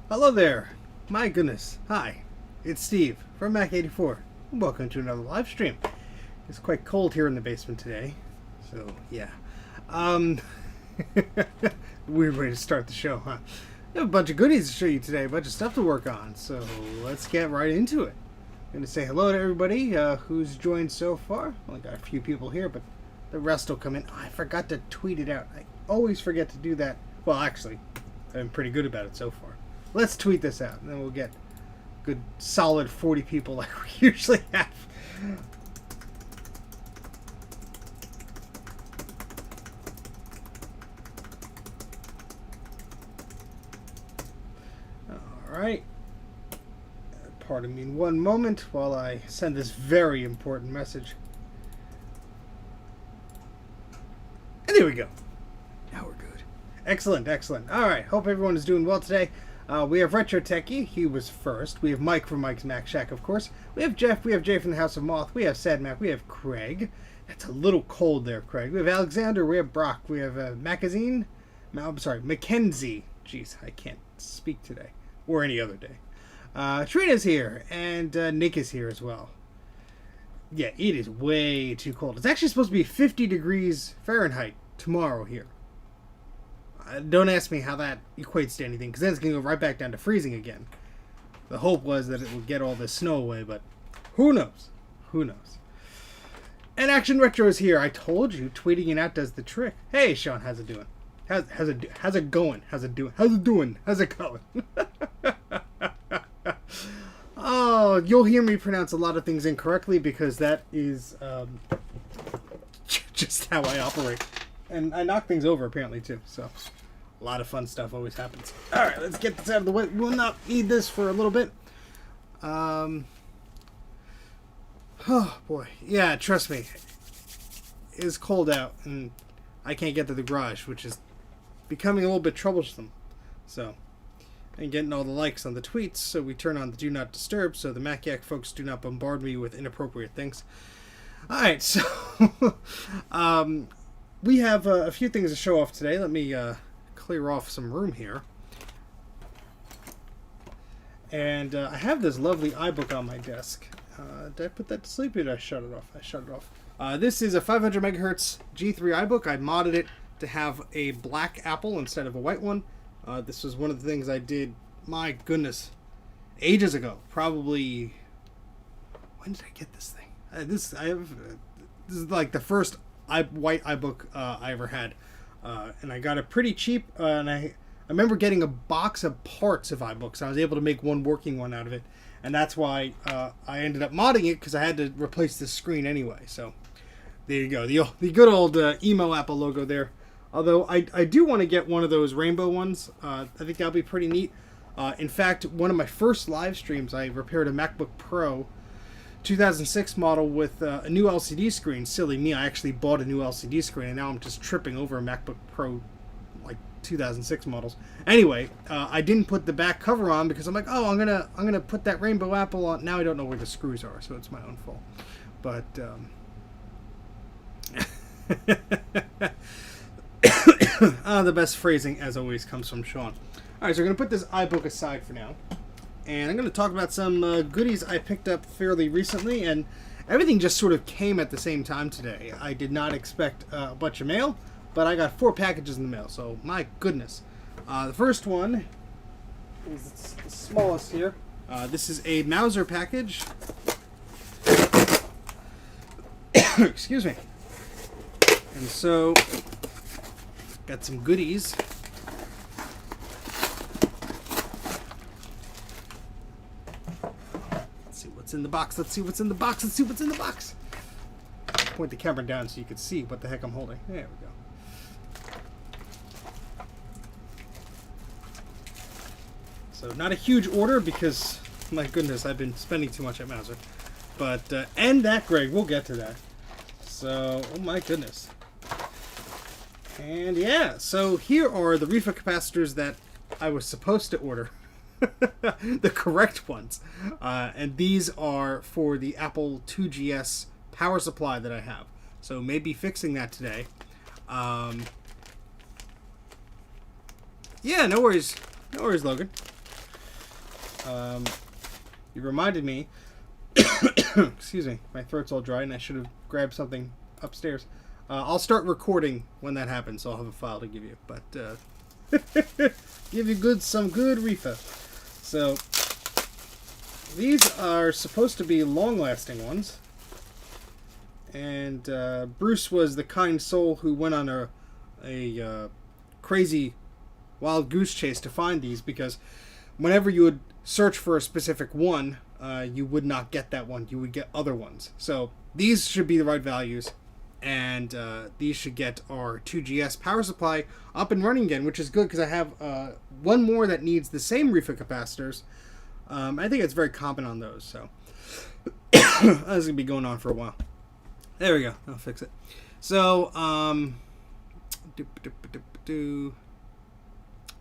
Hello there. My goodness. Hi. It's Steve from Mac84. Welcome to another live stream. It's quite cold here in the basement today. So, yeah. Weird way to start the show, huh? We have a bunch of goodies to show you today, a bunch of stuff to work on. So, let's get right into it. I'm going to say hello to everybody who's joined so far. Only got a few people here, but the rest will come in. Oh, I forgot to tweet it out. I always forget to do that. Well, actually, I've been pretty good about it so far. Let's tweet this out, and then we'll get a good solid 40 people like we usually have. Alright. Pardon me one moment while I send this very important message. And there we go. Now we're good. Excellent, excellent. Alright, hope everyone is doing well today. We have Retro Techie, he was first. We have Mike from Mike's Mac Shack, of course. We have Jeff, we have Jay from the House of Moth. We have Sad Mac, we have Craig. It's a little cold there, Craig. We have Alexander, we have Brock, we have Mackenzie. Jeez, I can't speak today. Or any other day. Trina's here, and Nick is here as well. Yeah, it is way too cold. It's actually supposed to be 50 degrees Fahrenheit tomorrow here. Don't ask me how that equates to anything, because then it's going to go right back down to freezing again. The hope was that it would get all this snow away, but who knows? Who knows? And Action Retro is here. I told you, tweeting it out does the trick. Hey, Sean, how's it doing? How's it going? How's it doing? How's it doing? How's it going? Oh, you'll hear me pronounce a lot of things incorrectly because that is just how I operate. And I knock things over apparently too, so a lot of fun stuff always happens. Alright, let's get this out of the way. We'll not need this for a little bit. Oh boy. Yeah, trust me. It is cold out and I can't get to the garage, which is becoming a little bit troublesome. So, and getting all the likes on the tweets, so we turn on the Do Not Disturb so the Mac-Yak folks do not bombard me with inappropriate things. Alright, so we have a few things to show off today. Let me clear off some room here. And I have this lovely iBook on my desk. Did I put that to sleep or did I shut it off? I shut it off. This is a 500 megahertz G3 iBook. I modded it to have a black apple instead of a white one. This was one of the things I did, my goodness, ages ago. Probably, when did I get this thing? This is like the first white iBook I ever had. And I got it pretty cheap, and I remember getting a box of parts of iBooks. I was able to make one working one out of it, and that's why I ended up modding it, because I had to replace the screen anyway. So there you go, the good old emo Apple logo there. Although I do want to get one of those rainbow ones. I think that'll be pretty neat. In fact, one of my first live streams, I repaired a MacBook Pro 2006 model with a new LCD screen. Silly me, I actually bought a new LCD screen, and now I'm just tripping over a MacBook Pro like 2006 models. Anyway, I didn't put the back cover on because I'm like, oh, I'm gonna put that rainbow apple on. Now I don't know where the screws are, so it's my own fault. But the best phrasing, as always, comes from Sean. Alright, so we're going to put this iBook aside for now. And I'm going to talk about some goodies I picked up fairly recently. And everything just sort of came at the same time today. I did not expect a bunch of mail, but I got 4 packages in the mail. So, my goodness. The first one is the smallest here. This is a Mauser package. Excuse me. And so, got some goodies. Let's see what's in the box. Let's see what's in the box. Let's see what's in the box. Point the camera down so you can see what the heck I'm holding. There we go. So not a huge order because, my goodness, I've been spending too much at Mauser. But, and that, Greg, we'll get to that. So, oh my goodness. And yeah, so here are the refill capacitors that I was supposed to order. The correct ones. And these are for the Apple 2GS power supply that I have. So maybe fixing that today. Yeah, no worries. No worries, Logan. You reminded me. Excuse me, my throat's all dry, and I should have grabbed something upstairs. I'll start recording when that happens, so I'll have a file to give you. But give you some good reefer. So these are supposed to be long-lasting ones, and Bruce was the kind soul who went on a crazy wild goose chase to find these, because whenever you would search for a specific one, you would not get that one. You would get other ones. So these should be the right values, and these should get our 2GS power supply up and running again, which is good because I have one more that needs the same reefer capacitors. I think it's very common on those, so this is going to be going on for a while. There we go. I'll fix it. So,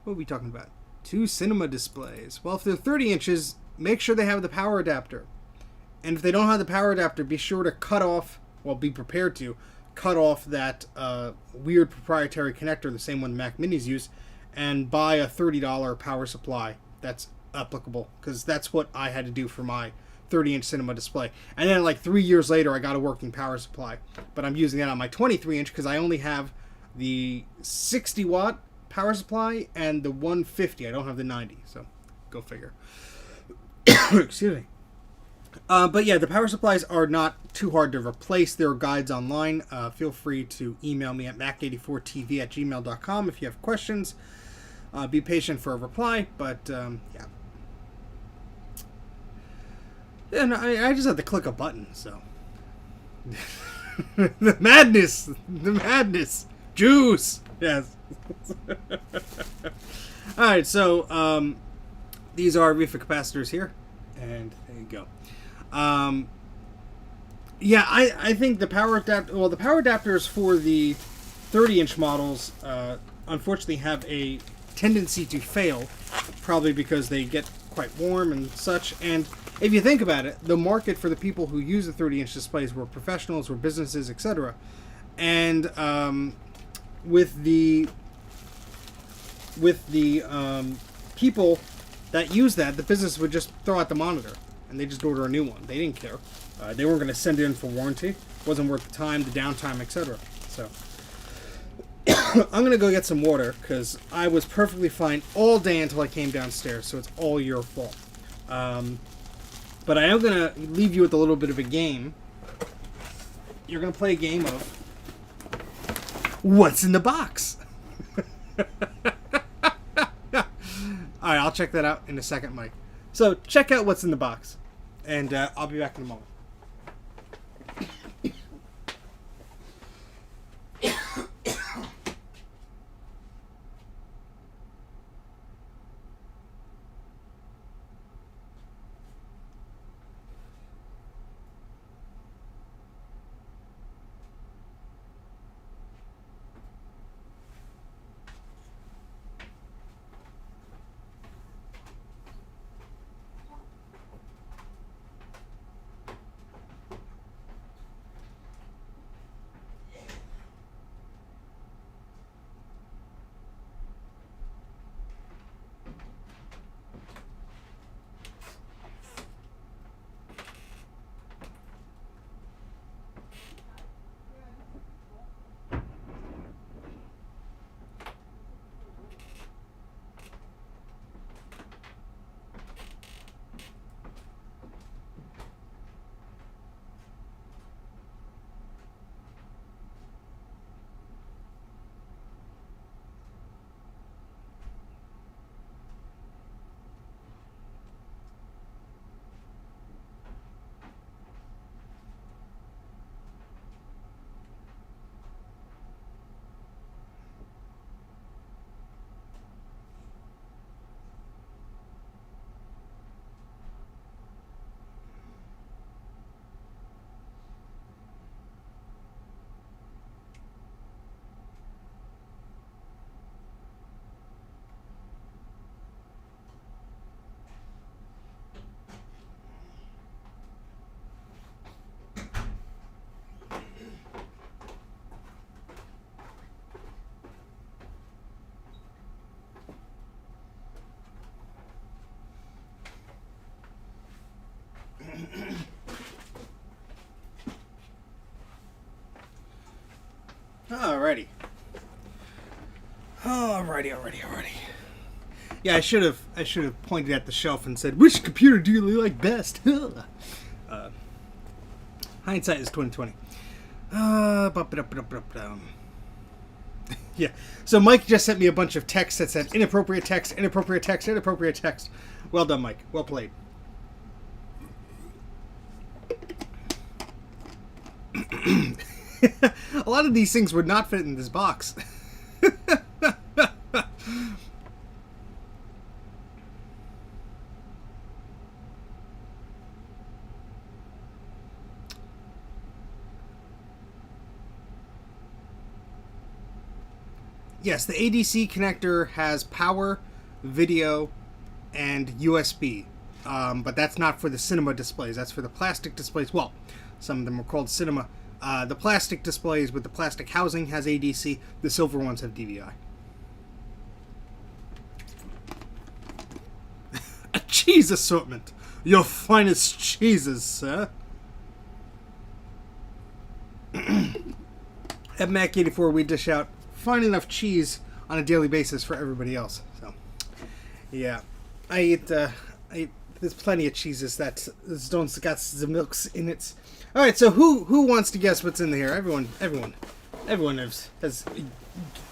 what are we talking about? 2 cinema displays. Well, if they're 30 inches, make sure they have the power adapter. And if they don't have the power adapter, be sure to cut off, well, be prepared to cut off that weird proprietary connector, the same one Mac Minis use, and buy a $30 power supply that's applicable, because that's what I had to do for my 30-inch cinema display. And then like 3 years later, I got a working power supply. But I'm using that on my 23-inch because I only have the 60-watt power supply and the 150. I don't have the 90, so go figure. Excuse me. But yeah, the power supplies are not too hard to replace. There are guides online. Feel free to email me at mac84tv@gmail.com if you have questions. Be patient for a reply, but yeah. And I just have to click a button, so. The madness! The madness! Juice! Yes. Alright, so these are reefer capacitors here, and there you go. Yeah, I think the power adapter, well, the power adapters for the 30-inch models unfortunately have a tendency to fail, probably because they get quite warm and such. And if you think about it, the market for the people who use the 30-inch displays were professionals, were businesses, etc. And with the people that use that, the business would just throw out the monitor and they just order a new one. They didn't care. They weren't going to send it in for warranty. It wasn't worth the time, the downtime, etc. So I'm going to go get some water because I was perfectly fine all day until I came downstairs, so it's all your fault. But I am going to leave you with a little bit of a game. You're going to play a game of What's in the Box? Alright, I'll check that out in a second, Mike. So, check out What's in the Box. And I'll be back in a moment. Alrighty. Yeah, I should have pointed at the shelf and said, "Which computer do you like best?" Hindsight is 2020. Yeah. So Mike just sent me a bunch of text that said inappropriate text. Well done, Mike. Well played. A lot of these things would not fit in this box. Yes, the ADC connector has power, video, and USB. But that's not for the cinema displays. That's for the plastic displays. Well, some of them are called cinema. The plastic displays with the plastic housing has ADC. The silver ones have DVI. A cheese assortment. Your finest cheeses, sir. At Mac84, we dish out fine enough cheese on a daily basis for everybody else. So, yeah, I eat. There's plenty of cheeses that don't got the milks in it. All right, so who wants to guess what's in there? Everyone has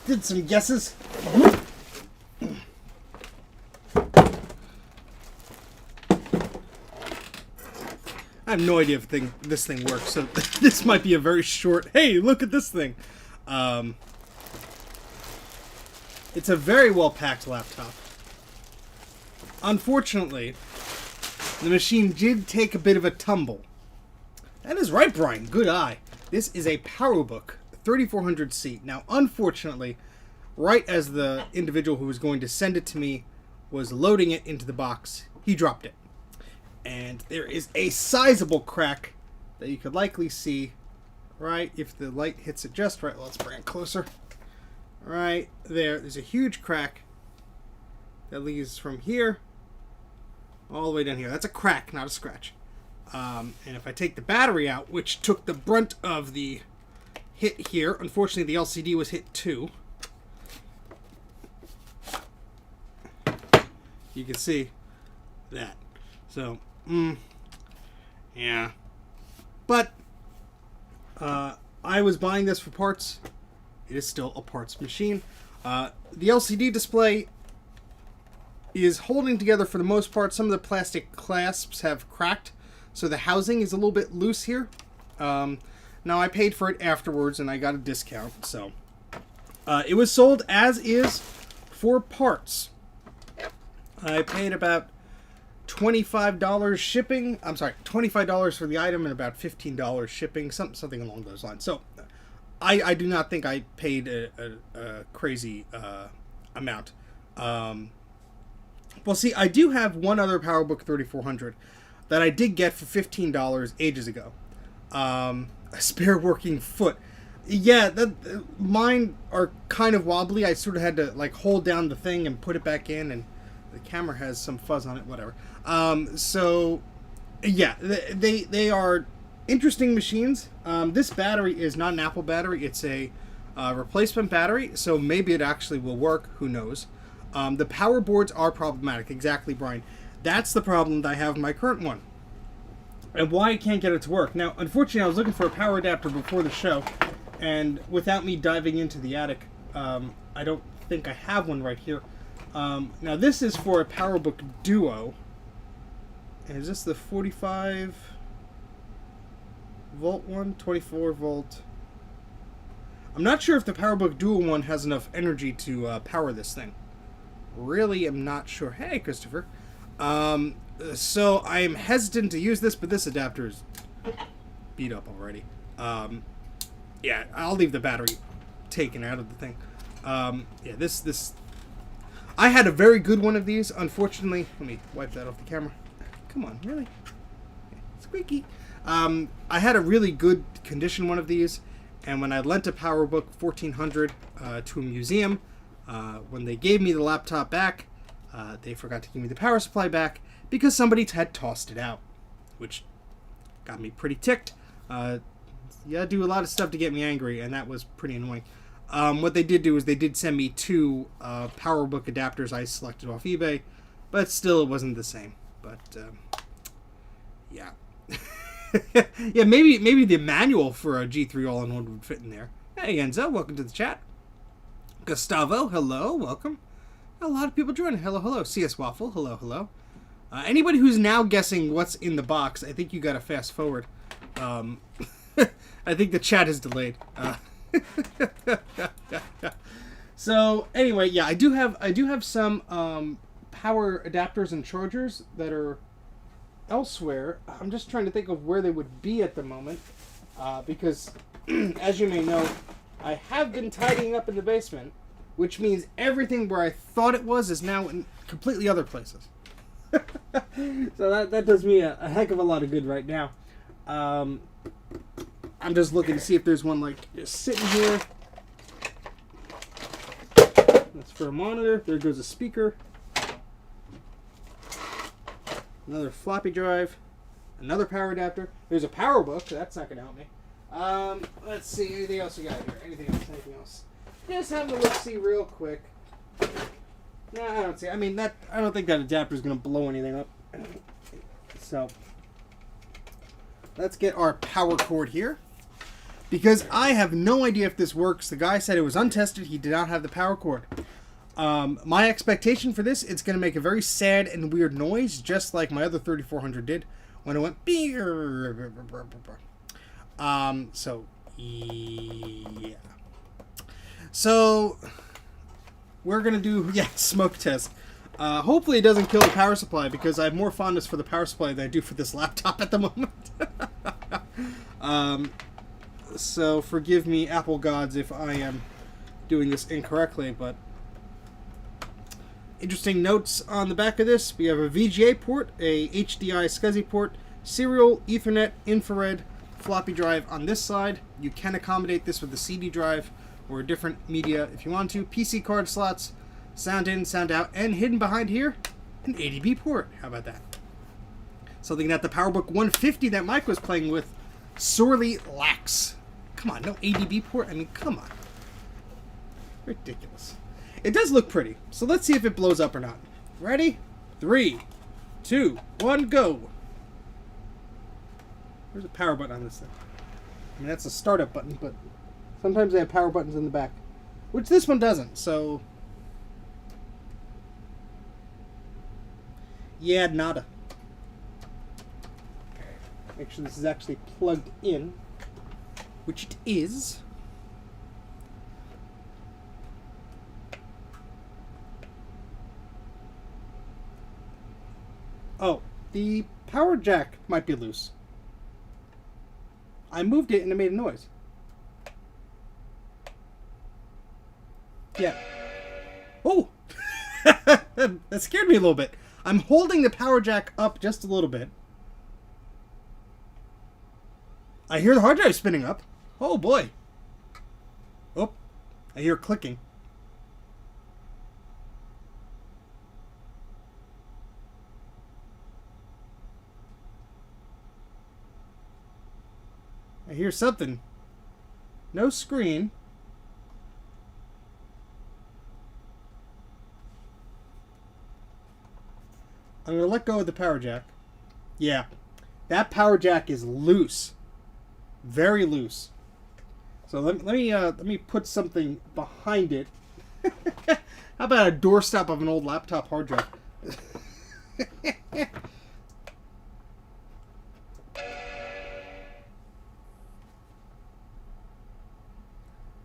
did some guesses. I have no idea if this thing works, so this might be a very short. Hey, look at this thing. It's a very well-packed laptop. Unfortunately, the machine did take a bit of a tumble. That is right, Brian. Good eye. This is a PowerBook 3400C. Now, unfortunately, right as the individual who was going to send it to me was loading it into the box, he dropped it. And there is a sizable crack that you could likely see right if the light hits it just right. Let's bring it closer. Right there. There's a huge crack that leads from here all the way down here. That's a crack, not a scratch. And if I take the battery out, which took the brunt of the hit here, unfortunately the LCD was hit too. You can see that. So, yeah. But I was buying this for parts. It is still a parts machine. The LCD display is holding together for the most part. Some of the plastic clasps have cracked, so the housing is a little bit loose here. Now, I paid for it afterwards, and I got a discount. So it was sold as is for parts. I paid about $25 shipping. I'm sorry, $25 for the item and about $15 shipping, something along those lines. So I do not think I paid a crazy amount. Well, see, I do have one other PowerBook 3400 that I did get for $15 ages ago. A spare working foot. Yeah, mine are kind of wobbly. I sort of had to like hold down the thing and put it back in, and the camera has some fuzz on it, whatever. So, yeah, they are interesting machines. This battery is not an Apple battery. It's a replacement battery, so maybe it actually will work. Who knows? The power boards are problematic. Exactly, Brian. That's the problem that I have in my current one. And why I can't get it to work. Now, unfortunately, I was looking for a power adapter before the show, and without me diving into the attic, I don't think I have one right here. Now, this is for a PowerBook Duo. And is this the 45 volt one? 24 volt. I'm not sure if the PowerBook Duo one has enough energy to power this thing. Really am not sure. Hey, Christopher. So I am hesitant to use this, but this adapter is beat up already. Yeah, I'll leave the battery taken out of the thing. Yeah, this I had a very good one of these. Unfortunately, let me wipe that off the camera. Come on, really? Squeaky. I had a really good condition one of these, and when I lent a PowerBook 1400 to a museum, when they gave me the laptop back, they forgot to give me the power supply back because somebody had tossed it out, which got me pretty ticked. Yeah, I do a lot of stuff to get me angry, and that was pretty annoying. What they did do is they did send me 2 PowerBook adapters I selected off eBay, but still it wasn't the same. But yeah. Yeah, maybe the manual for a G3 all-in-one would fit in there. Hey Enzo, welcome to the chat. Gustavo, hello, welcome. A lot of people joining. Hello, hello. CS Waffle, hello, hello. Anybody who's now guessing what's in the box, I think you got to fast forward. I think the chat is delayed. So anyway, yeah, I do have some power adapters and chargers that are elsewhere. I'm just trying to think of where they would be at the moment, because as you may know, I have been tidying up in the basement, which means everything where I thought it was is now in completely other places. So that does me a heck of a lot of good right now. I'm just looking to see if there's one like just sitting here. That's for a monitor. There goes a speaker. Another floppy drive. Another power adapter. There's a PowerBook. That's not going to help me. Let's see. Anything else we got here? Anything else? Just having a look-see real quick. No, I don't see. I mean, I don't think that adapter is going to blow anything up. So, let's get our power cord here. Because I have no idea if this works. The guy said it was untested. He did not have the power cord. My expectation for this, it's going to make a very sad and weird noise, just like my other 3400 did when it went. So, yeah. So, we're going to do, smoke test. Hopefully it doesn't kill the power supply, because I have more fondness for the power supply than I do for this laptop at the moment. So forgive me, Apple gods, if I am doing this incorrectly, but interesting notes on the back of this. We have a VGA port, a HDI SCSI port, serial, Ethernet, infrared, floppy drive on this side. You can accommodate this with a CD drive or a different media if you want to. PC card slots, sound in, sound out, and hidden behind here, an ADB port. How about that? Something that the PowerBook 150 that Mike was playing with sorely lacks. Come on, no ADB port? I mean, come on. Ridiculous. It does look pretty, so let's see if it blows up or not. Ready? 3, 2, 1, go! There's a power button on this thing. I mean, that's a startup button, but sometimes they have power buttons in the back. Which this one doesn't, so... yeah, nada. Make sure this is actually plugged in, which it is. Oh, the power jack might be loose. I moved it and it made a noise. Yeah. Oh! That scared me a little bit. I'm holding the power jack up just a little bit. I hear the hard drive spinning up. Oh boy. Oh, I hear clicking. I hear something. No screen. I'm going to let go of the power jack. Yeah, that power jack is loose. Very loose. So let me put something behind it. How about a doorstop of an old laptop hard drive?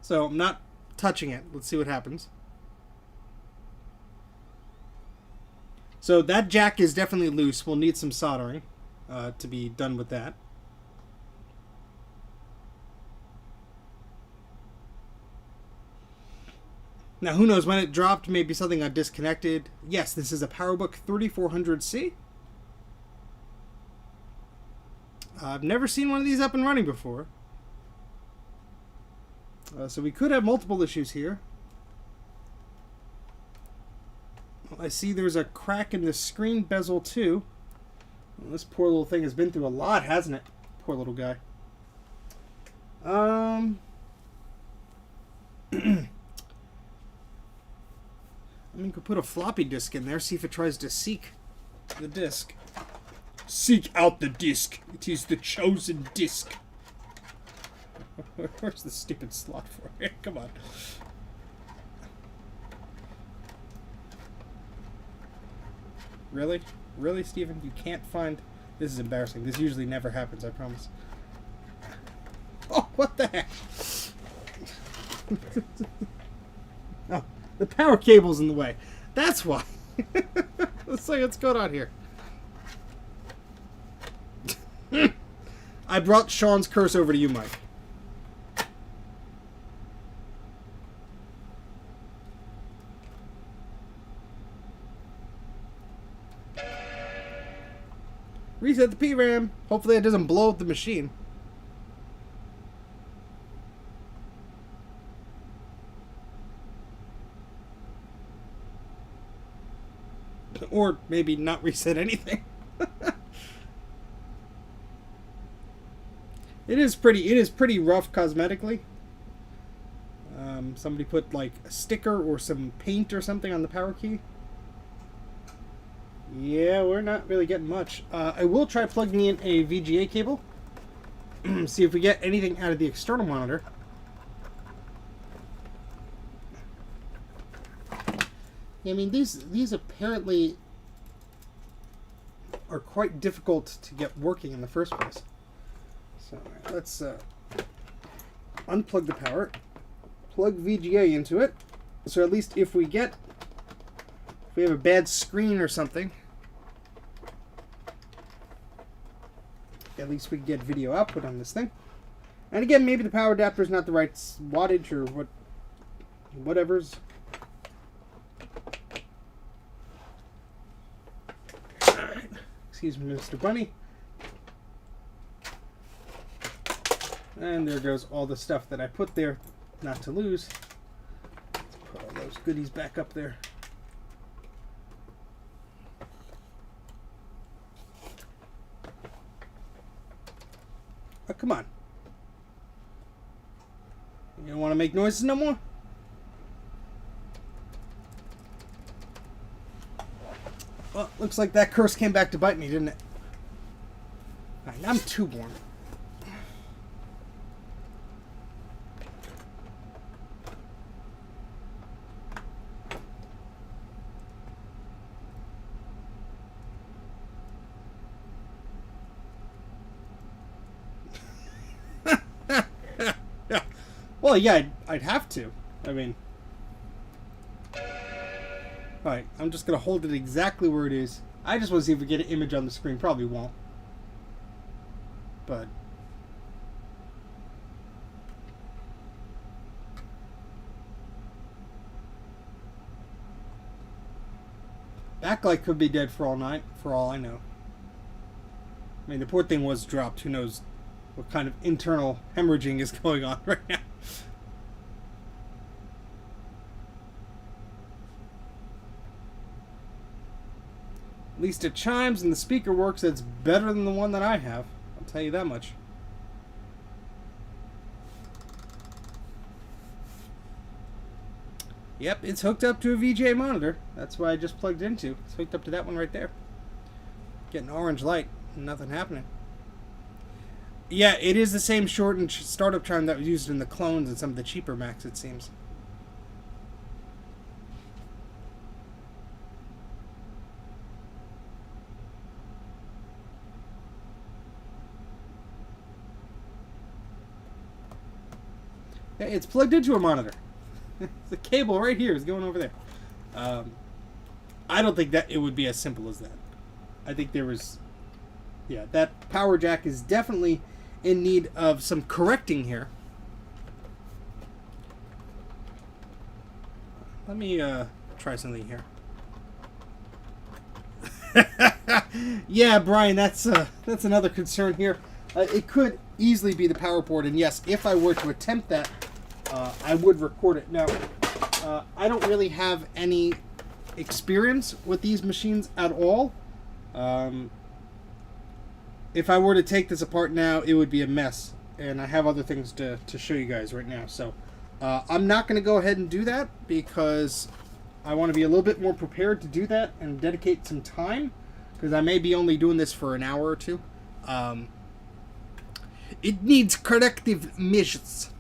So I'm not touching it. Let's see what happens. So that jack is definitely loose. We'll need some soldering to be done with that. Now, who knows when it dropped? Maybe something got disconnected. Yes, this is a PowerBook 3400C. I've never seen one of these up and running before. So we could have multiple issues here. Well, I see there's a crack in the screen bezel too. Well, this poor little thing has been through a lot, hasn't it? Poor little guy. I mean, you could put a floppy disk in there, see if it tries to seek the disk. Seek out the disk. It is the chosen disk. Where's the stupid slot for it? Come on. Really? Really, Steven? You can't find... This is embarrassing. This usually never happens, I promise. Oh, what the heck? Oh, the power cable's in the way. That's why. Let's see what's going on here. I brought Sean's curse over to you, Mike. Reset the PRAM. Hopefully it doesn't blow up the machine. Or maybe not reset anything. It is pretty rough cosmetically. Somebody put like a sticker or some paint or something on the power key. Yeah, we're not really getting much. I will try plugging in a VGA cable. See if we get anything out of the external monitor. Yeah, I mean, these apparently are quite difficult to get working in the first place. So let's unplug the power, plug VGA into it. So at least if we have a bad screen or something, at least we can get video output on this thing. And again, maybe the power adapter is not the right wattage or whatever's. Alright. Excuse me, Mr. Bunny. And there goes all the stuff that I put there, not to lose. Let's put all those goodies back up there. Oh, come on. You don't want to make noises no more? Well, looks like that curse came back to bite me, didn't it? Alright, I'm too warm. Well, yeah, I'd have to. I mean... Alright, I'm just going to hold it exactly where it is. I just want to see if we get an image on the screen. Probably won't. But... backlight could be dead for all I know. I mean, the poor thing was dropped. Who knows what kind of internal hemorrhaging is going on right now. At least it chimes and the speaker works. It's better than the one that I have. I'll tell you that much. Yep, it's hooked up to a VGA monitor. That's why I just plugged into. It's hooked up to that one right there. Getting orange light. Nothing happening. Yeah, it is the same shortened startup time that was used in the clones and some of the cheaper Macs, it seems. Yeah, it's plugged into a monitor. The cable right here is going over there. I don't think that it would be as simple as that. I think there was... yeah, that power jack is definitely in need of some correcting here. Let me try something here. Yeah, Brian, that's another concern here. It could easily be the power port, and yes, if I were to attempt that, I would record it. Now, I don't really have any experience with these machines at all. If I were to take this apart now, it would be a mess. And I have other things to show you guys right now. So I'm not going to go ahead and do that because I want to be a little bit more prepared to do that and dedicate some time, because I may be only doing this for an hour or two. It needs corrective measures.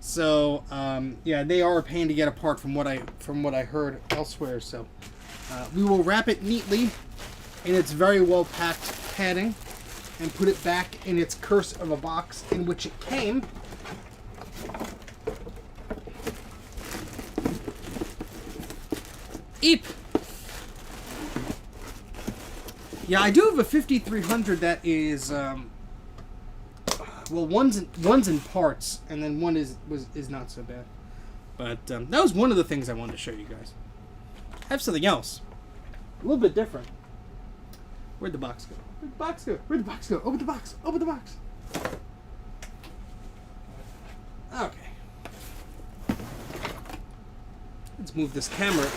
So yeah, they are a pain to get apart from what I heard elsewhere. So we will wrap it neatly in its very well packed padding and put it back in its curse of a box in which it came. Eep! Yeah, I do have a 5300 that is, well, one's in parts, and then one is not so bad. But that was one of the things I wanted to show you guys. I have something else, a little bit different. Where'd the box go? Where'd the box go? Where'd the box go? Open the box! Open the box! Okay. Let's move this camera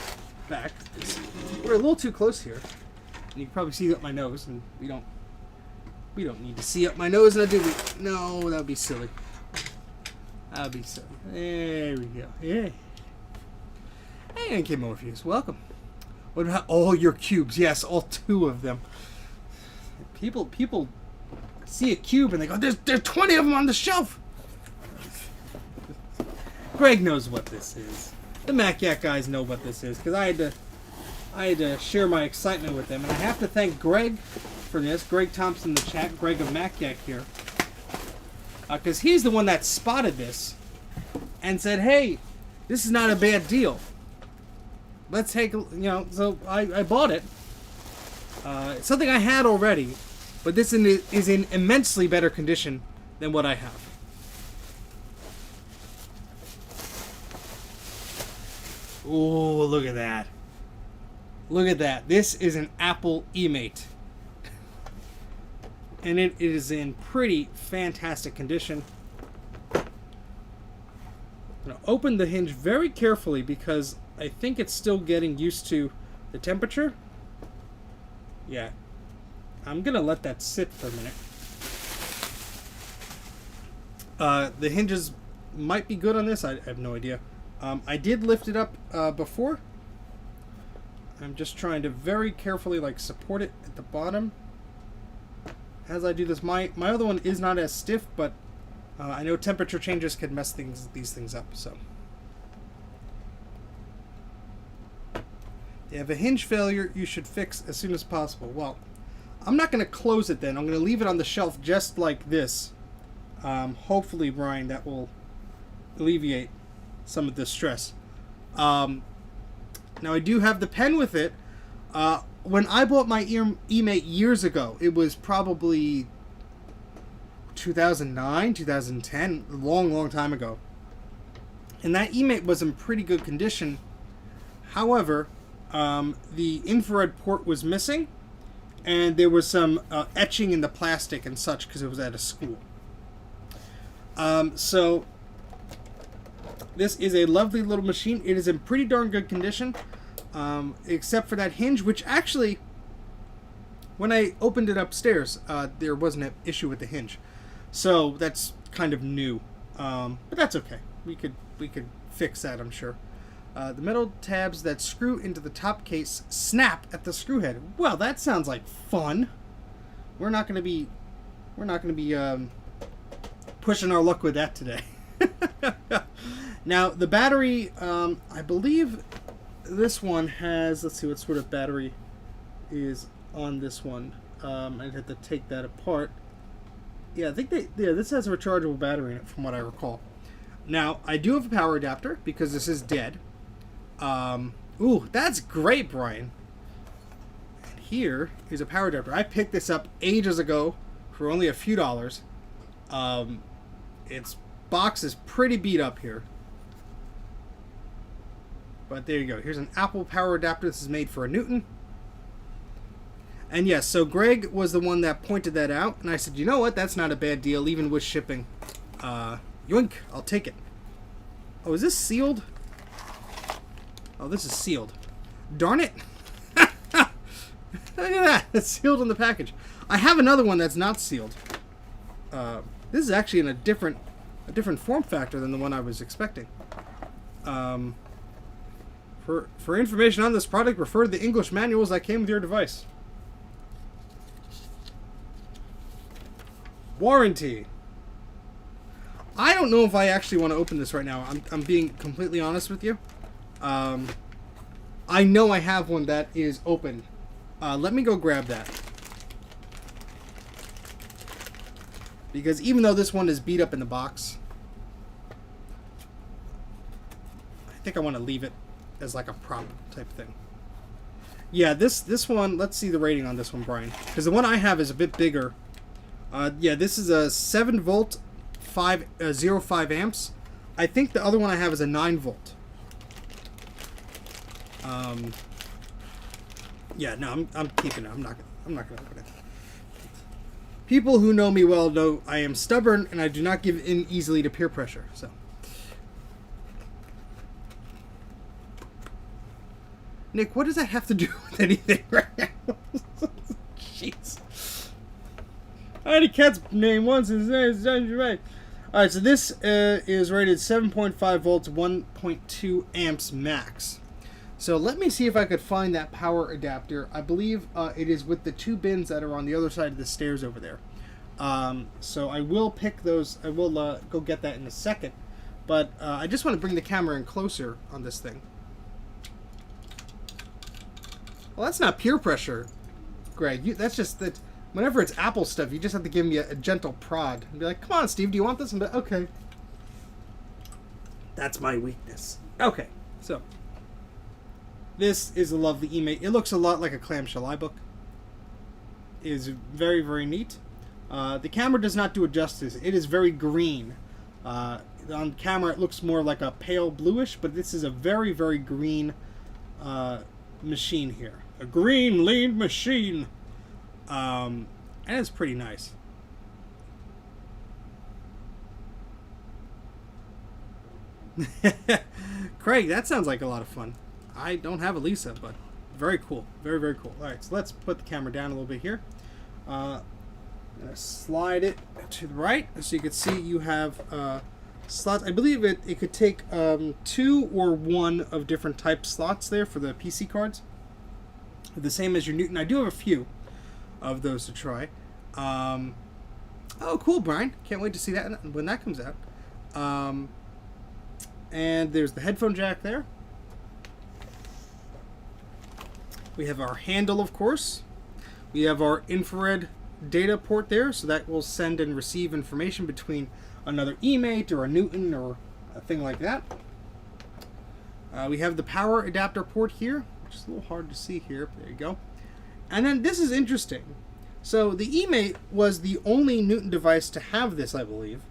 back. We're a little too close here, and you can probably see up my nose, and we don't need to see up my nose, now do we? No, that would be silly. That would be silly. There we go. Yeah. Hey, NK Morpheus, welcome. What about all your cubes? Yes, all 2 of them. People see a cube and they go, "There's 20 of them on the shelf." Greg knows what this is. The Mac84 guys know what this is, because I had to share my excitement with them, and I have to thank Greg for this. Greg Thompson in the chat, Greg of Mac84 here, because he's the one that spotted this and said, "Hey, this is not a bad deal. Let's take, so I bought it. It's something I had already, but this is in immensely better condition than what I have." Oh, look at that. Look at that. This is an Apple eMate. And it is in pretty fantastic condition. I'm going to open the hinge very carefully because I think it's still getting used to the temperature. Yeah. I'm going to let that sit for a minute. The hinges might be good on this. I have no idea. I did lift it up before. I'm just trying to very carefully support it at the bottom as I do this. My other one is not as stiff, but I know temperature changes can mess these things up. So if you have a hinge failure, you should fix as soon as possible. Well, I'm not going to close it then. I'm going to leave it on the shelf just like this. Hopefully, Brian, that will alleviate some of the stress. Now I do have the pen with it. When I bought my eMate years ago, it was probably 2009, 2010, a long time ago. And that eMate was in pretty good condition. However, the infrared port was missing, and there was some etching in the plastic and such because it was at a school. So this is a lovely little machine. It is in pretty darn good condition, except for that hinge, which actually, when I opened it upstairs, there wasn't an issue with the hinge. So that's kind of new, but that's okay. We could fix that, I'm sure. The metal tabs that screw into the top case snap at the screw head. Well, that sounds like fun. We're not going to be pushing our luck with that today. Now, the battery, I believe this one has, let's see what sort of battery is on this one. I'd have to take that apart. Yeah, I think this has a rechargeable battery in it from what I recall. Now, I do have a power adapter because this is dead. Ooh, that's great, Brian. And here is a power adapter. I picked this up ages ago for only a few dollars. Its box is pretty beat up here. But there you go. Here's an Apple power adapter. This is made for a Newton. And yes, so Greg was the one that pointed that out. And I said, you know what? That's not a bad deal, even with shipping. Yoink, I'll take it. Oh, is this sealed? Oh, this is sealed. Darn it. Look at that. It's sealed in the package. I have another one that's not sealed. This is actually in a different a different form factor than the one I was expecting. For information on this product, refer to the English manuals that came with your device. Warranty. I don't know if I actually want to open this right now. I'm being completely honest with you. I know I have one that is open. Let me go grab that. Because even though this one is beat up in the box, I think I want to leave it as like a prop type thing. Yeah, this one, let's see the rating on this one, Brian. Because the one I have is a bit bigger. Yeah, this is a 7 volt, 0.5 amps. I think the other one I have is a 9 volt. Yeah, no, I'm keeping it. I'm not gonna open it. People who know me well know I am stubborn and I do not give in easily to peer pressure. So, Nick, what does that have to do with anything right now? Jeez. I had a cat's name once and his name is right. Alright, so this is rated 7.5 volts, 1.2 amps max. So let me see if I could find that power adapter. I believe it is with the 2 bins that are on the other side of the stairs over there. So I will pick those. I will go get that in a second. But I just want to bring the camera in closer on this thing. Well, that's not peer pressure, Greg. That's just that. Whenever it's Apple stuff, you just have to give me a gentle prod and be like, "Come on, Steve, do you want this?" And be like, "Okay." That's my weakness. Okay, so this is a lovely eMate. It looks a lot like a clamshell iBook. It is very, very neat. The camera does not do it justice. It is very green. On camera, it looks more like a pale bluish, but this is a very, very green machine here. A green, lean machine. And it's pretty nice. Craig, that sounds like a lot of fun. I don't have a Lisa, but very cool. Very, very cool. Alright, so let's put the camera down a little bit here. I'm going to slide it to the right so you can see you have slots. I believe it could take 2 or 1 of different type slots there for the PC cards. The same as your Newton. I do have a few of those to try. Oh, cool, Brian. Can't wait to see that when that comes out. And there's the headphone jack there. We have our handle, of course. We have our infrared data port there, so that will send and receive information between another eMate or a Newton or a thing like that. We have the power adapter port here, which is a little hard to see here. There you go. And then this is interesting. So the eMate was the only Newton device to have this, I believe.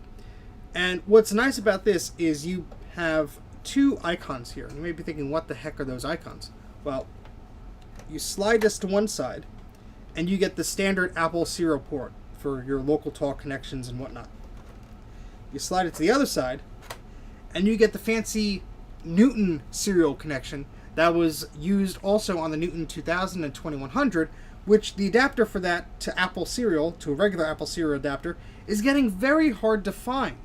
And what's nice about this is you have 2 icons here. You may be thinking, what the heck are those icons? Well, you slide this to one side, and you get the standard Apple serial port for your local talk connections and whatnot. You slide it to the other side, and you get the fancy Newton serial connection that was used also on the Newton 2000 and 2100, which the adapter for that to Apple serial, to a regular Apple serial adapter, is getting very hard to find.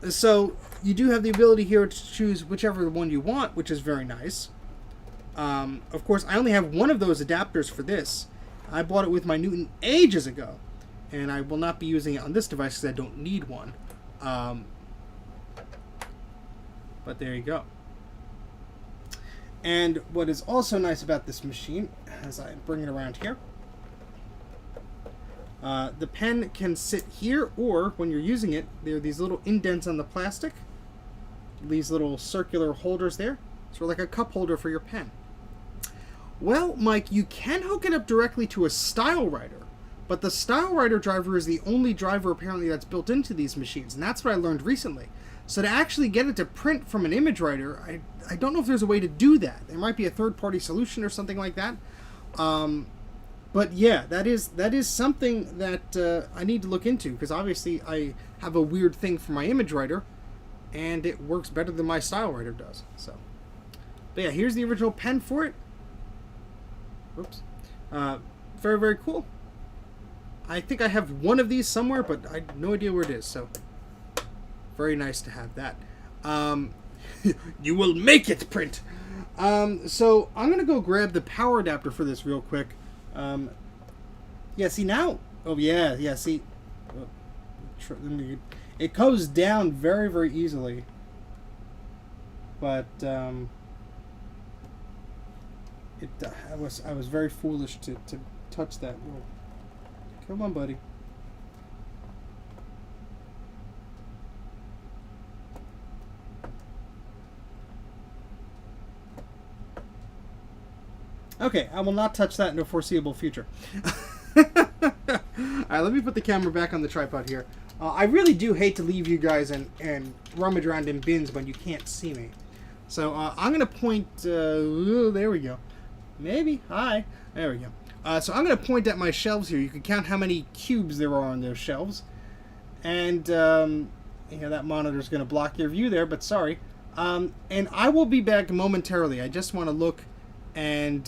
So you do have the ability here to choose whichever one you want, which is very nice. Of course, I only have one of those adapters for this. I bought it with my Newton ages ago, and I will not be using it on this device because I don't need one. But there you go. And what is also nice about this machine, as I bring it around here, the pen can sit here, or when you're using it, there are these little indents on the plastic, these little circular holders there, sort of like a cup holder for your pen. Well, Mike, you can hook it up directly to a style writer, but the style writer driver is the only driver apparently that's built into these machines, and that's what I learned recently. So to actually get it to print from an image writer, I don't know if there's a way to do that. There might be a third-party solution or something like that. But yeah, that is something that I need to look into, because obviously I have a weird thing for my image writer, and it works better than my style writer does. So, but yeah, here's the original pen for it. Whoops. Very, very cool. I think I have one of these somewhere, but I have no idea where it is. So very nice to have that. You will make it, print. So I'm gonna go grab the power adapter for this real quick. Yeah, see now. Oh yeah. See, it goes down very, very easily. But I was very foolish to touch that. Whoa. Come on, buddy. Okay, I will not touch that in the foreseeable future. Alright, let me put the camera back on the tripod here. I really do hate to leave you guys and rummage around in bins when you can't see me. So I'm going to point... there we go. Maybe. Hi. There we go. So I'm going to point at my shelves here. You can count how many cubes there are on those shelves. And that monitor's going to block your view there, but sorry. And I will be back momentarily. I just want to look and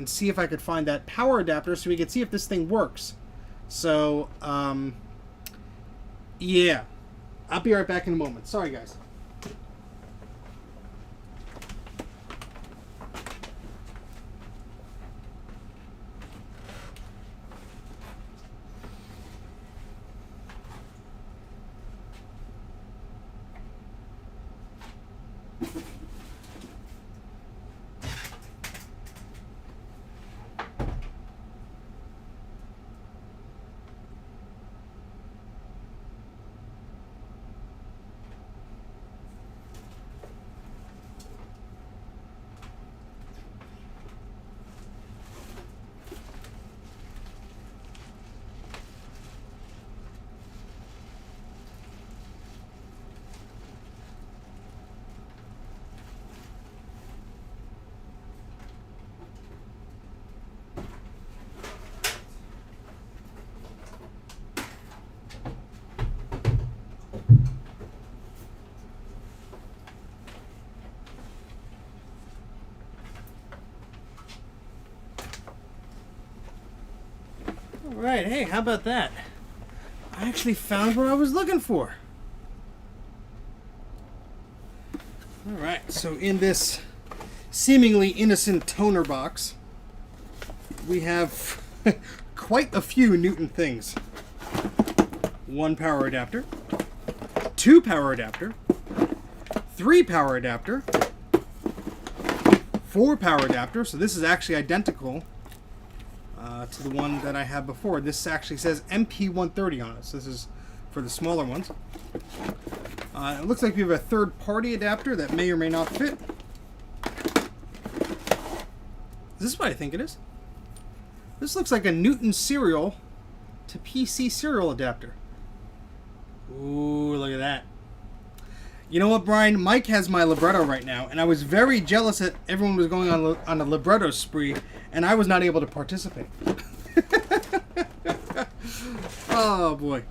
see if I could find that power adapter so we can see if this thing works. So, yeah. I'll be right back in a moment. Sorry, guys. Alright, hey, how about that? I actually found what I was looking for. Alright, so in this seemingly innocent toner box, we have quite a few Newton things. One power adapter, two power adapter, three power adapter, four power adapter, so this is actually identical to the one that I had before. This actually says MP130 on it, so this is for the smaller ones. It looks like we have a third-party adapter that may or may not fit. Is this what I think it is? This looks like a Newton serial to PC serial adapter. Ooh, look at that. You know what, Brian? Mike has my libretto right now, and I was very jealous that everyone was going on a libretto spree, and I was not able to participate. Oh, boy.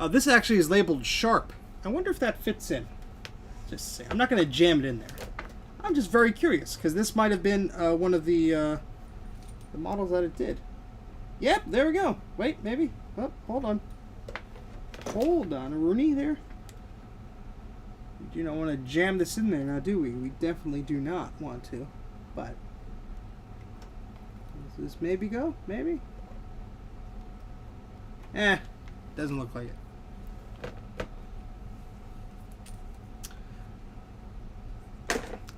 This actually is labeled Sharp. I wonder if that fits in. Just say, I'm not going to jam it in there. I'm just very curious, because this might have been one of the models that it did. Yep, there we go. Wait, maybe. Oh, hold on. Hold on, Rooney there. We do not want to jam this in there now, do we? We definitely do not want to. But does this maybe go? Maybe? Doesn't look like it.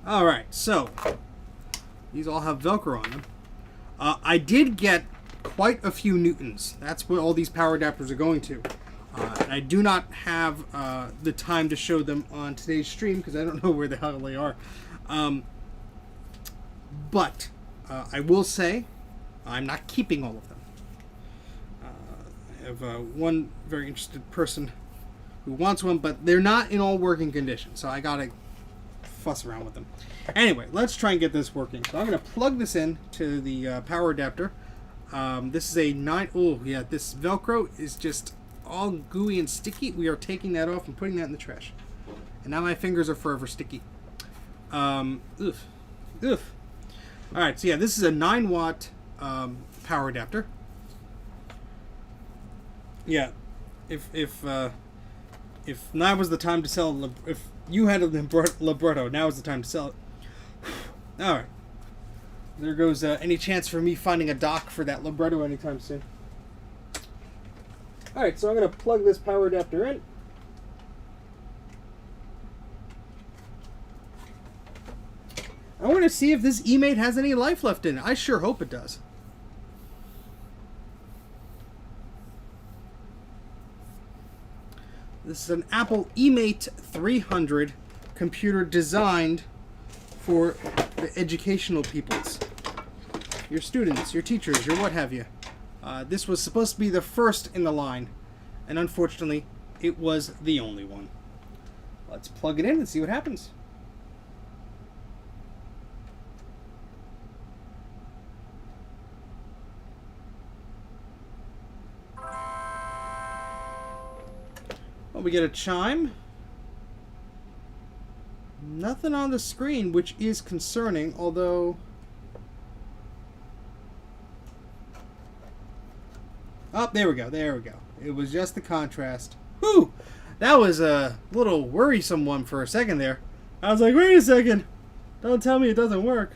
Alright, so these all have Velcro on them. I did get quite a few Newtons. That's what all these power adapters are going to. And I do not have the time to show them on today's stream because I don't know where the hell they are. But I will say I'm not keeping all of them. I have one very interested person who wants one, but they're not in all working condition, so I gotta fuss around with them. Anyway, let's try and get this working. So I'm going to plug this in to the power adapter. This is a 9... Oh, yeah, this Velcro is just all gooey and sticky. We are taking that off and putting that in the trash. And now my fingers are forever sticky. Oof. Alright, so yeah, this is a 9-watt power adapter. Yeah, if If now was the time to sell, if you had a libretto, now is the time to sell it. All right. There goes any chance for me finding a dock for that libretto anytime soon. All right, so I'm going to plug this power adapter in. I want to see if this eMate has any life left in it. I sure hope it does. This is an Apple eMate 300 computer designed for the educational peoples. Your students, your teachers, your what have you. This was supposed to be the first in the line, and unfortunately, it was the only one. Let's plug it in and see what happens. Well, we get a chime. Nothing on the screen, which is concerning, although... Oh, there we go, there we go. It was just the contrast. Whew! That was a little worrisome one for a second there. I was like, wait a second! Don't tell me it doesn't work.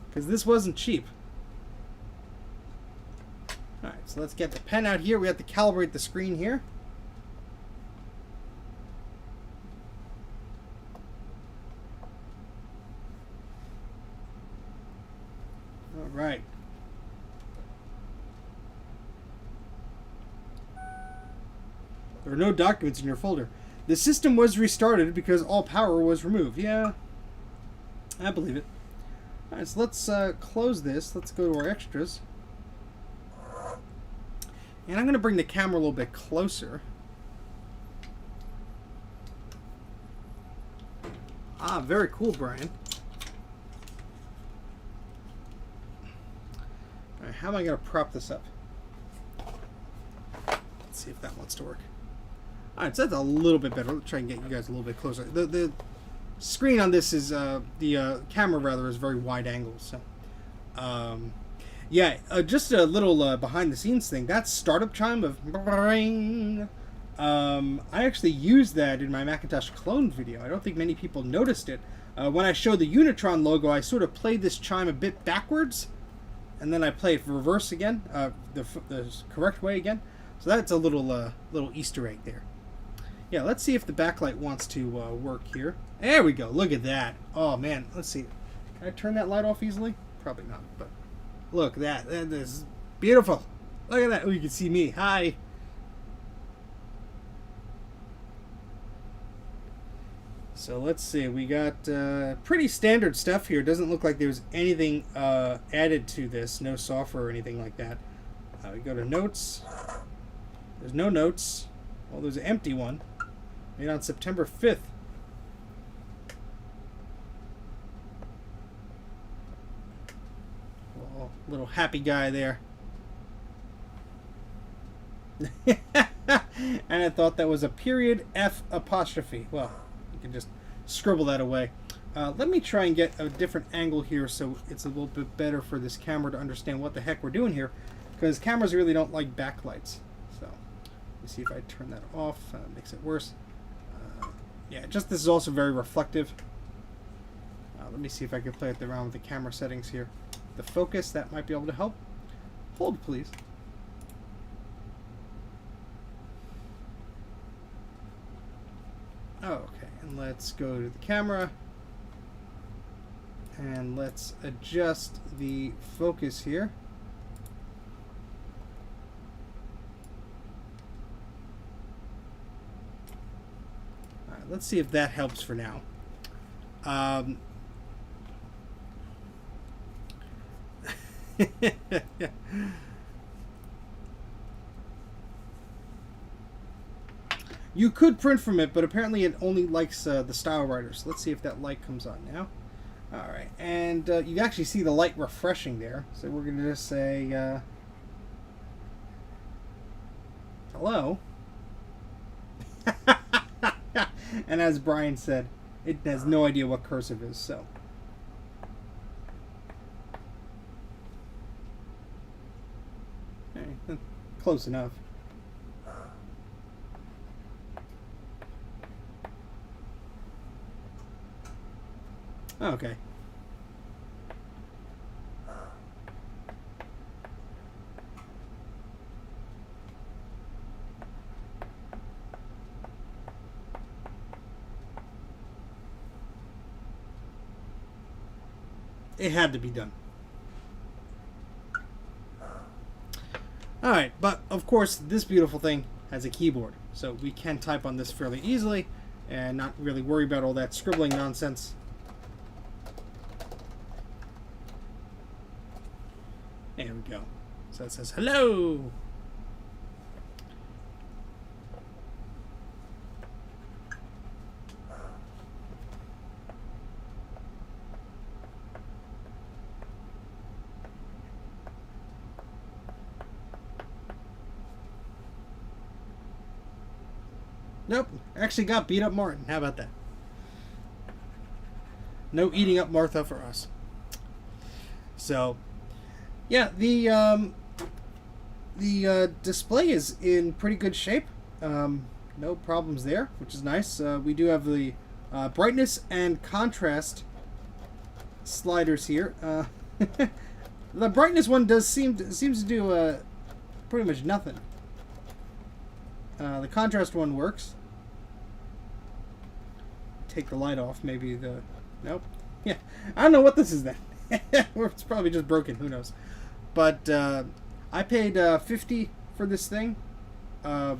Because this wasn't cheap. Alright, so let's get the pen out here. We have to calibrate the screen here. Alright. There are no documents in your folder. The system was restarted because all power was removed. Yeah, I believe it. Alright, so let's close this. Let's go to our extras. And I'm going to bring the camera a little bit closer. Ah, very cool, Brian. Alright, how am I going to prop this up? Let's see if that wants to work. Alright, so that's a little bit better. Let's try and get you guys a little bit closer. The screen on this is, the camera rather, is very wide angle. So, yeah, just a little behind the scenes thing. That startup chime of bring. I actually used that in my Macintosh clone video. I don't think many people noticed it. When I showed the Unitron logo, I sort of played this chime a bit backwards, and then I play it reverse again, the correct way again. So that's a little Easter egg there. Yeah, let's see if the backlight wants to work here. There we go. Look at that. Oh, man. Let's see. Can I turn that light off easily? Probably not, but look at that. That is beautiful. Look at that. Oh, you can see me. Hi. So let's see. We got pretty standard stuff here. Doesn't look like there's anything added to this. No software or anything like that. We go to notes. There's no notes. Well, there's an empty one. Made on September 5th. Oh, little happy guy there. And I thought that was a period F apostrophe. Well, you can just scribble that away. Let me try and get a different angle here so it's a little bit better for this camera to understand what the heck we're doing here. Because cameras really don't like backlights. So, let me see if I turn that off. Makes it worse. Yeah, just this is also very reflective. Let me see if I can play around with the camera settings here. The focus, that might be able to help. Hold, please. Okay, and let's go to the camera. And let's adjust the focus here. Let's see if that helps for now. You could print from it, but apparently it only likes the style writer. So let's see if that light comes on now. Alright, and you actually see the light refreshing there. So we're going to just say, hello. And as Brian said, it has no idea what cursive is, so. Okay, close enough. Okay. It had to be done. Alright, but of course this beautiful thing has a keyboard, so we can type on this fairly easily and not really worry about all that scribbling nonsense. There we go. So it says hello. Nope, actually got beat up Martin. How about that? No eating up Martha for us. So, yeah, the display is in pretty good shape. No problems there, which is nice. We do have the brightness and contrast sliders here. The brightness one seems to do pretty much nothing. The contrast one works. Take the light off, maybe the... Nope. Yeah, I don't know what this is then. Or it's probably just broken, who knows. But I paid $50 for this thing. Not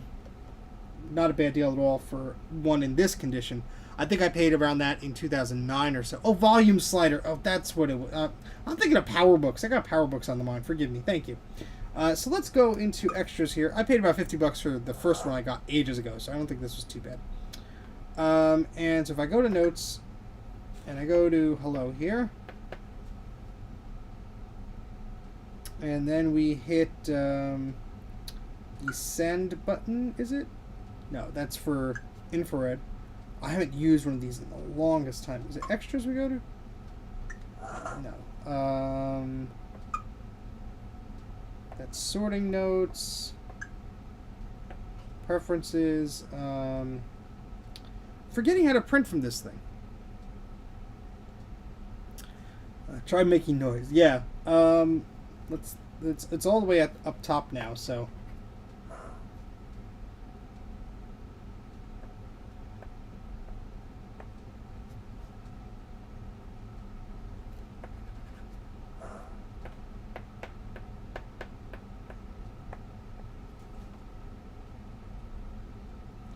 a bad deal at all for one in this condition. I think I paid around that in 2009 or so. Oh, volume slider. Oh, that's what it was. I'm thinking of PowerBooks. I got PowerBooks on the mind. Forgive me. Thank you. So let's go into extras here. I paid about $50 for the first one I got ages ago, so I don't think this was too bad. And so if I go to notes and I go to hello here, and then we hit the send button, is it? No, that's for infrared. I haven't used one of these in the longest time. Is it extras we go to? No. That's sorting notes, preferences, forgetting how to print from this thing. Try making noise. Yeah. It's all the way up top now, so.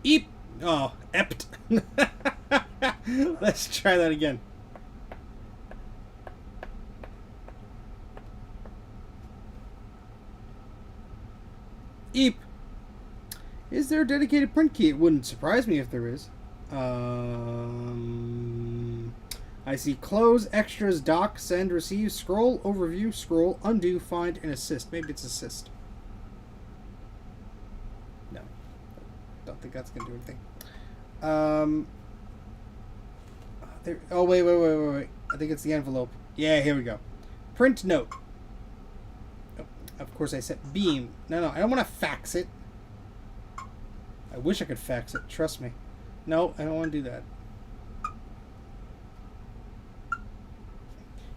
Eep. Oh, ept. Let's try that again. Eep. Is there a dedicated print key? It wouldn't surprise me if there is. I see close, extras, dock, send, receive, scroll, overview, scroll, undo, find, and assist. Maybe it's assist. No. Don't think that's going to do anything. There, oh, wait. I think it's the envelope. Yeah, here we go. Print note. Oh, of course I said beam. No, I don't want to fax it. I wish I could fax it. Trust me. No, I don't want to do that.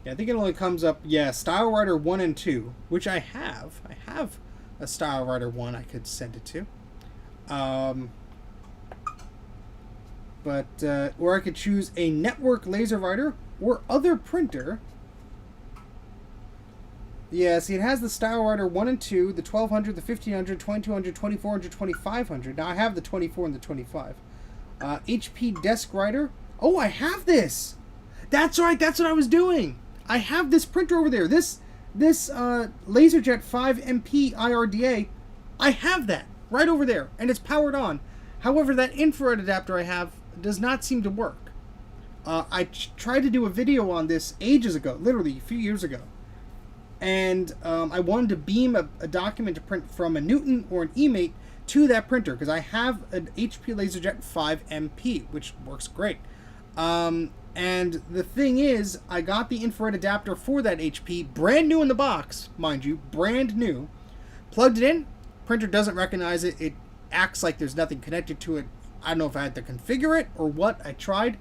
Yeah, I think it only comes up, yeah, StyleWriter 1 and 2, which I have. I have a StyleWriter 1 I could send it to. Or I could choose a network laser writer or other printer. Yeah, see, it has the StyleWriter 1 and 2, the 1200, the 1500, 2200, 2400, 2500. Now, I have the 24 and the 25. HP desk writer. Oh, I have this! That's right, that's what I was doing! I have this printer over there. This LaserJet 5MP IRDA, I have that right over there, and it's powered on. However, that infrared adapter I have does not seem to work. I tried to do a video on this ages ago, literally a few years ago, and I wanted to beam a document to print from a Newton or an eMate to that printer, because I have an HP LaserJet 5MP, which works great. And the thing is, I got the infrared adapter for that HP, brand new in the box, mind you, brand new. Plugged it in, printer doesn't recognize it, it acts like there's nothing connected to it. I don't know if I had to configure it or what, I tried.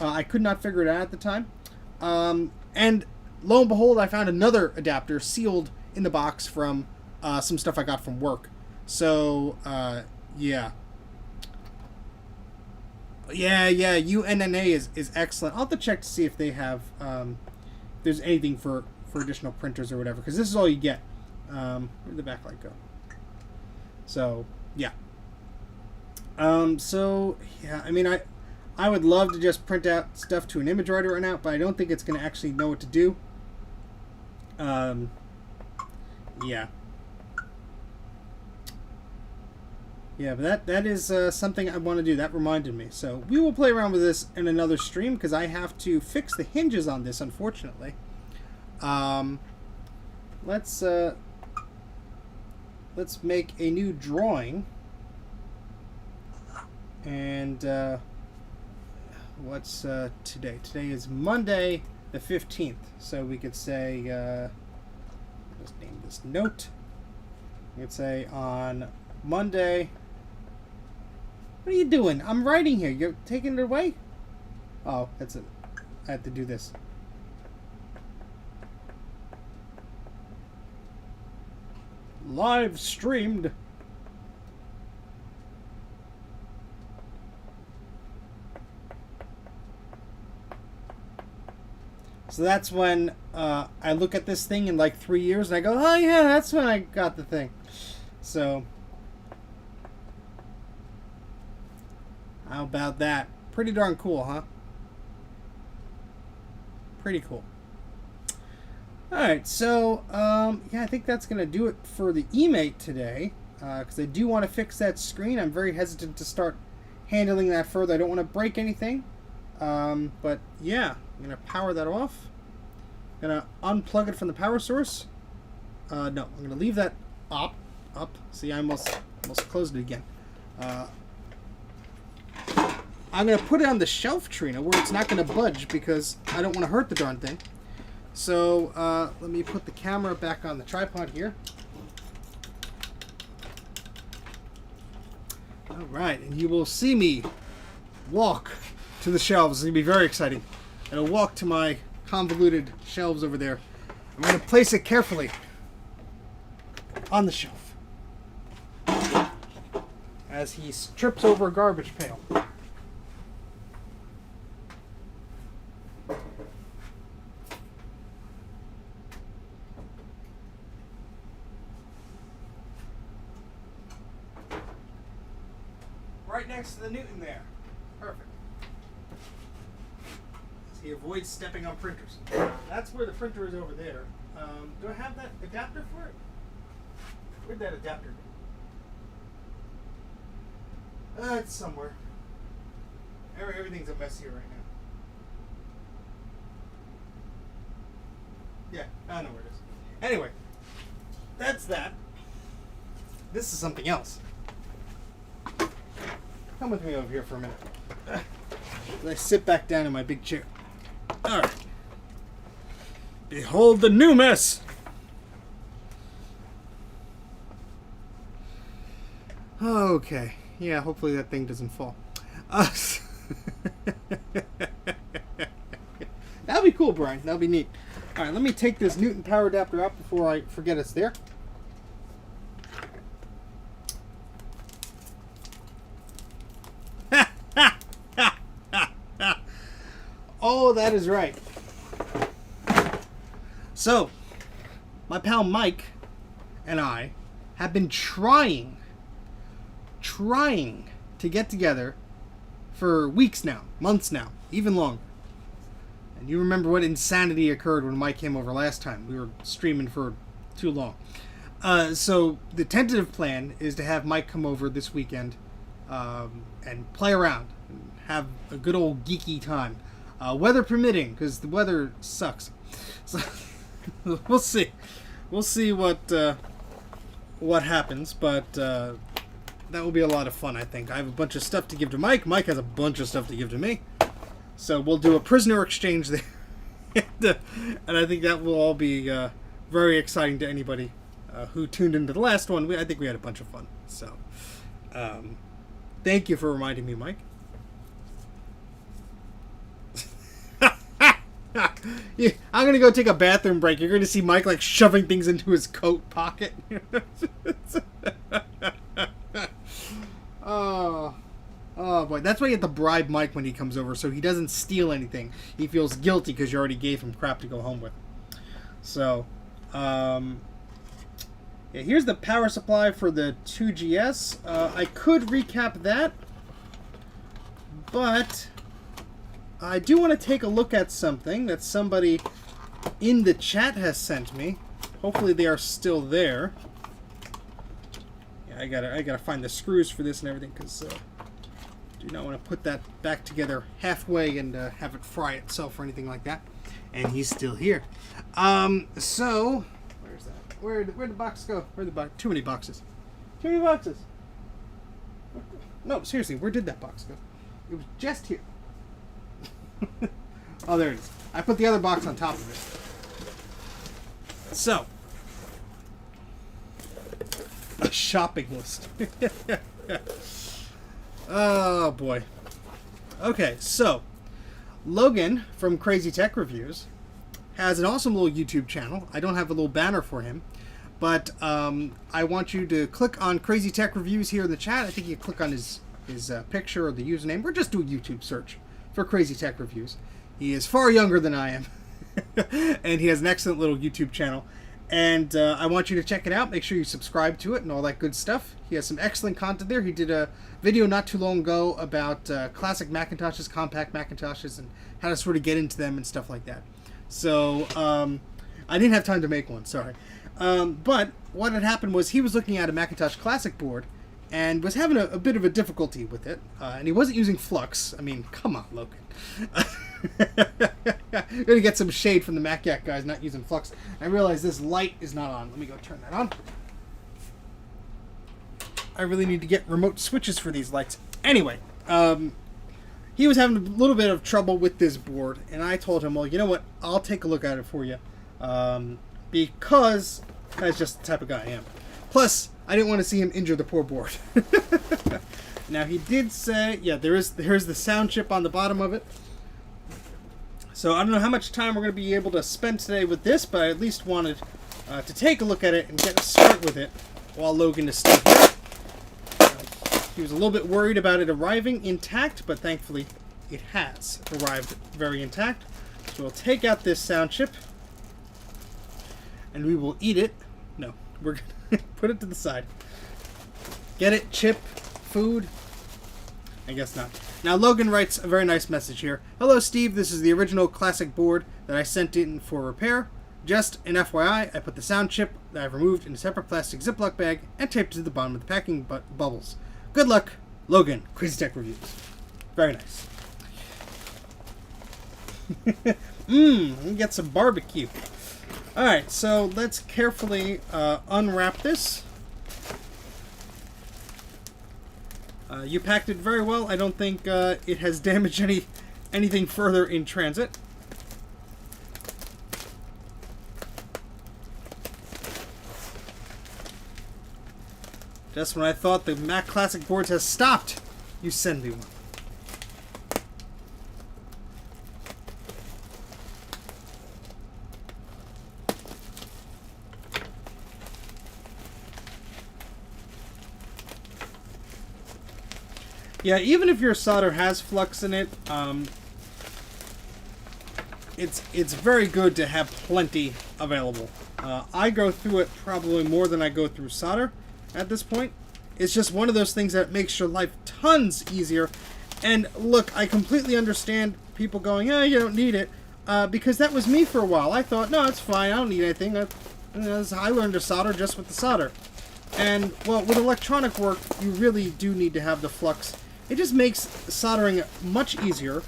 I could not figure it out at the time. And lo and behold, I found another adapter sealed in the box from some stuff I got from work. So, yeah. Yeah, UNNA is excellent. I'll have to check to see if they have, if there's anything for additional printers or whatever, because this is all you get. Where'd the backlight go? So, yeah. So, yeah, I mean, I would love to just print out stuff to an image writer right now, but I don't think it's going to actually know what to do. Yeah. Yeah, but that is something I want to do. That reminded me. So we will play around with this in another stream because I have to fix the hinges on this, unfortunately. Let's make a new drawing. And what's today? Today is Monday the 15th. So we could say, just name this note. We could say on Monday. What are you doing? I'm writing here. You're taking it away? Oh, that's it. I have to do this. Live streamed. So that's when I look at this thing in like 3 years and I go, oh yeah, that's when I got the thing. So, how about that? Pretty darn cool, huh? Pretty cool. Alright, so, yeah, I think that's going to do it for the eMate today. Because I do want to fix that screen. I'm very hesitant to start handling that further. I don't want to break anything. But, yeah, I'm going to power that off. I'm going to unplug it from the power source. No, I'm going to leave that up. See, I almost closed it again. I'm going to put it on the shelf, Trina, where it's not going to budge because I don't want to hurt the darn thing. So, let me put the camera back on the tripod here. Alright, and you will see me walk to the shelves. It's going to be very exciting. And I'll walk to my convoluted shelves over there. I'm going to place it carefully on the shelf as he trips over a garbage pail. Right next to the Newton there. Perfect. So he avoids stepping on printers. That's where the printer is over there. Do I have that adapter for it? Where'd that adapter go? It's somewhere. Everything's a mess here right now. Yeah, I know where it is. Anyway, that's that. This is something else. Come with me over here for a minute. As I sit back down in my big chair. Alright. Behold the new mess! Okay. Yeah, hopefully that thing doesn't fall. That'll be cool, Brian. That'll be neat. Alright, let me take this Newton power adapter out before I forget it's there. Oh, that is right. So, my pal Mike and I have been trying to get together for weeks now, months now, even longer. And you remember what insanity occurred when Mike came over last time. We were streaming for too long. So the tentative plan is to have Mike come over this weekend and play around and have a good old geeky time. Weather permitting, because the weather sucks. So we'll see. We'll see what happens, but that will be a lot of fun, I think. I have a bunch of stuff to give to Mike. Mike has a bunch of stuff to give to me. So we'll do a prisoner exchange there. And I think that will all be very exciting to anybody who tuned into the last one. I think we had a bunch of fun. So thank you for reminding me, Mike. Yeah, I'm going to go take a bathroom break. You're going to see Mike, like, shoving things into his coat pocket. Oh boy. That's why you have to bribe Mike when he comes over, so he doesn't steal anything. He feels guilty because you already gave him crap to go home with. So, yeah, here's the power supply for the 2GS. I could recap that, but I do want to take a look at something that somebody in the chat has sent me. Hopefully they are still there. Yeah, I gotta find the screws for this and everything, because do not want to put that back together halfway and have it fry itself or anything like that. And he's still here. So where's that? Where'd the box go? Where'd the box? Too many boxes. Too many boxes. No, seriously, where did that box go? It was just here. Oh, there it is. I put the other box on top of it. So, a shopping list. Oh boy. Okay, so Logan from Crazy Tech Reviews has an awesome little YouTube channel. I don't have a little banner for him, but I want you to click on Crazy Tech Reviews here in the chat. I think you click on his picture or the username, or just do a YouTube search for Crazy Tech Reviews. He is far younger than I am, and he has an excellent little YouTube channel. And I want you to check it out. Make sure you subscribe to it and all that good stuff. He has some excellent content there. He did a video not too long ago about classic Macintoshes, compact Macintoshes, and how to sort of get into them and stuff like that. So I didn't have time to make one, sorry. But what had happened was he was looking at a Macintosh Classic board and was having a bit of a difficulty with it. And he wasn't using flux. I mean, come on, Logan. You're going to get some shade from the Mac guys not using flux. I realize this light is not on. Let me go turn that on. I really need to get remote switches for these lights. Anyway, he was having a little bit of trouble with this board, and I told him, well, you know what? I'll take a look at it for you, because that's just the type of guy I am. Plus, I didn't want to see him injure the poor board. Now, he did say, yeah, there's the sound chip on the bottom of it. So I don't know how much time we're going to be able to spend today with this, but I at least wanted to take a look at it and get a start with it while Logan is still here. He was a little bit worried about it arriving intact, but thankfully it has arrived very intact. So we'll take out this sound chip, and we will eat it. No, we're going to put it to the side. Get it? Chip? Food? I guess not. Now, Logan writes a very nice message here. Hello, Steve. This is the original classic board that I sent in for repair. Just an FYI, I put the sound chip that I've removed in a separate plastic Ziploc bag and taped it to the bottom of the packing bubbles. Good luck, Logan. Crazy Tech Reviews. Very nice. Let me get some barbecue. Alright, so let's carefully unwrap this. You packed it very well. I don't think it has damaged anything further in transit. Just when I thought the Mac Classic boards has stopped, you send me one. Yeah, even if your solder has flux in it, it's very good to have plenty available. I go through it probably more than I go through solder at this point. It's just one of those things that makes your life tons easier. And look, I completely understand people going, "Yeah, you don't need it," because that was me for a while. I thought, no, it's fine, I don't need anything. I learned to solder just with the solder. And, well, with electronic work, you really do need to have the flux. It just makes soldering much easier,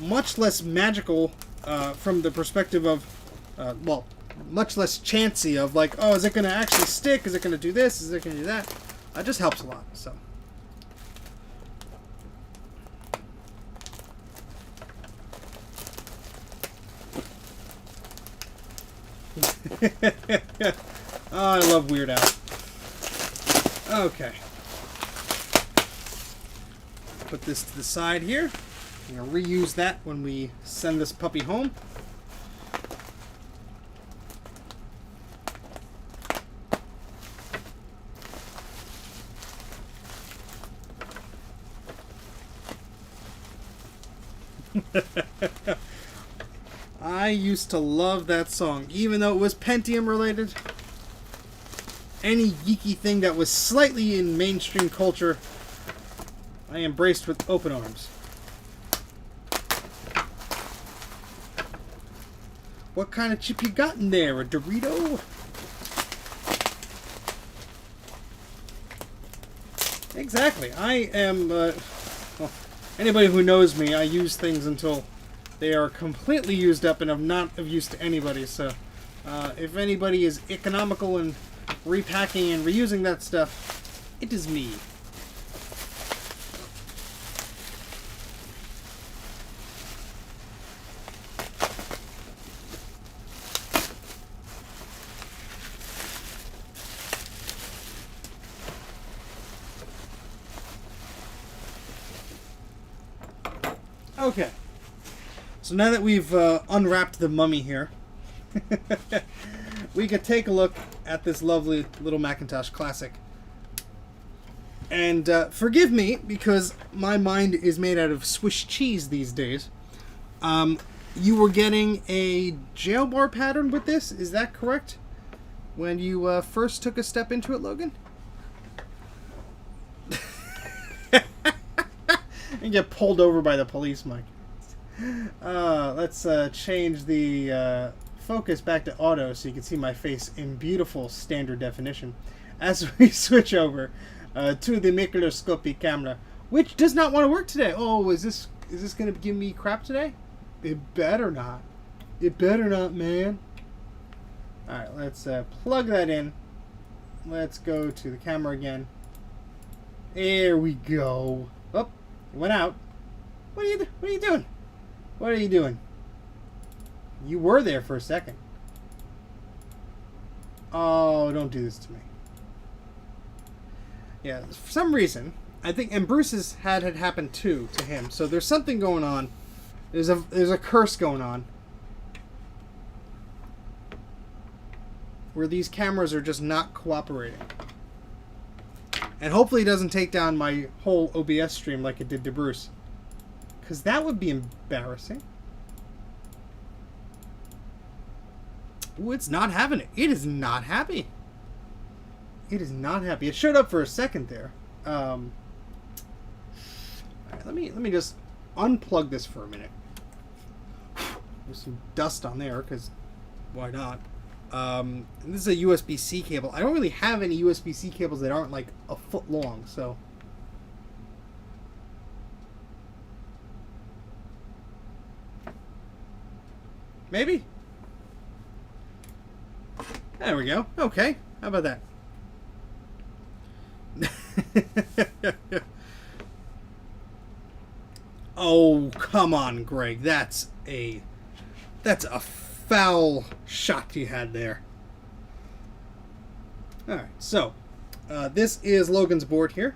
much less magical from the perspective of, well, much less chancy of like, oh, is it going to actually stick? Is it going to do this? Is it going to do that? It just helps a lot, so. Oh, I love Weird Al. Okay. Put this to the side here. I'm going to reuse that when we send this puppy home. I used to love that song, even though it was Pentium related. Any geeky thing that was slightly in mainstream culture, I embraced with open arms. What kind of chip you got in there? A Dorito? Exactly. I am... well, anybody who knows me, I use things until they are completely used up and are not of use to anybody. So, if anybody is economical in repacking and reusing that stuff, it is me. Okay, so now that we've unwrapped the mummy here, we could take a look at this lovely little Macintosh Classic. And forgive me, because my mind is made out of Swiss cheese these days. You were getting a jail bar pattern with this, is that correct? When you first took a step into it, Logan? And get pulled over by the police, Mike. Let's change the focus back to auto so you can see my face in beautiful standard definition as we switch over to the microscopic camera, which does not want to work today. Oh, is this going to give me crap today? It better not. It better not, man. All right, let's plug that in. Let's go to the camera again. There we go. Oh. It went out. What are you doing? What are you doing? You were there for a second. Oh, don't do this to me. Yeah, for some reason, I think, and Bruce's had happened too to him. So there's something going on. There's a curse going on where these cameras are just not cooperating. And hopefully it doesn't take down my whole OBS stream like it did to Bruce. Because that would be embarrassing. Ooh, it's not having it. It is not happy. It is not happy. It showed up for a second there. All right, let me just unplug this for a minute. There's some dust on there, because why not? This is a USB-C cable. I don't really have any USB-C cables that aren't like a foot long, so. Maybe? There we go. Okay. How about that? Oh, come on, Greg. That's a foul shot you had there. Alright, so this is Logan's board here.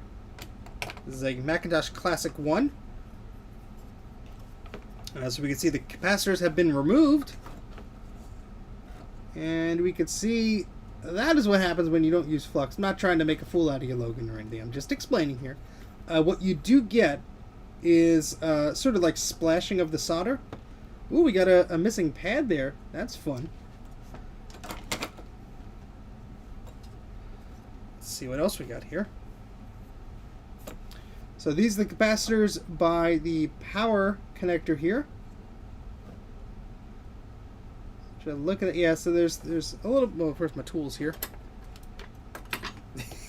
This is a Macintosh Classic 1. So we can see the capacitors have been removed. And we can see that is what happens when you don't use flux. I'm not trying to make a fool out of you, Logan, or anything. I'm just explaining here. What you do get is sort of like splashing of the solder. Ooh, we got a missing pad there. That's fun. Let's see what else we got here. So these are the capacitors by the power connector here. Should I look at it? Yeah, so there's a little... Well, where's my tools here?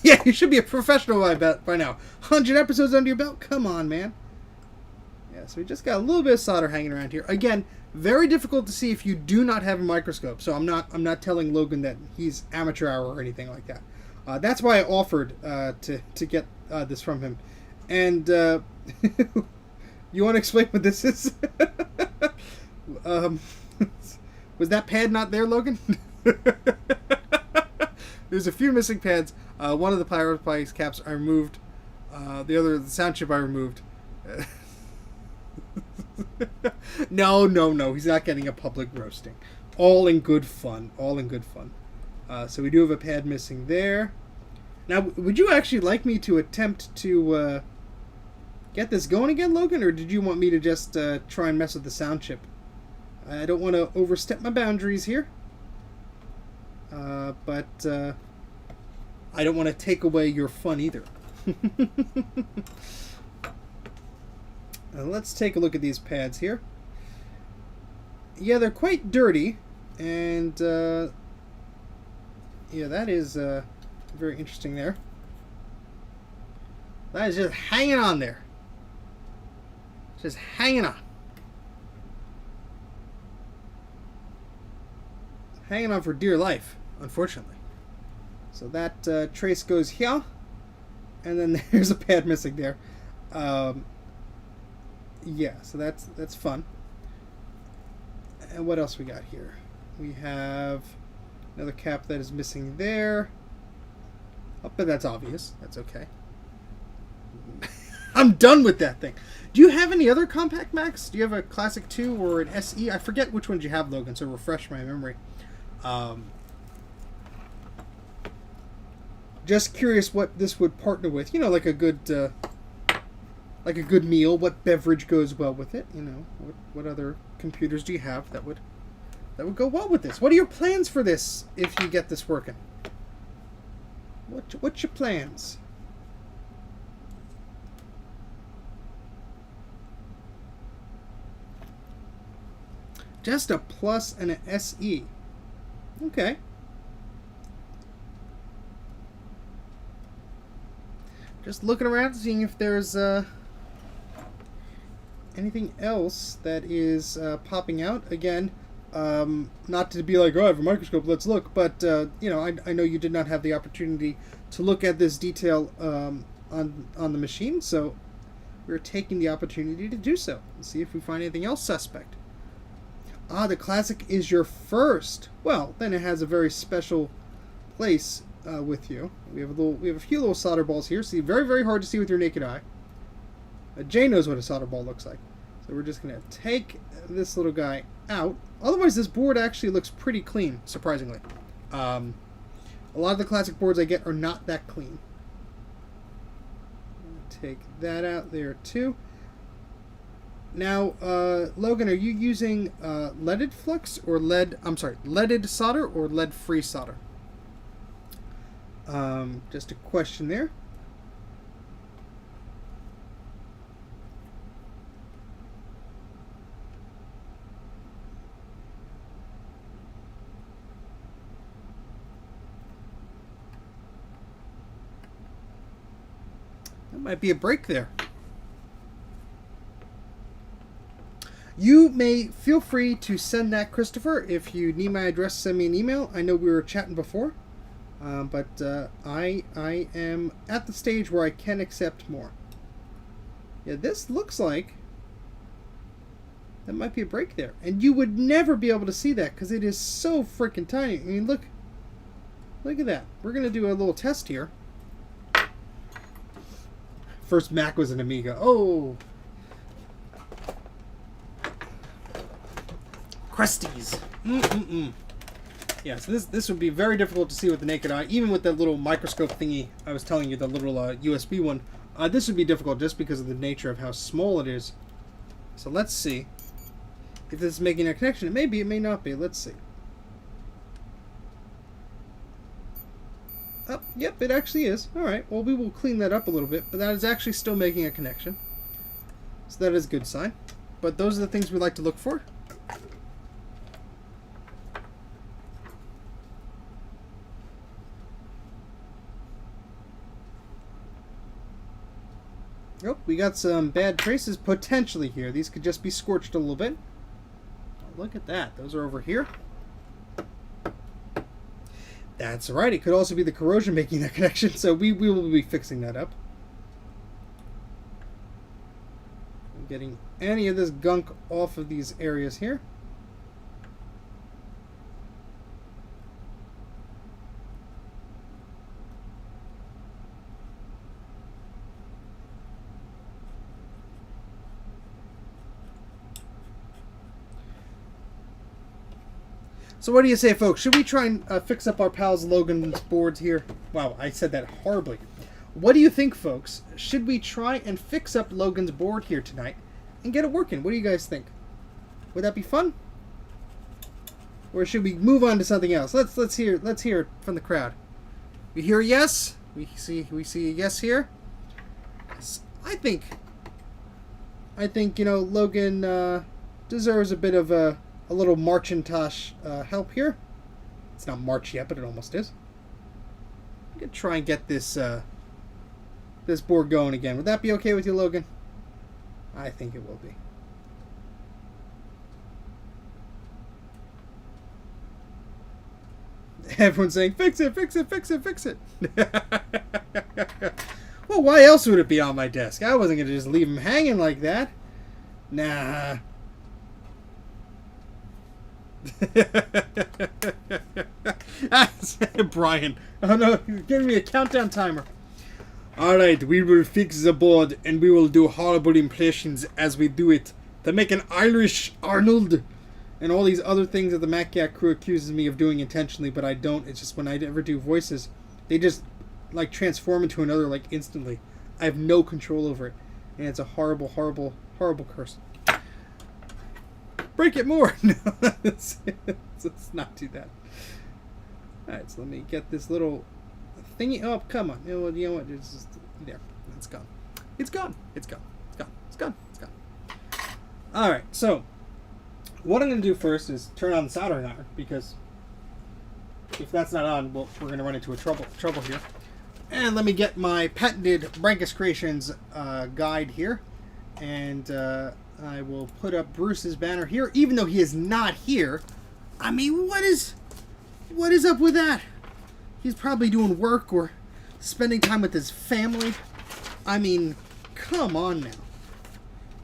Yeah, you should be a professional by now. 100 episodes under your belt? Come on, man. Yeah, so we just got a little bit of solder hanging around here. Again, very difficult to see if you do not have a microscope. So I'm not telling Logan that he's amateur hour or anything like that. That's why I offered to get this from him. And you want to explain what this is? Was that pad not there, Logan? There's a few missing pads. One of the power supply caps I removed. The sound chip I removed. No. He's not getting a public roasting. All in good fun. So we do have a pad missing there. Now, would you actually like me to attempt to get this going again, Logan, or did you want me to just try and mess with the sound chip? I don't want to overstep my boundaries here. But I don't want to take away your fun either. Let's take a look at these pads here. Yeah, they're quite dirty, and yeah, that is very interesting there. That is just hanging on there. Just hanging on. Hanging on for dear life, unfortunately. So that trace goes here, and then there's a pad missing there. Yeah, so that's fun. And what else we got here? We have another cap that is missing there. Oh, but that's obvious. That's okay. I'm done with that thing. Do you have any other compact Macs? Do you have a Classic 2 or an SE? I forget which ones you have, Logan, so refresh my memory. Just curious what this would partner with. You know, like a good meal. What beverage goes well with it? You know, what other computers do you have that would go well with this? What are your plans for this if you get this working? What's your plans? Just a Plus and an SE. Okay. Just looking around, seeing if there's anything else that is popping out. Again, not to be like, oh, I have a microscope, let's look. But, you know, I know you did not have the opportunity to look at this detail on the machine. So we're taking the opportunity to do so and see if we find anything else suspect. Ah, the Classic is your first. Well, then it has a very special place with you. We have a few little solder balls here. See, very, very hard to see with your naked eye. Jay knows what a solder ball looks like. So we're just going to take this little guy out. Otherwise, this board actually looks pretty clean, surprisingly. A lot of the Classic boards I get are not that clean. Take that out there, too. Now, Logan, are you using leaded flux or leaded solder or lead-free solder? Just a question there. That might be a break there. You may feel free to send that, Christopher. If you need my address, send me an email. I know we were chatting before, but I am at the stage where I can accept more. Yeah, this looks like that might be a break there. And you would never be able to see that because it is so freaking tiny. I mean, look at that. We're going to do a little test here. First Mac was an Amiga. Oh! Crusties. Yeah, so this would be very difficult to see with the naked eye, even with that little microscope thingy I was telling you, the little USB one. This would be difficult just because of the nature of how small it is. So let's see if this is making a connection. It may be, it may not be. Let's see. Oh, yep, it actually is. Alright, well, we will clean that up a little bit, but that is actually still making a connection. So that is a good sign. But those are the things we like to look for. Oh, we got some bad traces potentially here. These could just be scorched a little bit. Oh, look at that. Those are over here. That's right. It could also be the corrosion making that connection, so we will be fixing that up. I'm getting any of this gunk off of these areas here. So what do you say, folks? Should we try and fix up our pals Logan's boards here? Wow, I said that horribly. What do you think, folks? Should we try and fix up Logan's board here tonight and get it working? What do you guys think? Would that be fun? Or should we move on to something else? Let's hear it from the crowd. We hear a yes. We see a yes here. I think Logan deserves a bit of a little Macintosh help here. It's not March yet, but it almost is. I'm gonna try and get this this board going again. Would that be okay with you, Logan? I think it will be. Everyone's saying, fix it, fix it, fix it, fix it. Well, why else would it be on my desk? I wasn't going to just leave him hanging like that. Nah. Brian. Oh no, he's giving me a countdown timer. Alright, we will fix the board and we will do horrible impressions as we do it. To make an Irish Arnold. And all these other things that the MacGat crew accuses me of doing intentionally, but I don't. It's just when I ever do voices, they just like transform into another like instantly. I have no control over it. And it's a horrible, horrible, horrible curse. Break it more! No, let's not do that. Alright, so let me get this little thingy. Oh, come on. You know what? It's just there. It's gone. It's gone. It's gone. It's gone. It's gone. It's gone. Alright, so what I'm going to do first is turn on the soldering iron, because if that's not on, well, we're going to run into a trouble here. And let me get my patented Brankus Creations guide here, and I will put up Bruce's banner here, even though he is not here. I mean, what is up with that? He's probably doing work or spending time with his family. I mean, come on now.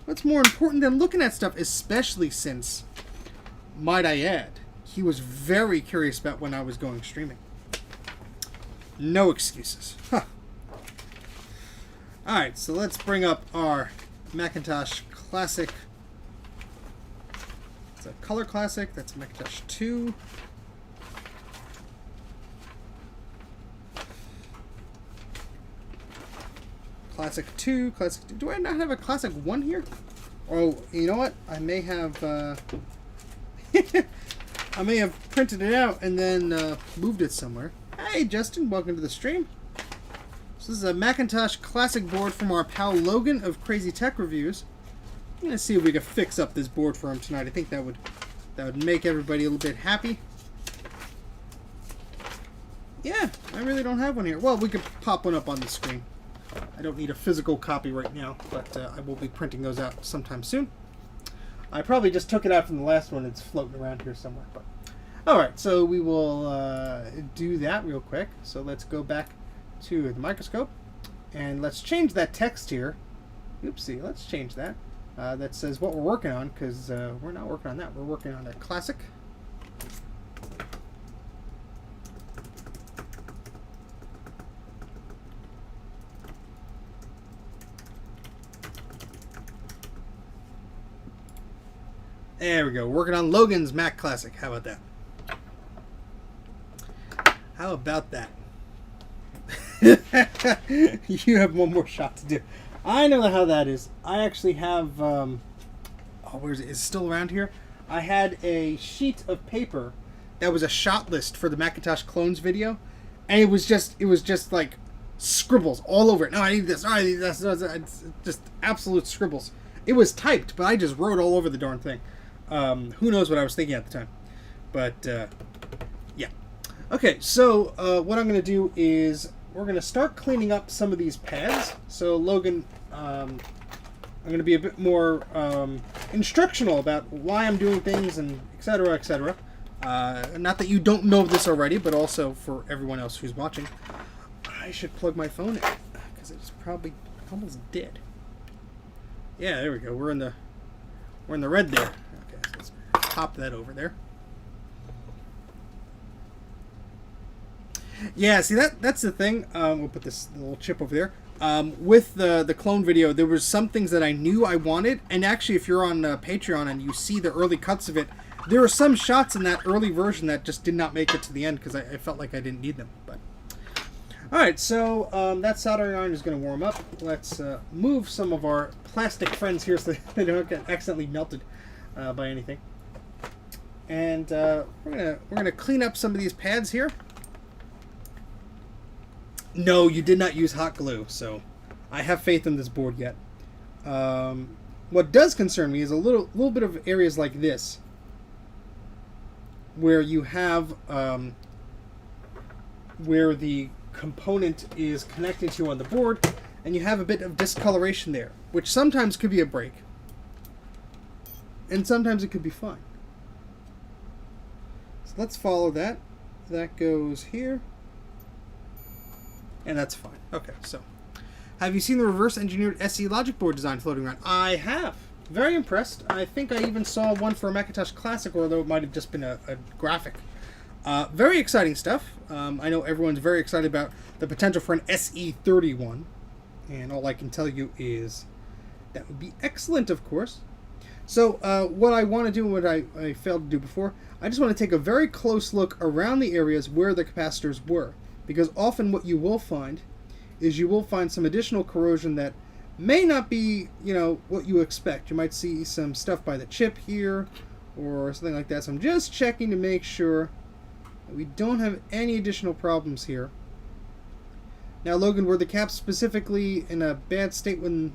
What's more important than looking at stuff, especially since, might I add, he was very curious about when I was going streaming. No excuses. Huh. Alright, so let's bring up our Macintosh Classic. It's a Color Classic. That's a Macintosh 2. Classic 2, Classic 2. Do I not have a Classic 1 here? Oh, you know what? I may have I may have printed it out and then moved it somewhere. Hey, Justin, welcome to the stream. So this is a Macintosh Classic board from our pal Logan of Crazy Tech Reviews. I'm gonna see if we can fix up this board for him tonight. I think that would make everybody a little bit happy. Yeah, I really don't have one here. Well, we could pop one up on the screen. I don't need a physical copy right now, but I will be printing those out sometime soon. I probably just took it out from the last one. It's floating around here somewhere. But alright, so we will do that real quick. So let's go back to the microscope, and let's change that text here. Oopsie, let's change that. That says what we're working on, because we're not working on that. We're working on a Classic. There we go. Working on Logan's Mac Classic. How about that? How about that? You have one more shot to do. I know how that is. I actually have... oh, where is it? Is it still around here? I had a sheet of paper that was a shot list for the Macintosh Clones video, and it was just like scribbles all over it. No, I need this. No, I need this. It's just absolute scribbles. It was typed, but I just wrote all over the darn thing. Who knows what I was thinking at the time. But, yeah. Okay, so what I'm going to do is we're going to start cleaning up some of these pads. So, Logan, I'm going to be a bit more instructional about why I'm doing things and et cetera, et cetera. Not that you don't know this already, but also for everyone else who's watching. I should plug my phone in, because it's probably almost dead. Yeah, there we go. We're in the red there. Okay, so let's pop that over there. Yeah, see that's the thing. We'll put this little chip over there. With the clone video, there was some things that I knew I wanted, and actually, if you're on Patreon and you see the early cuts of it, there were some shots in that early version that just did not make it to the end because I felt like I didn't need them. But Alright, so that soldering iron is going to warm up. Let's move some of our plastic friends here so they don't get accidentally melted by anything. And we're gonna clean up some of these pads here. No, you did not use hot glue, so I have faith in this board yet. What does concern me is a little bit of areas like this, where you have where the component is connected to on the board, and you have a bit of discoloration there, which sometimes could be a break, and sometimes it could be fine. So let's follow that. That goes here, and that's fine. Okay, so have you seen the reverse engineered SE logic board design floating around? I have. Very impressed. I think I even saw one for a Macintosh Classic, although it might have just been a graphic. Very exciting stuff. I know everyone's very excited about the potential for an SE31, and all I can tell you is that would be excellent, of course. So what I want to do, and what I failed to do before, I just want to take a very close look around the areas where the capacitors were, because often what you will find is you will find some additional corrosion that may not be, you know, what you expect. You might see some stuff by the chip here or something like that. So I'm just checking to make sure that we don't have any additional problems here. Now, Logan, were the caps specifically in a bad state when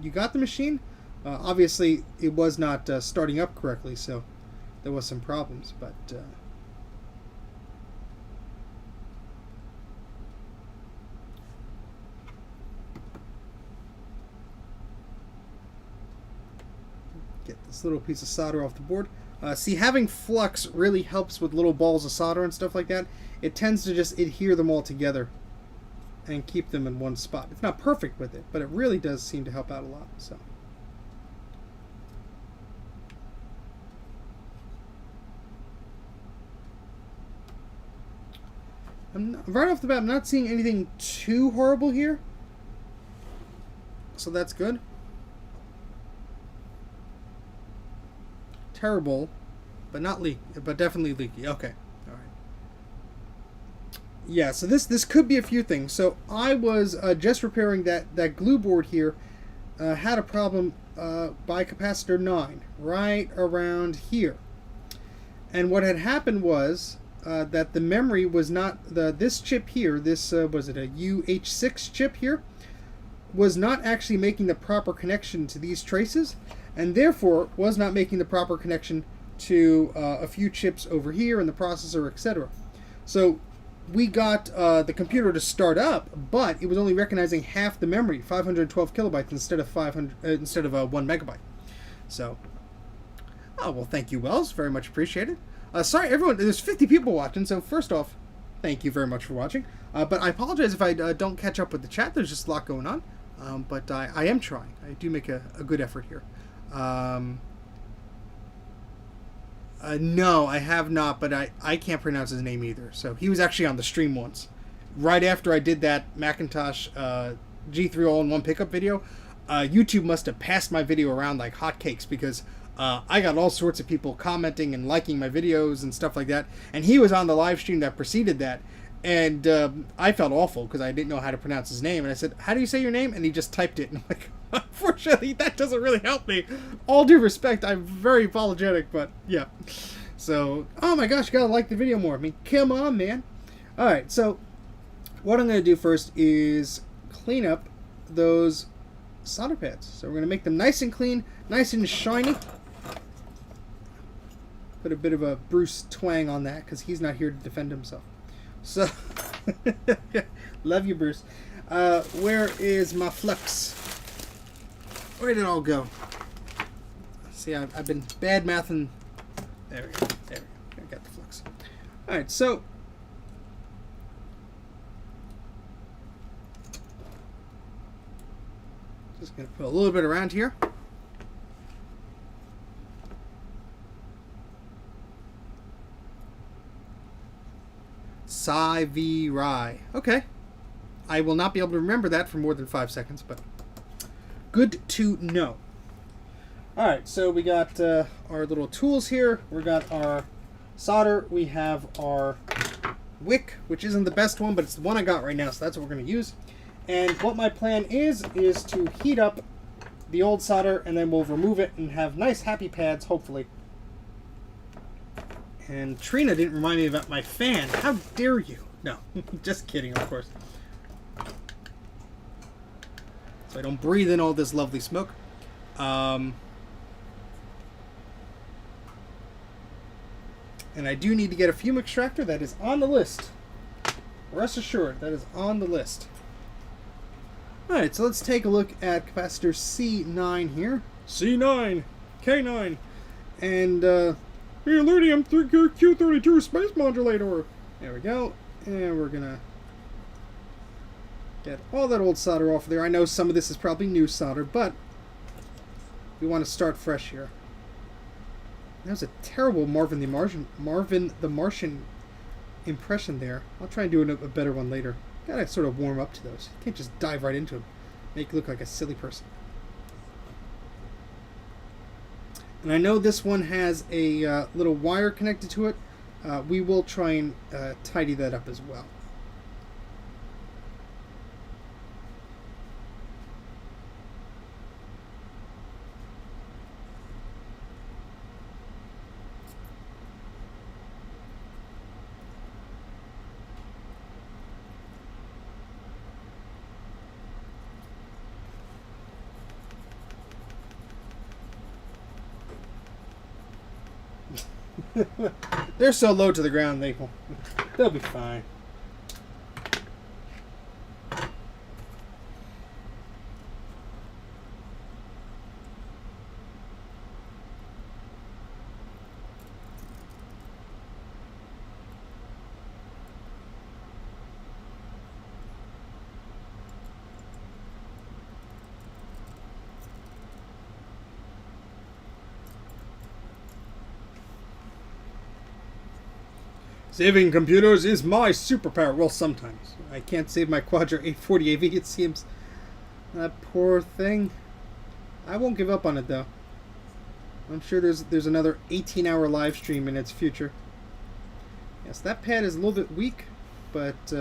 you got the machine? Obviously, it was not starting up correctly, so there was some problems, but get this little piece of solder off the board. See, having flux really helps with little balls of solder and stuff like that. It tends to just adhere them all together and keep them in one spot. It's not perfect with it, but it really does seem to help out a lot. So, right off the bat, I'm not seeing anything too horrible here, so that's good. Terrible, but not leaky, but definitely leaky. Okay, all right. Yeah, so this could be a few things. So I was just repairing that glue board here. Had a problem by capacitor 9 right around here, and what had happened was that the memory was not this chip here. This was it a UH6 chip here? Was not actually making the proper connection to these traces, and therefore was not making the proper connection to a few chips over here in the processor, etc. So we got the computer to start up, but it was only recognizing half the memory, 512 kilobytes instead of 1 megabyte. So, oh well, thank you, Wells, very much appreciated. Sorry, everyone, there's 50 people watching, so first off, thank you very much for watching. But I apologize if I don't catch up with the chat. There's just a lot going on. But I am trying. I do make a good effort here. No, I have not, but I can't pronounce his name either. So he was actually on the stream once. Right after I did that Macintosh G3 all-in-one pickup video, YouTube must have passed my video around like hotcakes, because I got all sorts of people commenting and liking my videos and stuff like that. And he was on the live stream that preceded that. And I felt awful because I didn't know how to pronounce his name. And I said, "How do you say your name?" And he just typed it. And I'm like, unfortunately, that doesn't really help me. All due respect, I'm very apologetic, but yeah. So, oh my gosh, you gotta like the video more. I mean, come on, man. All right, so what I'm going to do first is clean up those solder pads. So we're going to make them nice and clean, nice and shiny. Put a bit of a Bruce twang on that because he's not here to defend himself. So, love you, Bruce. Where is my flux? Where did it all go? See, I've been bad mathing. There we go. There we go. I got the flux. All right, so just gonna put a little bit around here. Sai-vi-rai. Okay. I will not be able to remember that for more than 5 seconds, but good to know. Alright, so we got our little tools here. We got our solder. We have our wick, which isn't the best one, but it's the one I got right now, so that's what we're going to use. And what my plan is to heat up the old solder, and then we'll remove it and have nice happy pads, hopefully. And Trina didn't remind me about my fan. How dare you? No, just kidding, of course. So I don't breathe in all this lovely smoke. And I do need to get a fume extractor. That is on the list. Rest assured, that is on the list. Alright, so let's take a look at capacitor C9 here. C9! K9! And, here, Ludium Q32 space modulator! There we go. And we're gonna get all that old solder off of there. I know some of this is probably new solder, but we want to start fresh here. That was a terrible Marvin the Martian impression there. I'll try and do a better one later. Gotta sort of warm up to those. You can't just dive right into them. Make you look like a silly person. And I know this one has a little wire connected to it. We will try and tidy that up as well. They're so low to the ground, they'll be fine. Saving computers is my superpower. Well, sometimes. I can't save my Quadro 840 AV, it seems. That poor thing. I won't give up on it, though. I'm sure there's another 18-hour live stream in its future. Yes, that pad is a little bit weak, but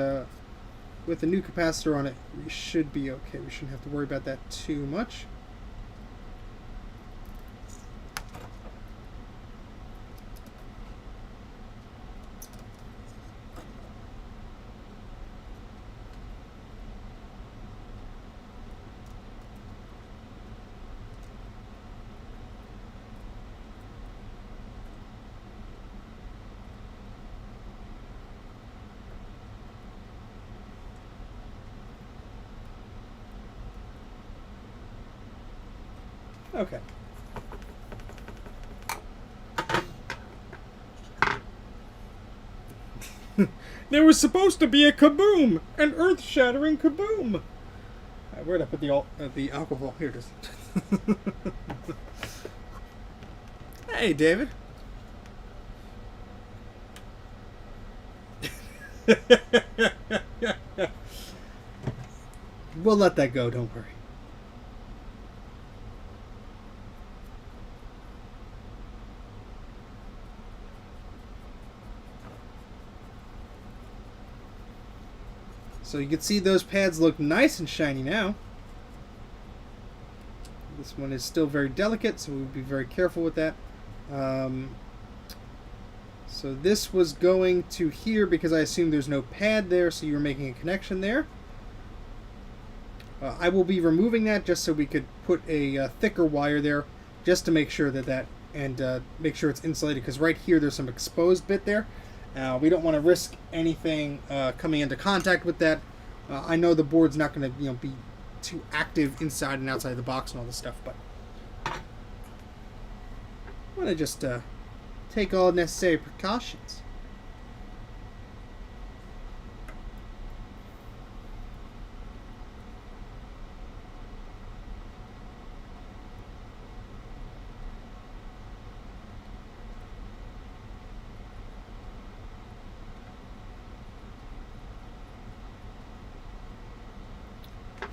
with the new capacitor on it, we should be okay. We shouldn't have to worry about that too much. Okay. There was supposed to be a kaboom! An earth-shattering kaboom! Where'd I put the alcohol? Here it is. Hey, David. We'll let that go, don't worry. So you can see those pads look nice and shiny now. This one is still very delicate, so we'll be very careful with that. So this was going to here because I assume there's no pad there, so you were making a connection there. I will be removing that just so we could put a thicker wire there, just to make sure that and make sure it's insulated, because right here there's some exposed bit there. We don't want to risk anything coming into contact with that. I know the board's not going to be too active inside and outside the box and all this stuff, but I want to just take all necessary precautions.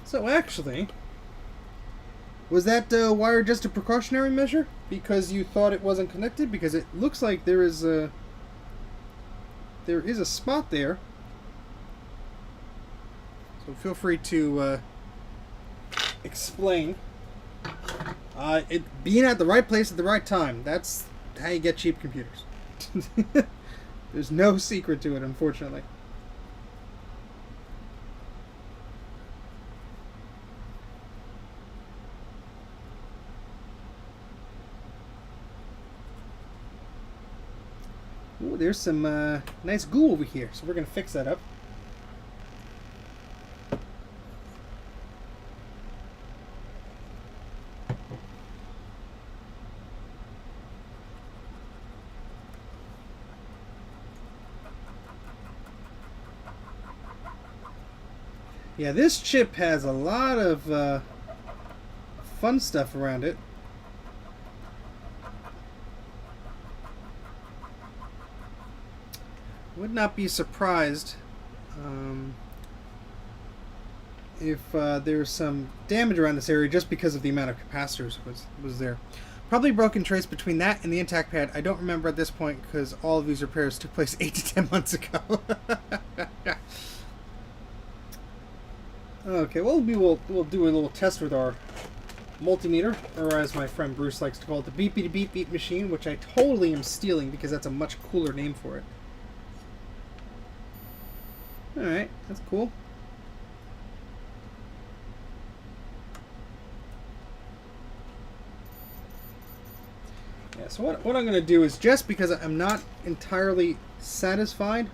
So actually, was that wire just a precautionary measure because you thought it wasn't connected? Because it looks like there is a... there is a spot there. So feel free to explain. It being at the right place at the right time. That's how you get cheap computers. There's no secret to it, unfortunately. Ooh, there's some nice goo over here, so we're going to fix that up. Yeah, this chip has a lot of fun stuff around it. Would not be surprised if there's some damage around this area just because of the amount of capacitors was there. Probably broken trace between that and the intact pad. I don't remember at this point because all of these repairs took place 8 to 10 months ago. Okay, well we'll do a little test with our multimeter, or as my friend Bruce likes to call it, the beepy beep beep machine, which I totally am stealing because that's a much cooler name for it. Alright, that's cool. Yeah, so what I'm going to do is, just because I'm not entirely satisfied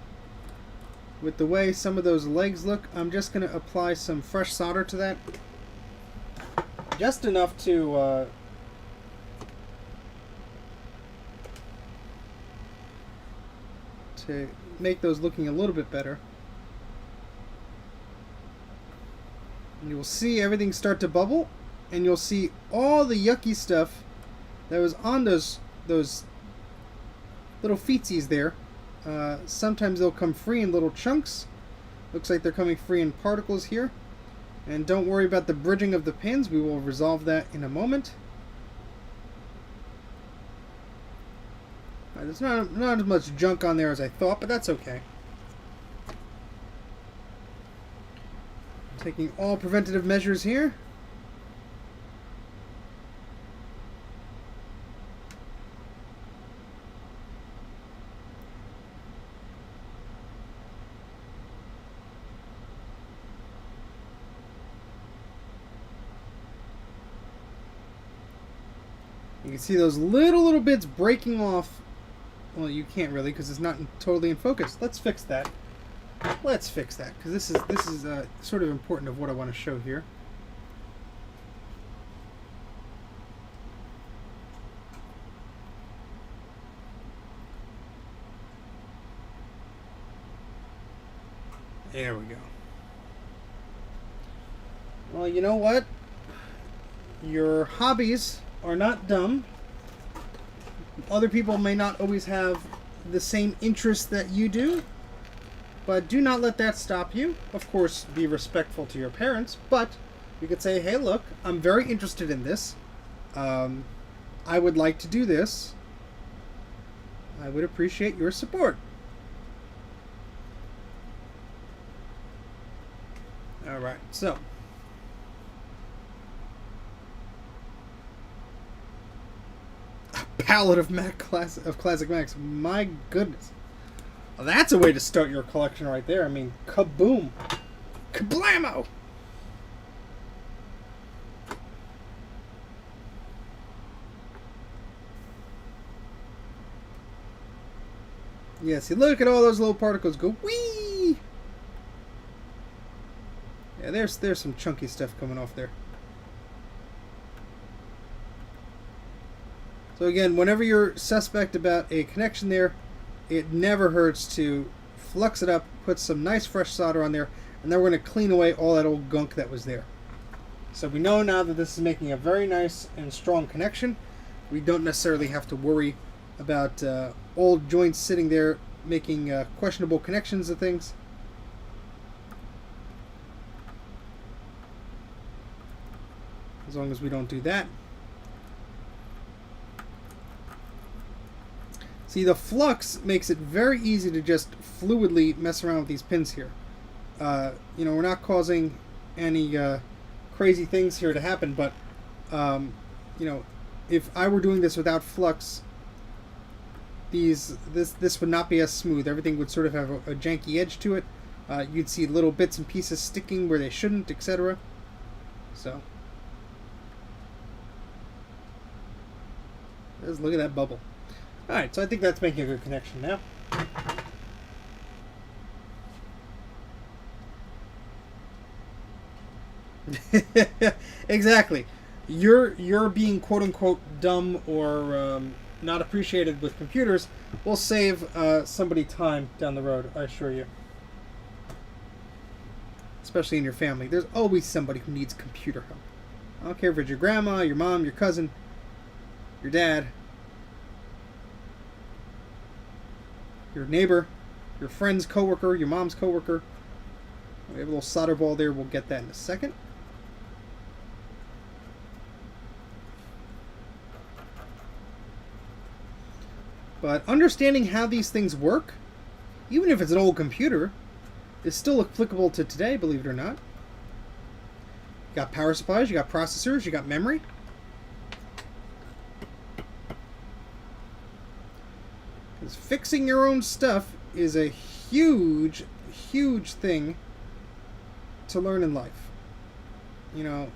with the way some of those legs look, I'm just going to apply some fresh solder to that. Just enough to make those looking a little bit better. And you will see everything start to bubble, and you'll see all the yucky stuff that was on those little feetsies there. Sometimes they'll come free in little chunks. Looks like they're coming free in particles here. And don't worry about the bridging of the pins. We will resolve that in a moment. There's not as much junk on there as I thought, but that's okay. Taking all preventative measures here. You can see those little bits breaking off. Well, you can't really because it's not totally in focus. Let's fix that. Let's fix that, because this is sort of important of what I want to show here. There we go. Well, you know what? Your hobbies are not dumb. Other people may not always have the same interest that you do, but do not let that stop you. Of course, be respectful to your parents, but you could say, hey, look, I'm very interested in this. I would like to do this. I would appreciate your support. Alright, so. A palette of classic Macs. My goodness. Well, that's a way to start your collection right there. I mean, kaboom. Kablamo! Yeah, see, look at all those little particles go whee! Yeah, there's some chunky stuff coming off there. So again, whenever you're suspect about a connection there, it never hurts to flux it up, put some nice fresh solder on there, and then we're going to clean away all that old gunk that was there. So we know now that this is making a very nice and strong connection. We don't necessarily have to worry about old joints sitting there making questionable connections of things. As long as we don't do that. See, the flux makes it very easy to just fluidly mess around with these pins here. You know, we're not causing any crazy things here to happen, but you know, if I were doing this without flux, this would not be as smooth. Everything would sort of have a janky edge to it. You'd see little bits and pieces sticking where they shouldn't, etc. So, just look at that bubble. Alright, so I think that's making a good connection now. Exactly. You're being quote unquote dumb or not appreciated with computers will save somebody time down the road, I assure you. Especially in your family. There's always somebody who needs computer help. I don't care if it's your grandma, your mom, your cousin, your dad, your neighbor, your friend's coworker, your mom's coworker. We have a little solder ball there. We'll get that in a second. But understanding how these things work, even if it's an old computer, is still applicable to today, believe it or not. You got power supplies, you got processors, you got memory. Because fixing your own stuff is a huge, huge thing to learn in life. You know,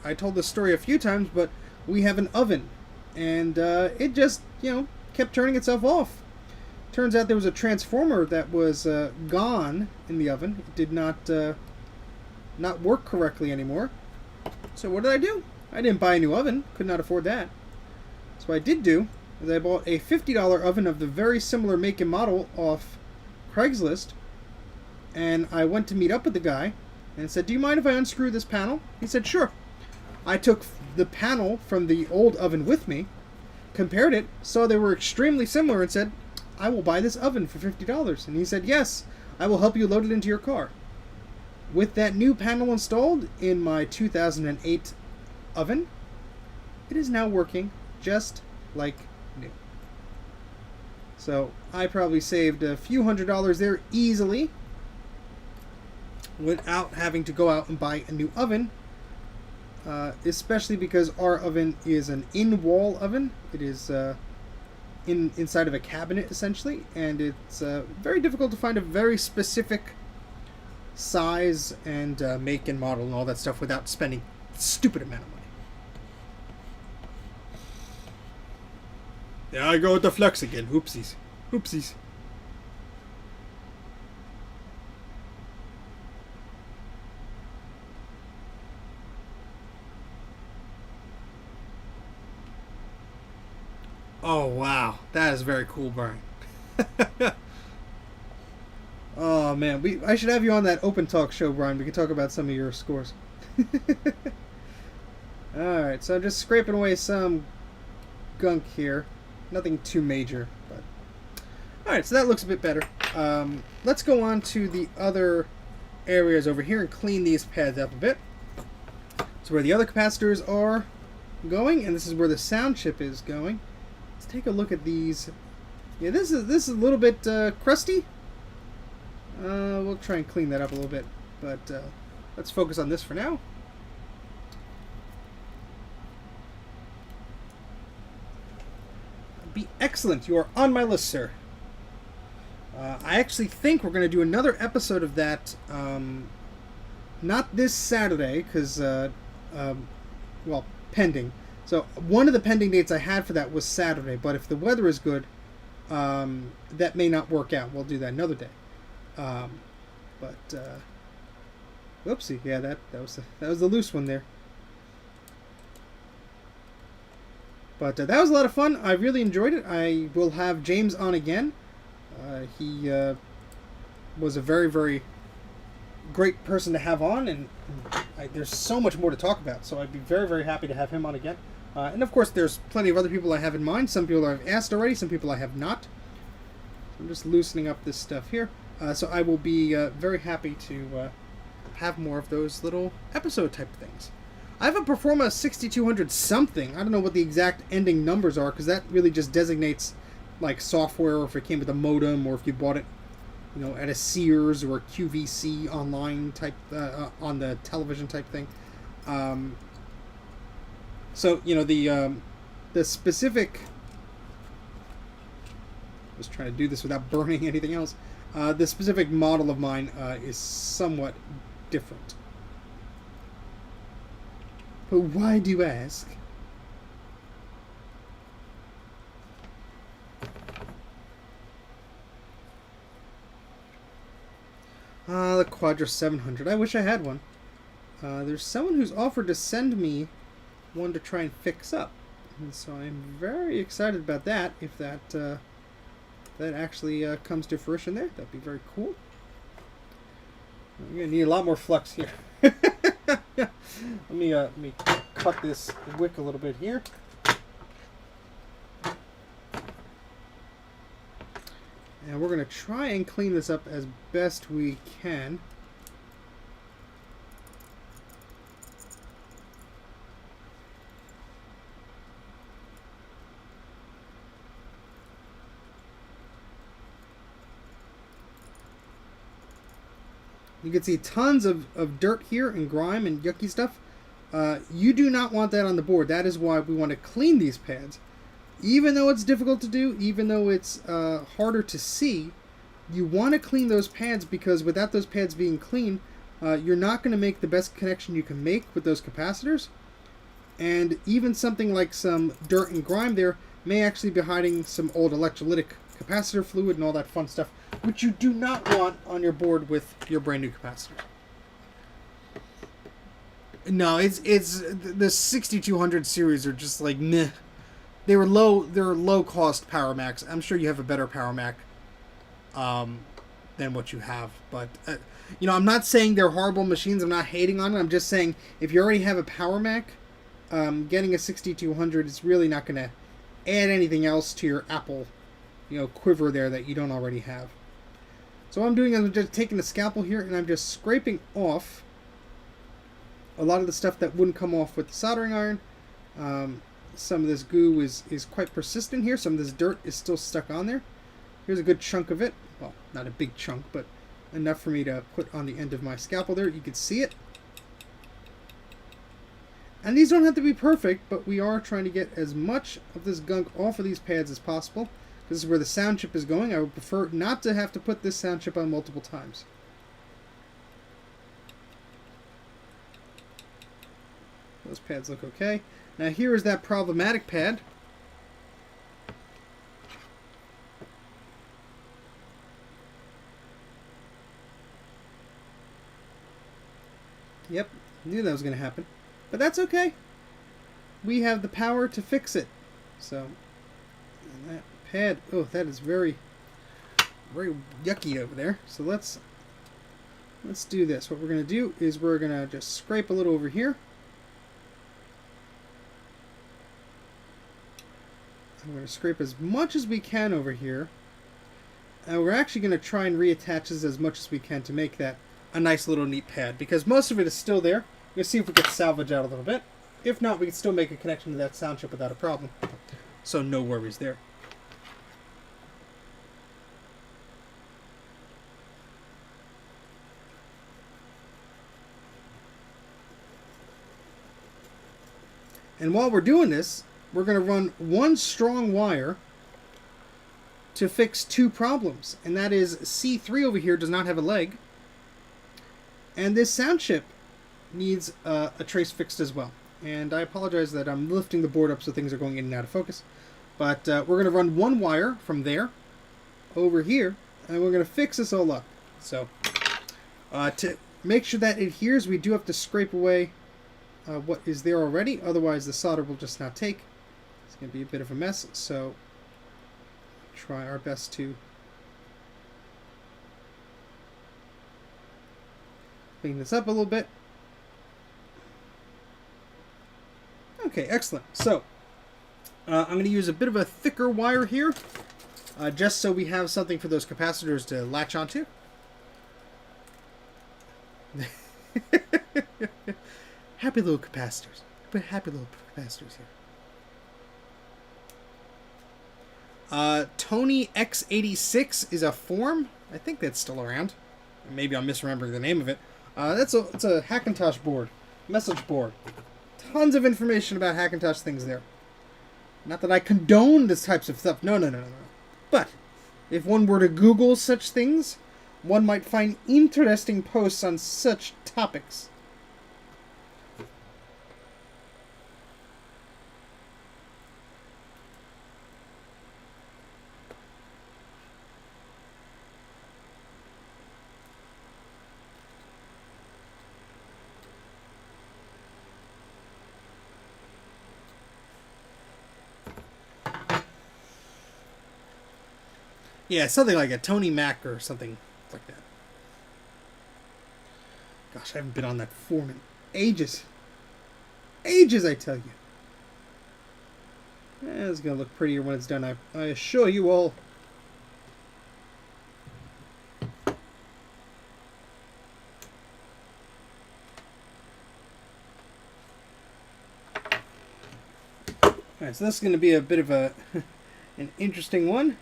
I told this story a few times, but we have an oven, and it just, you know, kept turning itself off. Turns out there was a transformer that was gone in the oven. It did not work correctly anymore. So what did I do? I didn't buy a new oven. Could not afford that. So what I did do is I bought a $50 oven of the very similar make and model off Craigslist. And I went to meet up with the guy and said, "Do you mind if I unscrew this panel?" He said, "Sure." I took the panel from the old oven with me, compared it, saw they were extremely similar, and said, "I will buy this oven for $50. And he said, "Yes, I will help you load it into your car." With that new panel installed in my 2008 oven, it is now working just like new. So I probably saved a few $100s there easily without having to go out and buy a new oven. Especially because our oven is an in-wall oven. It is inside of a cabinet, essentially, and it's very difficult to find a very specific size and make and model and all that stuff without spending a stupid amount of money. There I go with the flux again. Oopsies. Oopsies. Oh, wow. That is very cool, Brian. Oh, man. I should have you on that Open Talk show, Brian. We can talk about some of your scores. Alright, so I'm just scraping away some gunk here. Nothing too major, but... Alright, so that looks a bit better. Let's go on to the other areas over here and clean these pads up a bit. So where the other capacitors are going, and this is where the sound chip is going. Let's take a look at these. Yeah, this is a little bit crusty. We'll try and clean that up a little bit, but let's focus on this for now. Be excellent. You are on my list, sir. I actually think we're going to do another episode of that. Not this Saturday, because well, pending. So one of the pending dates I had for that was Saturday, but if the weather is good, that may not work out. We'll do that another day. Whoopsie, yeah, that was the loose one there. But that was a lot of fun. I really enjoyed it. I will have James on again. He was a very, very great person to have on, and there's so much more to talk about. So I'd be very, very happy to have him on again. And of course, there's plenty of other people I have in mind. Some people I've asked already, some people I have not. I'm just loosening up this stuff here. So I will be very happy to have more of those little episode type things. I have a Performa 6200 something. I don't know what the exact ending numbers are, because that really just designates like software, or if it came with a modem, or if you bought it, you know, at a Sears or a QVC online type on the television type thing. So you know the specific. I was trying to do this without burning anything else. The specific model of mine is somewhat different. But why do you ask? The Quadra 700. I wish I had one. There's someone who's offered to send me one to try and fix up. And so I'm very excited about that. If that that actually comes to fruition there, that'd be very cool. I'm going to need a lot more flux here. Let me cut this wick a little bit here. And we're going to try and clean this up as best we can. You can see tons of dirt here and grime and yucky stuff. You do not want that on the board. That is why we want to clean these pads. Even though it's difficult to do, even though it's harder to see, you want to clean those pads, because without those pads being clean, you're not going to make the best connection you can make with those capacitors. And even something like some dirt and grime there may actually be hiding some old electrolytic capacitor fluid and all that fun stuff, which you do not want on your board with your brand new capacitor. No, it's the 6200 series are just like meh. They're low cost Power Macs. I'm sure you have a better Power Mac than what you have, but you know, I'm not saying they're horrible machines. I'm not hating on it. I'm just saying if you already have a Power Mac, getting a 6200 is really not going to add anything else to your Apple, you know, quiver there that you don't already have. So what I'm doing is I'm just taking a scalpel here and I'm just scraping off a lot of the stuff that wouldn't come off with the soldering iron. Some of this goo is quite persistent here. Some of this dirt is still stuck on there. Here's a good chunk of it. Well, not a big chunk, but enough for me to put on the end of my scalpel there. You can see it. And these don't have to be perfect, but we are trying to get as much of this gunk off of these pads as possible. This is where the sound chip is going. I would prefer not to have to put this sound chip on multiple times. Those pads look okay. Now here is that problematic pad. Yep, knew that was going to happen. But that's okay. We have the power to fix it. So, and that pad, oh, that is very, very yucky over there. So let's do this. What we're going to do is we're going to just scrape a little over here. We're going to scrape as much as we can over here. And we're actually going to try and reattach this as much as we can to make that a nice little neat pad, because most of it is still there. We're going to see if we can salvage out a little bit. If not, we can still make a connection to that sound chip without a problem. So no worries there. And while we're doing this, we're going to run one strong wire to fix two problems. And that is C3 over here does not have a leg. And this sound chip needs a trace fixed as well. And I apologize that I'm lifting the board up so things are going in and out of focus. But we're going to run one wire from there over here. And we're going to fix this all up. So to make sure that it adheres, we do have to scrape away what is there already. Otherwise, the solder will just not take. It's going to be a bit of a mess, so try our best to clean this up a little bit. Okay, excellent. So I'm going to use a bit of a thicker wire here, just so we have something for those capacitors to latch onto. Happy little capacitors. Happy little capacitors here. Tony X86 is a form. I think that's still around. Maybe I'm misremembering the name of it. It's a Macintosh board, message board. Tons of information about Macintosh things there. Not that I condone this types of stuff. No. But if one were to Google such things, one might find interesting posts on such topics. Yeah, something like a Tony Mac or something like that. Gosh, I haven't been on that forum in ages. Ages, I tell you. It's going to look prettier when it's done, I assure you all. Alright, so this is going to be a bit of an interesting one.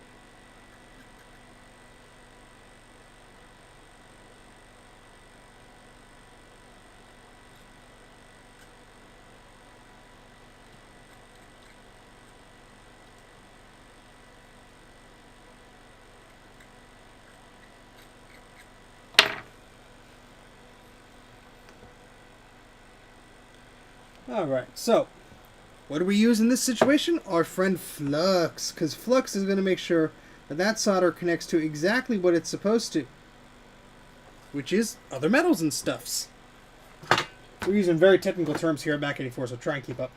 Alright, so what do we use in this situation? Our friend Flux, because Flux is going to make sure that that solder connects to exactly what it's supposed to, which is other metals and stuffs. We're using very technical terms here at Mac84, so try and keep up.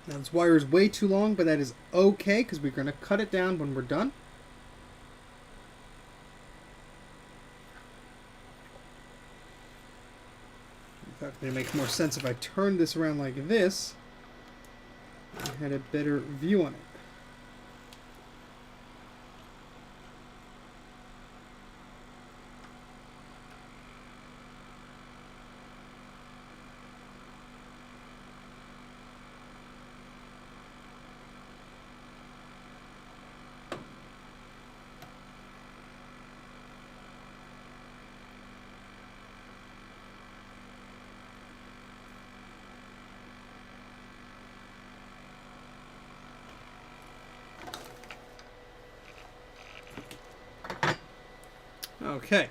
Now this wire is way too long, but that is okay, because we're going to cut it down when we're done. It makes more sense if I turn this around like this. I had a better view on it. Okay.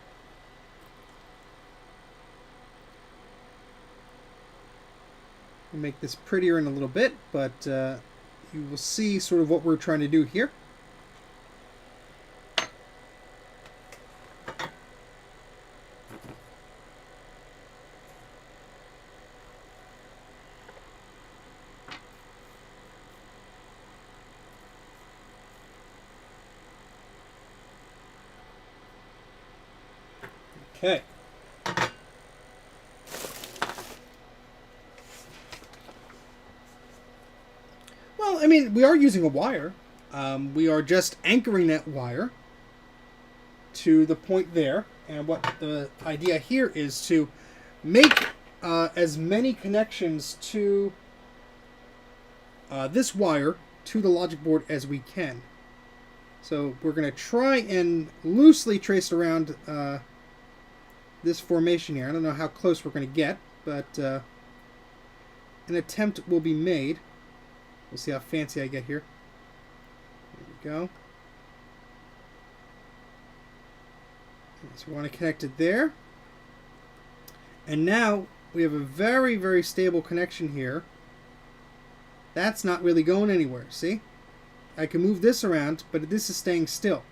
I'll make this prettier in a little bit, but you will see sort of what we're trying to do here. Okay. Well, I mean, we are using a wire. We are just anchoring that wire to the point there. And what the idea here is to make as many connections to this wire to the logic board as we can. So we're going to try and loosely trace around this formation here. I don't know how close we're going to get, but an attempt will be made. We'll see how fancy I get here. There we go. So we want to connect it there. And now we have a very, very stable connection here. That's not really going anywhere, see? I can move this around, but this is staying still.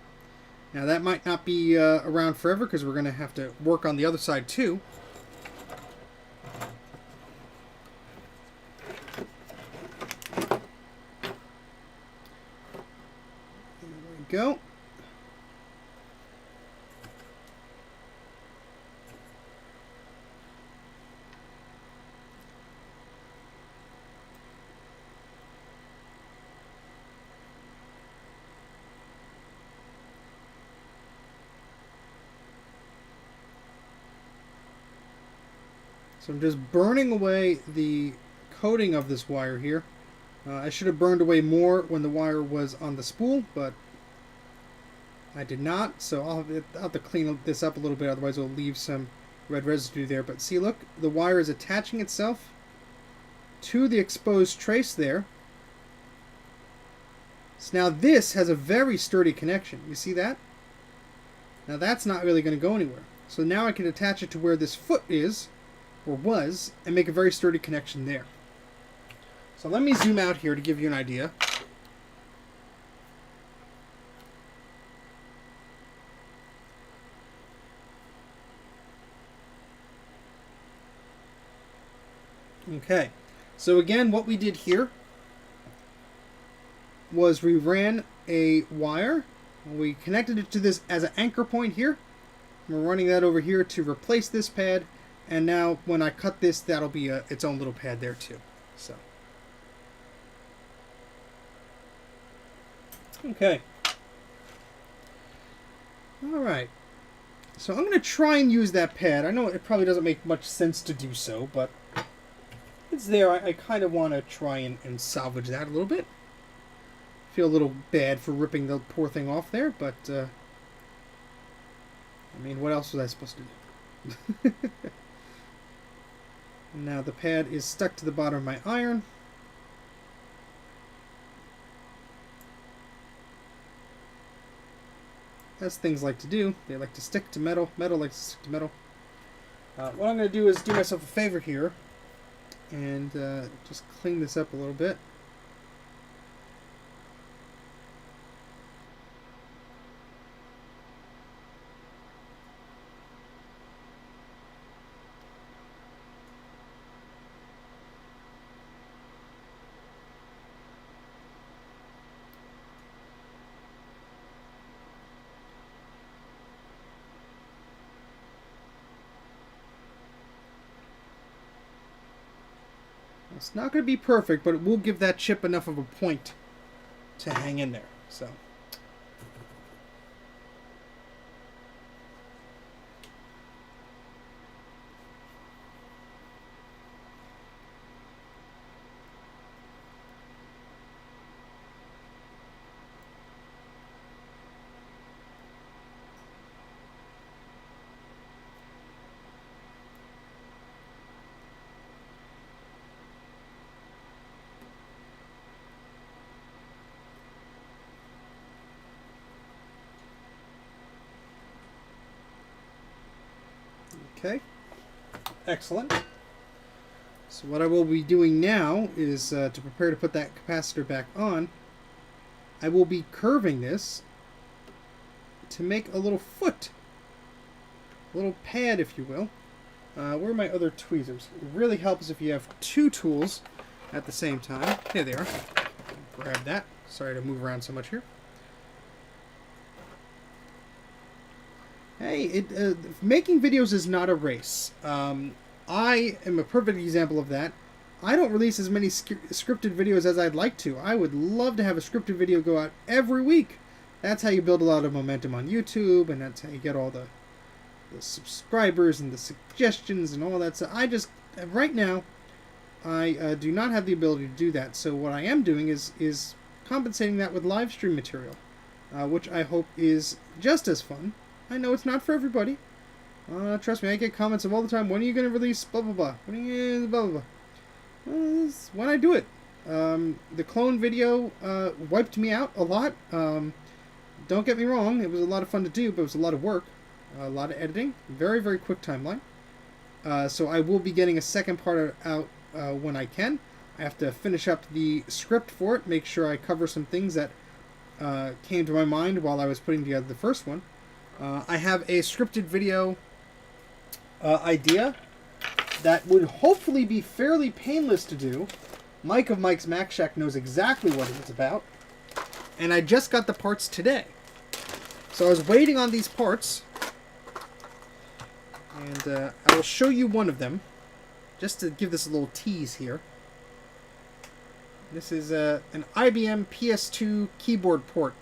Now that might not be around forever because we're going to have to work on the other side too. There we go. So I'm just burning away the coating of this wire here. I should have burned away more when the wire was on the spool, but I did not, so I'll have to clean this up a little bit, otherwise it'll leave some red residue there. But see, look, the wire is attaching itself to the exposed trace there. So now this has a very sturdy connection. You see that? Now that's not really going to go anywhere. So now I can attach it to where this foot is, or was, and make a very sturdy connection there. So let me zoom out here to give you an idea. Okay, so again, what we did here was we ran a wire, we connected it to this as an anchor point here. We're running that over here to replace this pad, and now when I cut this, that'll be its own little pad there too. So, okay. All right. So I'm going to try and use that pad. I know it probably doesn't make much sense to do so, but it's there. I kind of want to try and salvage that a little bit. Feel a little bad for ripping the poor thing off there, but I mean, what else was I supposed to do? Now the pad is stuck to the bottom of my iron. As things like to do, they like to stick to metal. Metal likes to stick to metal. What I'm going to do is do myself a favor here and just clean this up a little bit. It's not going to be perfect, but it will give that chip enough of a point to hang in there. So. Okay, excellent. So what I will be doing now is to prepare to put that capacitor back on, I will be curving this to make a little foot, a little pad, if you will. Where are my other tweezers? It really helps if you have two tools at the same time. There they are. Grab that. Sorry to move around so much here. Hey, making videos is not a race. I am a perfect example of that. I don't release as many scripted videos as I'd like to. I would love to have a scripted video go out every week. That's how you build a lot of momentum on YouTube, and that's how you get all the subscribers and the suggestions and all that. So right now, I do not have the ability to do that. So what I am doing is compensating that with live stream material, which I hope is just as fun. I know it's not for everybody. Trust me, I get comments of all the time. When are you going to release blah blah blah? When are you blah blah blah? When I do it. The clone video wiped me out a lot. Don't get me wrong, it was a lot of fun to do, but it was a lot of work, a lot of editing, very very quick timeline. So I will be getting a second part out when I can. I have to finish up the script for it, make sure I cover some things that came to my mind while I was putting together the first one. I have a scripted video idea that would hopefully be fairly painless to do. Mike of Mike's Mac Shack knows exactly what it's about. And I just got the parts today. So I was waiting on these parts. And I will show you one of them. Just to give this a little tease here. This is an IBM PS2 keyboard port.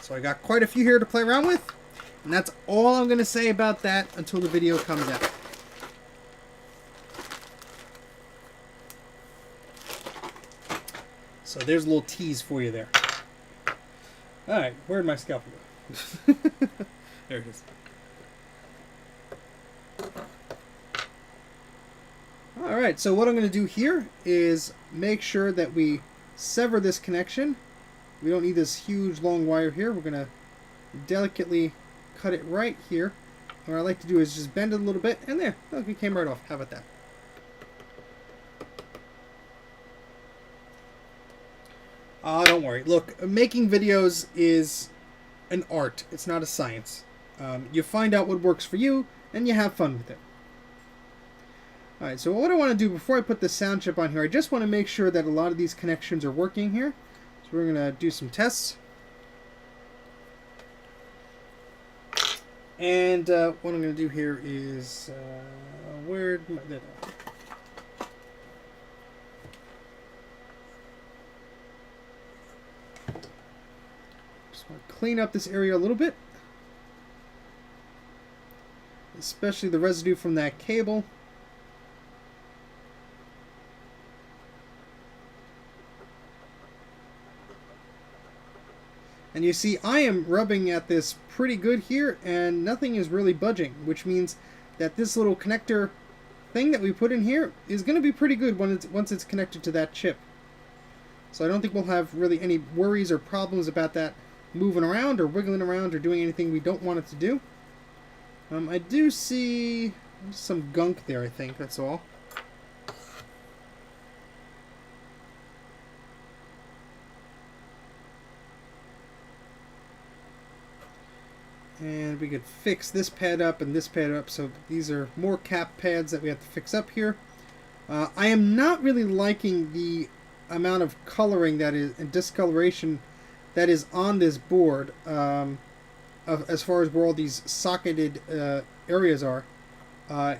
So I got quite a few here to play around with. And that's all I'm going to say about that until the video comes out. So there's a little tease for you there. Alright, where'd my scalpel go? There it is. Alright, so what I'm going to do here is make sure that we sever this connection. We don't need this huge long wire here. We're going to delicately cut it right here. What I like to do is just bend it a little bit, and there. Look, it came right off. How about that? Don't worry. Look, making videos is an art. It's not a science. You find out what works for you, and you have fun with it. Alright, so what I want to do before I put the sound chip on here, I just want to make sure that a lot of these connections are working here. So we're going to do some tests. And what I'm going to do here is... where'd my... There. Just want to clean up this area a little bit. Especially the residue from that cable. And you see, I am rubbing at this pretty good here, and nothing is really budging, which means that this little connector thing that we put in here is going to be pretty good once it's connected to that chip. So I don't think we'll have really any worries or problems about that moving around or wiggling around or doing anything we don't want it to do. I do see some gunk there, I think, that's all. And we could fix this pad up and this pad up, so these are more cap pads that we have to fix up here. I am not really liking the amount of coloring that is, and discoloration that is on this board, as far as where all these socketed areas are.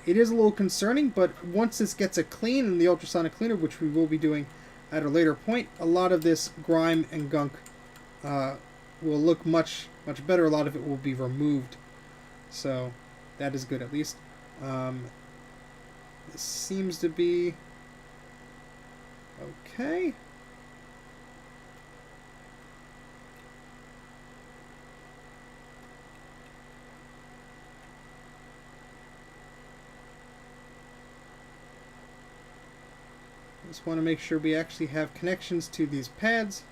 It is a little concerning, but once this gets a clean in the ultrasonic cleaner, which we will be doing at a later point, a lot of this grime and gunk will look much better. A lot of it will be removed, so that is good at least. This seems to be okay. Just want to make sure we actually have connections to these pads.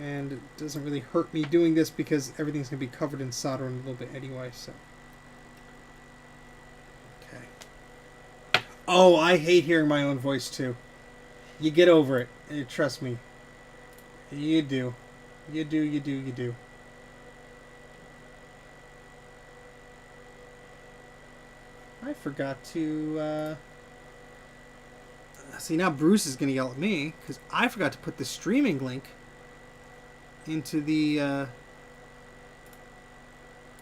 And it doesn't really hurt me doing this because everything's going to be covered in solder in a little bit anyway, so. Okay. Oh, I hate hearing my own voice too. You get over it. Trust me. You do. You do, you do, you do. I forgot to, see, now Bruce is going to yell at me because I forgot to put the streaming link into the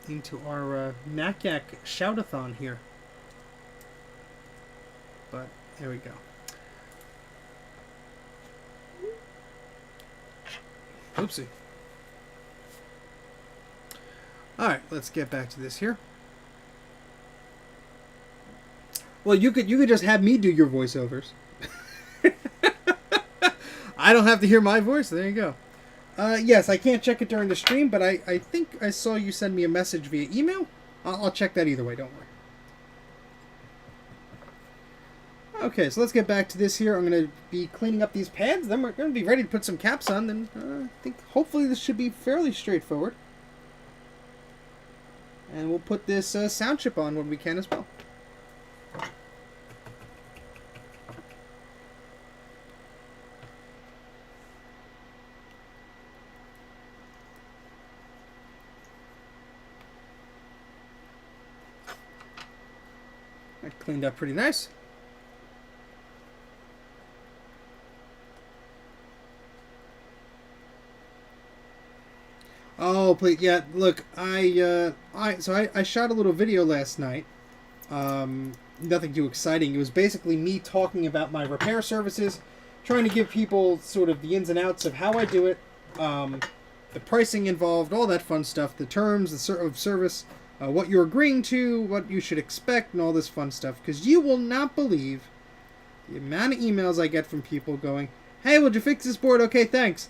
into our NACYAC shout-a-thon here. But there we go. Oopsie. Alright, let's get back to this here. Well, you could just have me do your voiceovers. I don't have to hear my voice. There you go. Yes, I can't check it during the stream, but I think I saw you send me a message via email. I'll check that either way, don't worry. Okay, so let's get back to this here. I'm going to be cleaning up these pads, then we're going to be ready to put some caps on, then I think hopefully this should be fairly straightforward. And we'll put this sound chip on when we can as well. That cleaned up pretty nice. Oh, please, yeah. Look, I shot a little video last night. Nothing too exciting. It was basically me talking about my repair services, trying to give people sort of the ins and outs of how I do it, the pricing involved, all that fun stuff, the terms of service, what you're agreeing to, what you should expect, and all this fun stuff. Because you will not believe the amount of emails I get from people going, "Hey, would you fix this board? Okay, thanks."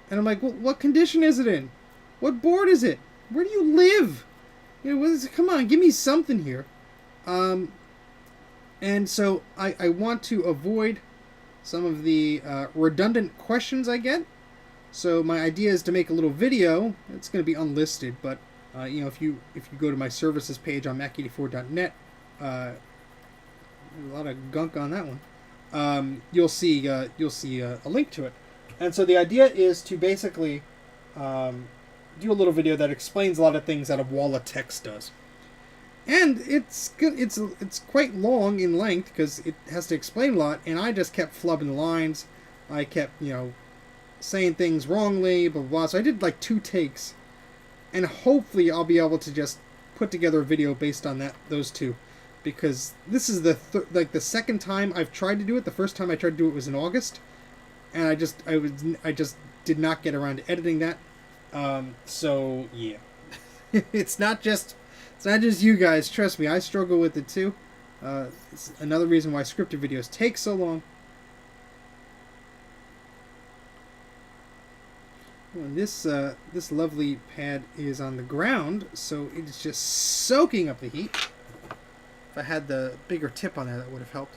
And I'm like, well, what condition is it in? What board is it? Where do you live? You know, what is it? Come on, give me something here. And so I want to avoid some of the redundant questions I get. So my idea is to make a little video. It's going to be unlisted, but you know, if you go to my services page on Mac84.net, a lot of gunk on that one. You'll see a link to it. And so the idea is to basically do a little video that explains a lot of things that a wall of text does. And it's good. It's quite long in length because it has to explain a lot. And I just kept flubbing the lines. I kept, you know, saying things wrongly, blah, blah, blah. So I did like 2 takes. And hopefully I'll be able to just put together a video based on those 2. Because this is the second time I've tried to do it. The first time I tried to do it was in August. And I just did not get around to editing that. So yeah. It's not just you guys. Trust me, I struggle with it too. It's another reason why scripted videos take so long. And this lovely pad is on the ground, so it's just soaking up the heat. If I had the bigger tip on there, that would have helped.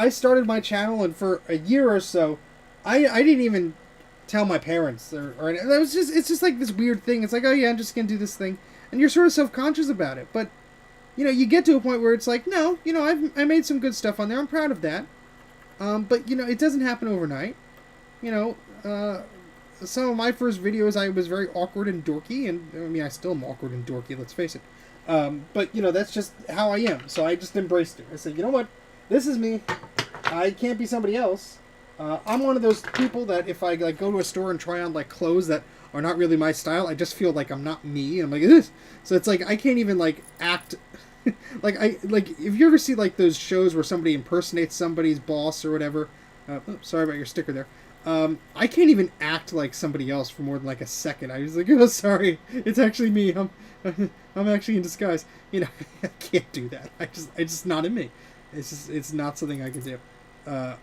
I started my channel, and for a year or so, I didn't even tell my parents or it's just like this weird thing. It's like, oh yeah, I'm just gonna do this thing, and you're sort of self-conscious about it. But you know, you get to a point where it's like, no, you know, I made some good stuff on there. I'm proud of that. But you know, it doesn't happen overnight. You know, some of my first videos, I was very awkward and dorky, and I mean, I still am awkward and dorky. Let's face it. But you know, that's just how I am. So I just embraced it. I said, you know what? This is me. I can't be somebody else. I'm one of those people that if I like go to a store and try on like clothes that are not really my style, I just feel like I'm not me. And I'm like, this. So it's like I can't even like act. like if you ever see like those shows where somebody impersonates somebody's boss or whatever. Sorry about your sticker there. I can't even act like somebody else for more than like a second. I was like, oh, sorry, it's actually me. I'm actually in disguise. You know, I can't do that. It's just not in me. It's not something I can do.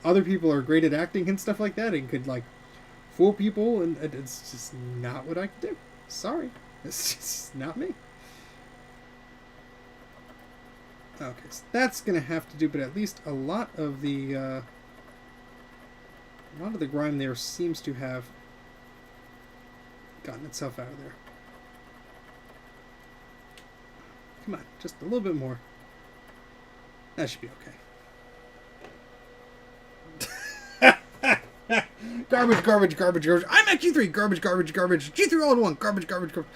Other people are great at acting and stuff like that and could like fool people, and it's just not what I can do. Sorry, it's just not me. Okay, so that's gonna have to do, but at least a lot of the grime there seems to have gotten itself out of there. Come on, just a little bit more. That should be okay. Garbage, garbage, garbage, garbage. I'm at G3. Garbage, garbage, garbage. G3 all in one. Garbage, garbage, garbage.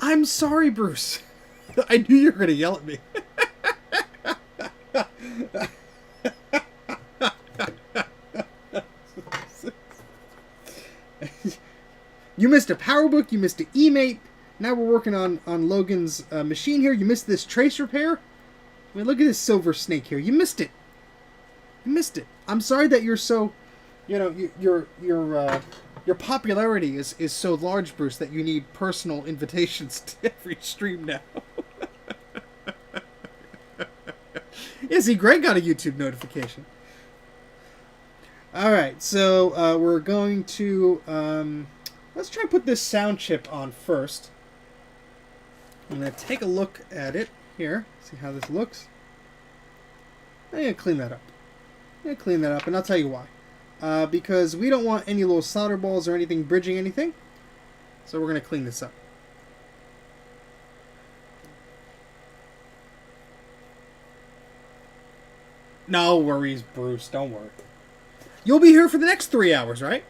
I'm sorry, Bruce. I knew you were going to yell at me. You missed a PowerBook. You missed an eMate. Now we're working on Logan's machine here. You missed this trace repair. I mean, look at this silver snake here. You missed it. You missed it. I'm sorry that you're so, you know, your popularity is so large, Bruce, that you need personal invitations to every stream now. Yeah, see, Greg got a YouTube notification. All right, so we're going to let's try and put this sound chip on first. I'm going to take a look at it here, see how this looks. I'm going to clean that up. And I'll tell you why. Because we don't want any little solder balls or anything bridging anything. So we're going to clean this up. No worries, Bruce. Don't worry. You'll be here for the next 3 hours, right?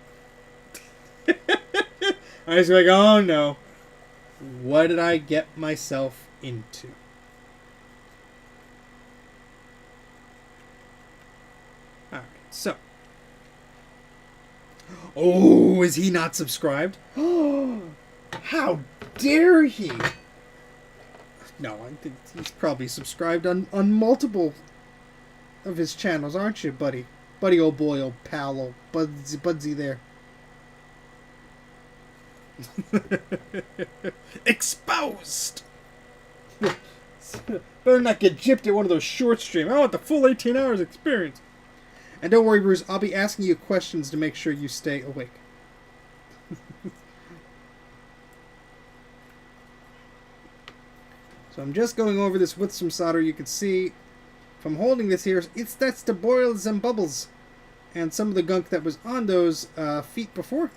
I was like, oh no. What did I get myself into? Alright, so. Oh, is he not subscribed? How dare he? No, I think he's probably subscribed on multiple of his channels, aren't you, buddy? Buddy, old boy, old pal, old Budsy there. Exposed! Better not get gypped at one of those short streams. I want the full 18 hours experience. And don't worry, Bruce, I'll be asking you questions to make sure you stay awake. So I'm just going over this with some solder. You can see from holding this here, it starts to boil some bubbles. And some of the gunk that was on those feet before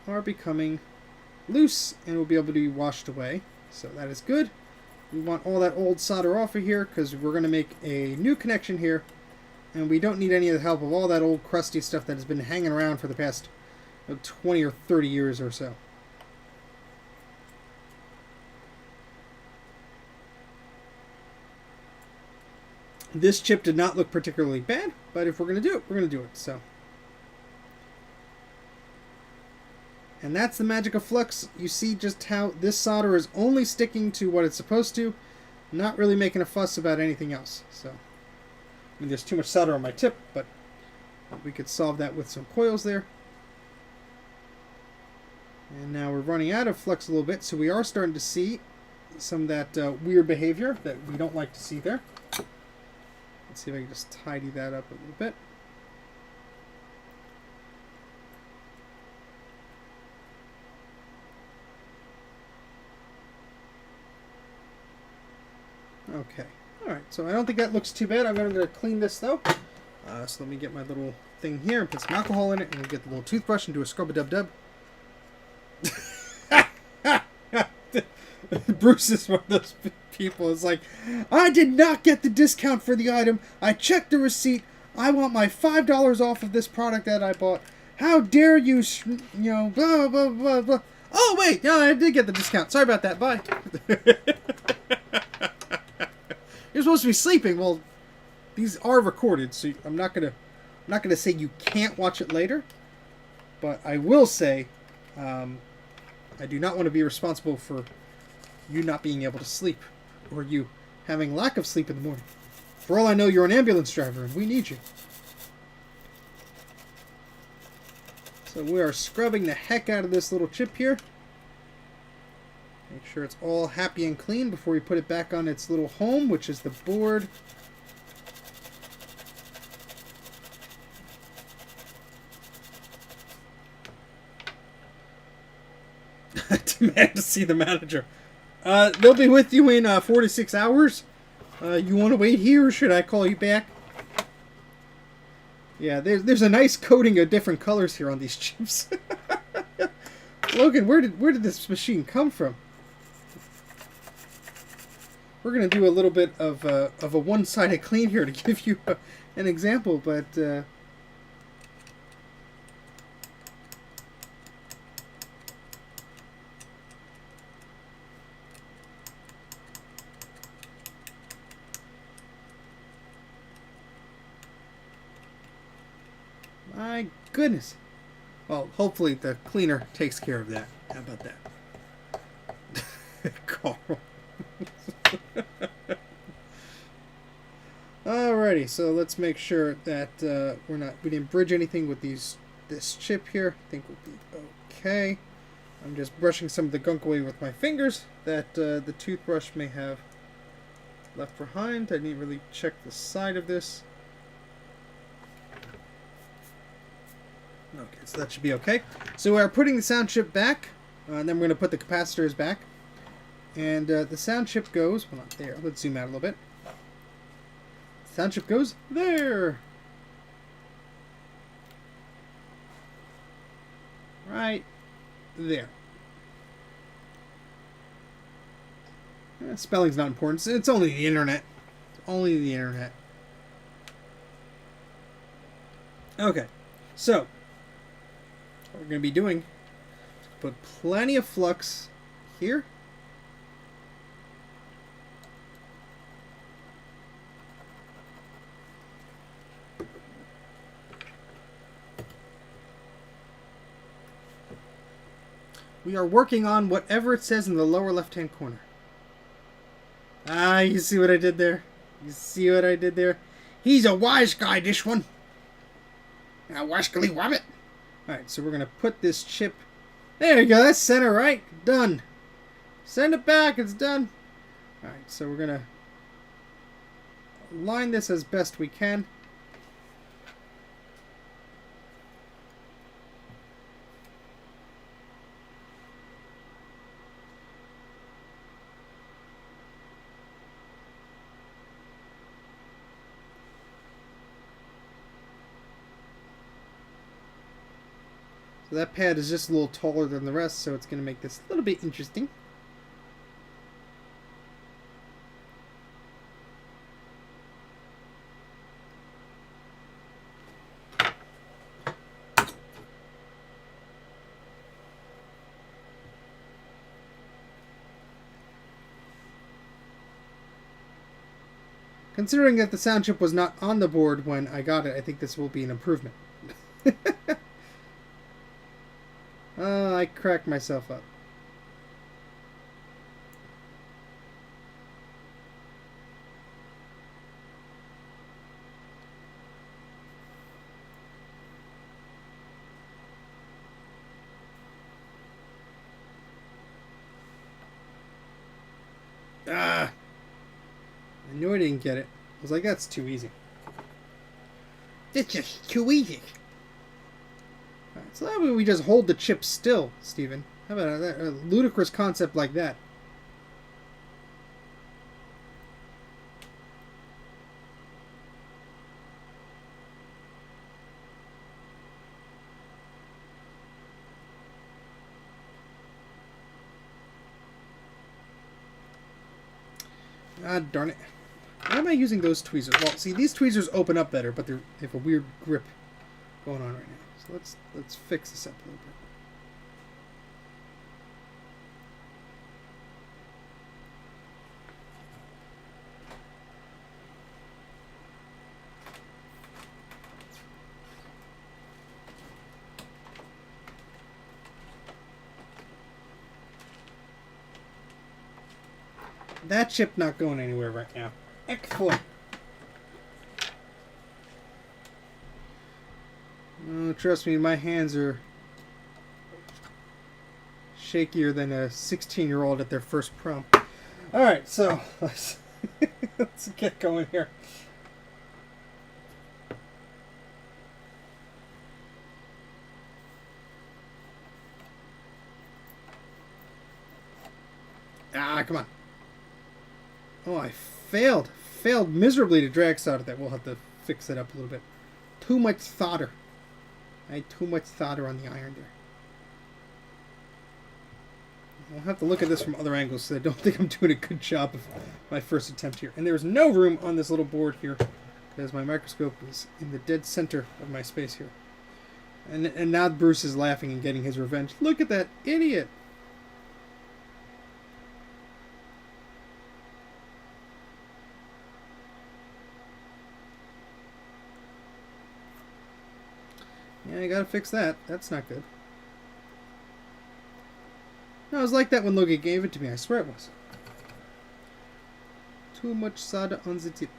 are becoming loose and will be able to be washed away. So that is good. We want all that old solder off of here because we're going to make a new connection here. And we don't need any of the help of all that old crusty stuff that has been hanging around for the past 20 or 30 years or so. This chip did not look particularly bad, but if we're going to do it, we're going to do it. So, and that's the magic of flux. You see just how this solder is only sticking to what it's supposed to, not really making a fuss about anything else. So, I mean, there's too much solder on my tip, but we could solve that with some coils there. And now we're running out of flux a little bit, so we are starting to see some of that weird behavior that we don't like to see there. Let's see if I can just tidy that up a little bit. Okay. Alright, so I don't think that looks too bad. I'm going to clean this, though. So let me get my little thing here and put some alcohol in it, and we'll get the little toothbrush and do a scrub-a-dub-dub. Bruce is one of those people. It's like, I did not get the discount for the item. I checked the receipt. I want my $5 off of this product that I bought. How dare you, you know, blah, blah, blah, blah. Oh, wait, no, I did get the discount. Sorry about that. Bye. You're supposed to be sleeping. Well, these are recorded, so I'm not gonna say you can't watch it later. But I will say, I do not want to be responsible for you not being able to sleep, or you having lack of sleep in the morning. For all I know, you're an ambulance driver, and we need you. So we are scrubbing the heck out of this little chip here. Make sure it's all happy and clean before we put it back on its little home, which is the board. Demand to see the manager. They'll be with you in 4 to 6 hours. You want to wait here, or should I call you back? Yeah, there's a nice coating of different colors here on these chips. Logan, where did this machine come from? We're gonna do a little bit of a one-sided clean here to give you an example, but. My goodness. Well, hopefully the cleaner takes care of that. How about that? Carl. Alrighty, so let's make sure that we didn't bridge anything with this chip here. I think we'll be okay. I'm just brushing some of the gunk away with my fingers that the toothbrush may have left behind. I didn't really check the side of this. Okay, so that should be okay. So we're putting the sound chip back, and then we're going to put the capacitors back. And the sound chip goes, well, not there, let's zoom out a little bit. Sound chip goes there. Right there. Spelling's not important, it's only the internet. It's only the internet. Okay, so what we're going to be doing is put plenty of flux here. We are working on whatever it says in the lower left-hand corner. Ah, you see what I did there? You see what I did there? He's a wise guy, this one. A wascally wabbit. Alright, so we're going to put this chip... There you go, that's center, right? Done. Send it back, it's done. Alright, so we're going to line this as best we can. So that pad is just a little taller than the rest, so it's going to make this a little bit interesting. Considering that the sound chip was not on the board when I got it, I think this will be an improvement. I cracked myself up. Ah! I knew I didn't get it. I was like, that's too easy. It's just too easy. Alright, so that way we just hold the chip still, Steven. How about a ludicrous concept like that? Ah, darn it. Why am I using those tweezers? Well, see, these tweezers open up better, but they have a weird grip going on right now. So let's fix this up a little bit. That chip not going anywhere right now. Excellent. Oh, trust me, my hands are shakier than a 16-year-old at their first prom. Alright, so let's get going here. Ah, come on. Oh, I failed. Failed miserably to drag solder that. We'll have to fix that up a little bit. Too much solder. I had too much solder on the iron there. I'll have to look at this from other angles, so I don't think I'm doing a good job of my first attempt here. And there's no room on this little board here, because my microscope is in the dead center of my space here. And now Bruce is laughing and getting his revenge. Look at that idiot! Yeah, I gotta fix that. That's not good. No, it was like that when Logan gave it to me. I swear it was. Too much solder on the tip.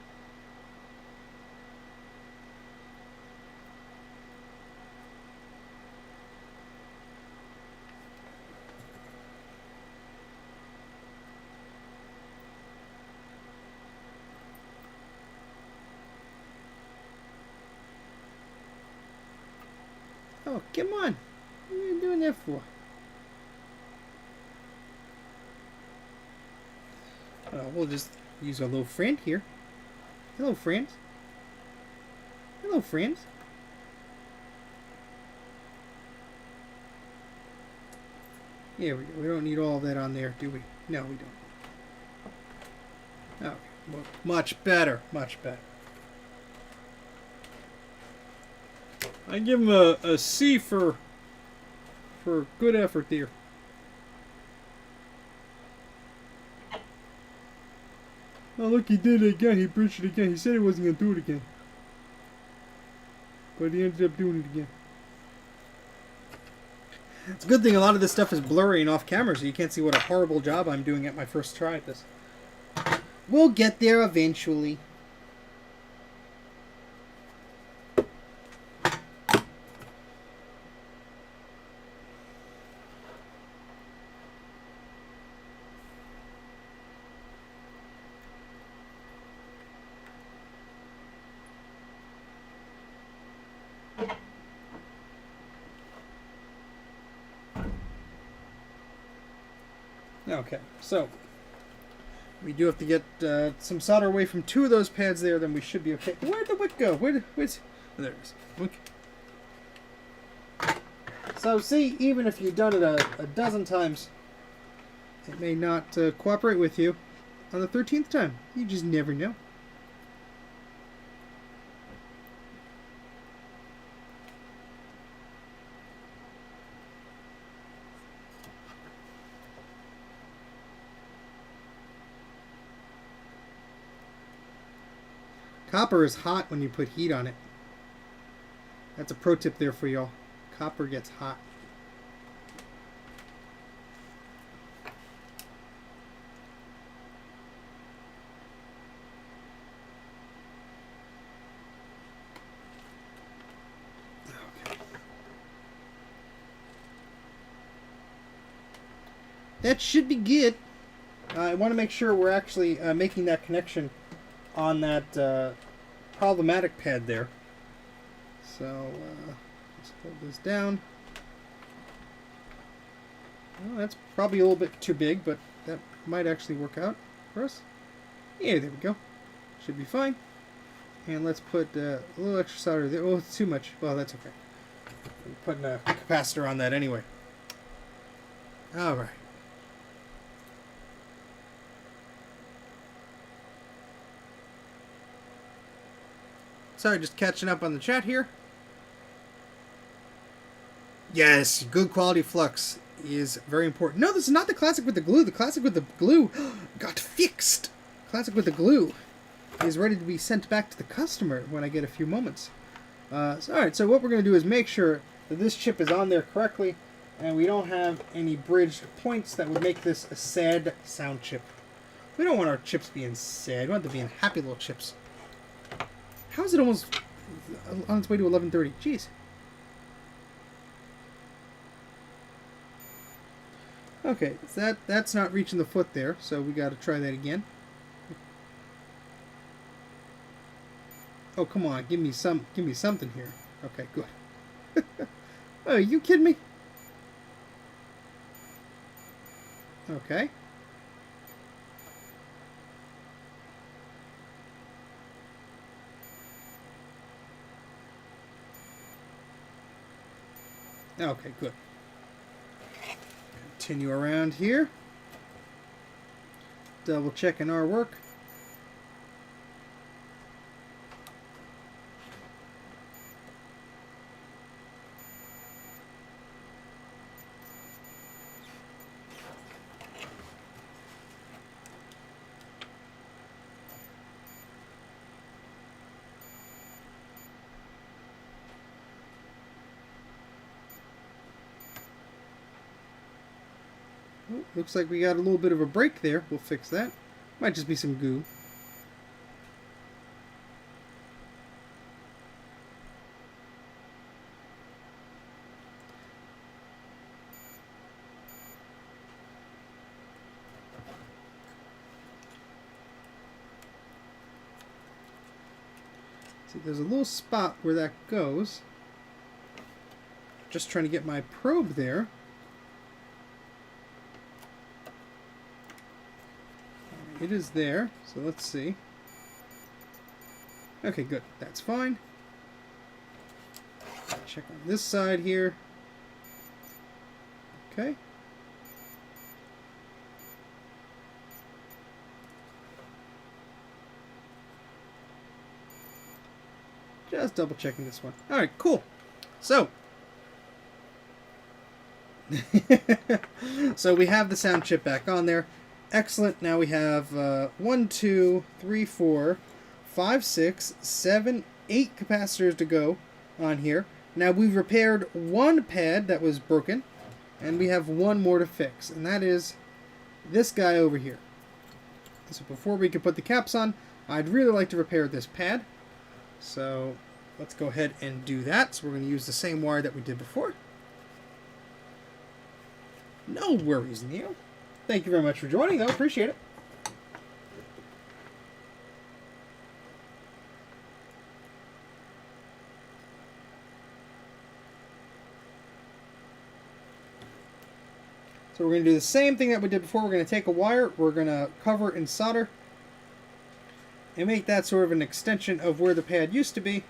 Oh, come on. What are you doing that for? We'll just use our little friend here. Hello, friends. Hello, friends. Here we go. We don't need all that on there, do we? No, we don't. Okay. Well, much better. Much better. I give him a C for good effort there. Oh, look, he did it again. He breached it again. He said he wasn't going to do it again. But he ended up doing it again. It's a good thing a lot of this stuff is blurry and off camera, so you can't see what a horrible job I'm doing at my first try at this. We'll get there eventually. Okay, so we do have to get some solder away from 2 of those pads there, then we should be okay. Where'd the wick go? Where's... Oh, there it is. Okay. So see, even if you've done it a dozen times, it may not cooperate with you on the 13th time. You just never know. Copper is hot when you put heat on it. That's a pro tip there for y'all. Copper gets hot. Okay. That should be good. I want to make sure we're actually making that connection on that problematic pad there. So let's hold this down. Well, that's probably a little bit too big, but that might actually work out for us. Yeah, there we go. Should be fine. And let's put a little extra solder there. Oh, it's too much. Well, that's okay. I'm putting a capacitor on that anyway. All right. Sorry, just catching up on the chat here. Yes, good quality flux is very important. No, this is not the Classic with the glue. The Classic with the glue got fixed. Classic with the glue is ready to be sent back to the customer when I get a few moments. Alright, so what we're going to do is make sure that this chip is on there correctly and we don't have any bridged points that would make this a sad sound chip. We don't want our chips being sad. We want them being happy little chips. How is it almost on its way to 11:30? Jeez. Okay, so that's not reaching the foot there, so we got to try that again. Oh, come on, give me something here. Okay, good. Oh, are you kidding me? Okay. Okay, good. Continue around here. Double checking our work. Oh, looks like we got a little bit of a break there. We'll fix that. Might just be some goo. See, there's a little spot where that goes. Just trying to get my probe there. It is there, so let's see. Okay, good. That's fine. Check on this side here. Okay. Just double checking this one. Alright, cool. So. So we have the sound chip back on there. Excellent. Now we have 1, 2, 3, 4, 5, 6, 7, 8 capacitors to go on here. Now we've repaired one pad that was broken. And we have one more to fix, and that is this guy over here. So before we can put the caps on, I'd really like to repair this pad. So let's go ahead and do that. So we're going to use the same wire that we did before. No worries, Neil. Thank you very much for joining, though. Appreciate it. So we're going to do the same thing that we did before. We're going to take a wire, we're going to cover it in solder, and make that sort of an extension of where the pad used to be.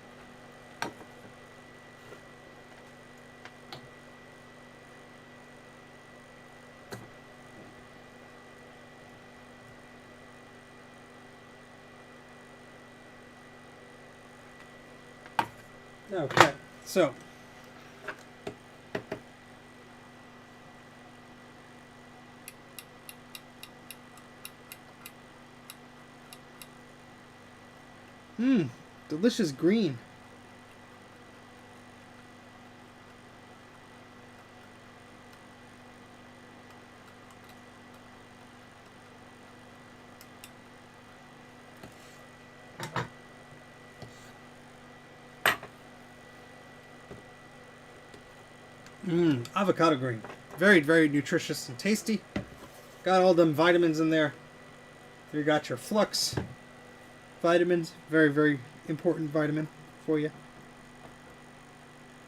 Okay, so delicious green. Avocado green. Very, very nutritious and tasty. Got all them vitamins in there. You got your flux vitamins. Very, very important vitamin for you.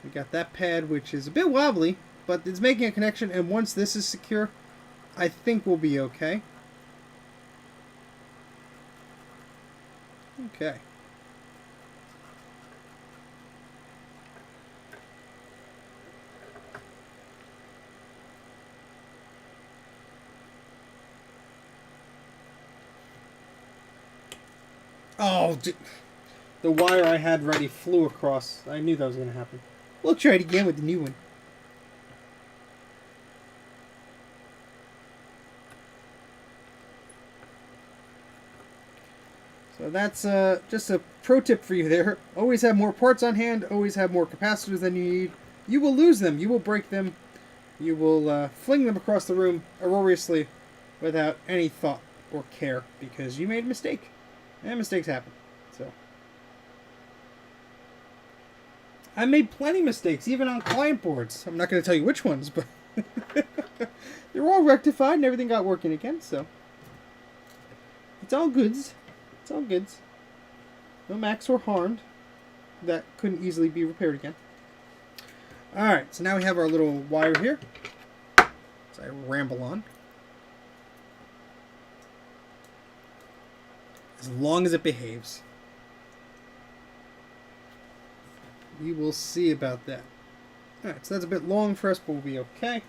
We got that pad, which is a bit wobbly, but it's making a connection, and once this is secure, I think we'll be okay. Okay. Oh, the wire I had ready flew across. I knew that was going to happen. We'll try it again with the new one. So that's just a pro tip for you there. Always have more parts on hand. Always have more capacitors than you need. You will lose them. You will break them. You will fling them across the room uproariously without any thought or care because you made a mistake. And mistakes happen. So I made plenty of mistakes, even on client boards. I'm not going to tell you which ones, but they're all rectified and everything got working again. So it's all goods. It's all goods. No Macs were harmed. That couldn't easily be repaired again. All right. So now we have our little wire here. So I ramble on. As long as it behaves. We will see about that. Alright, so that's a bit long for us, but we'll be okay.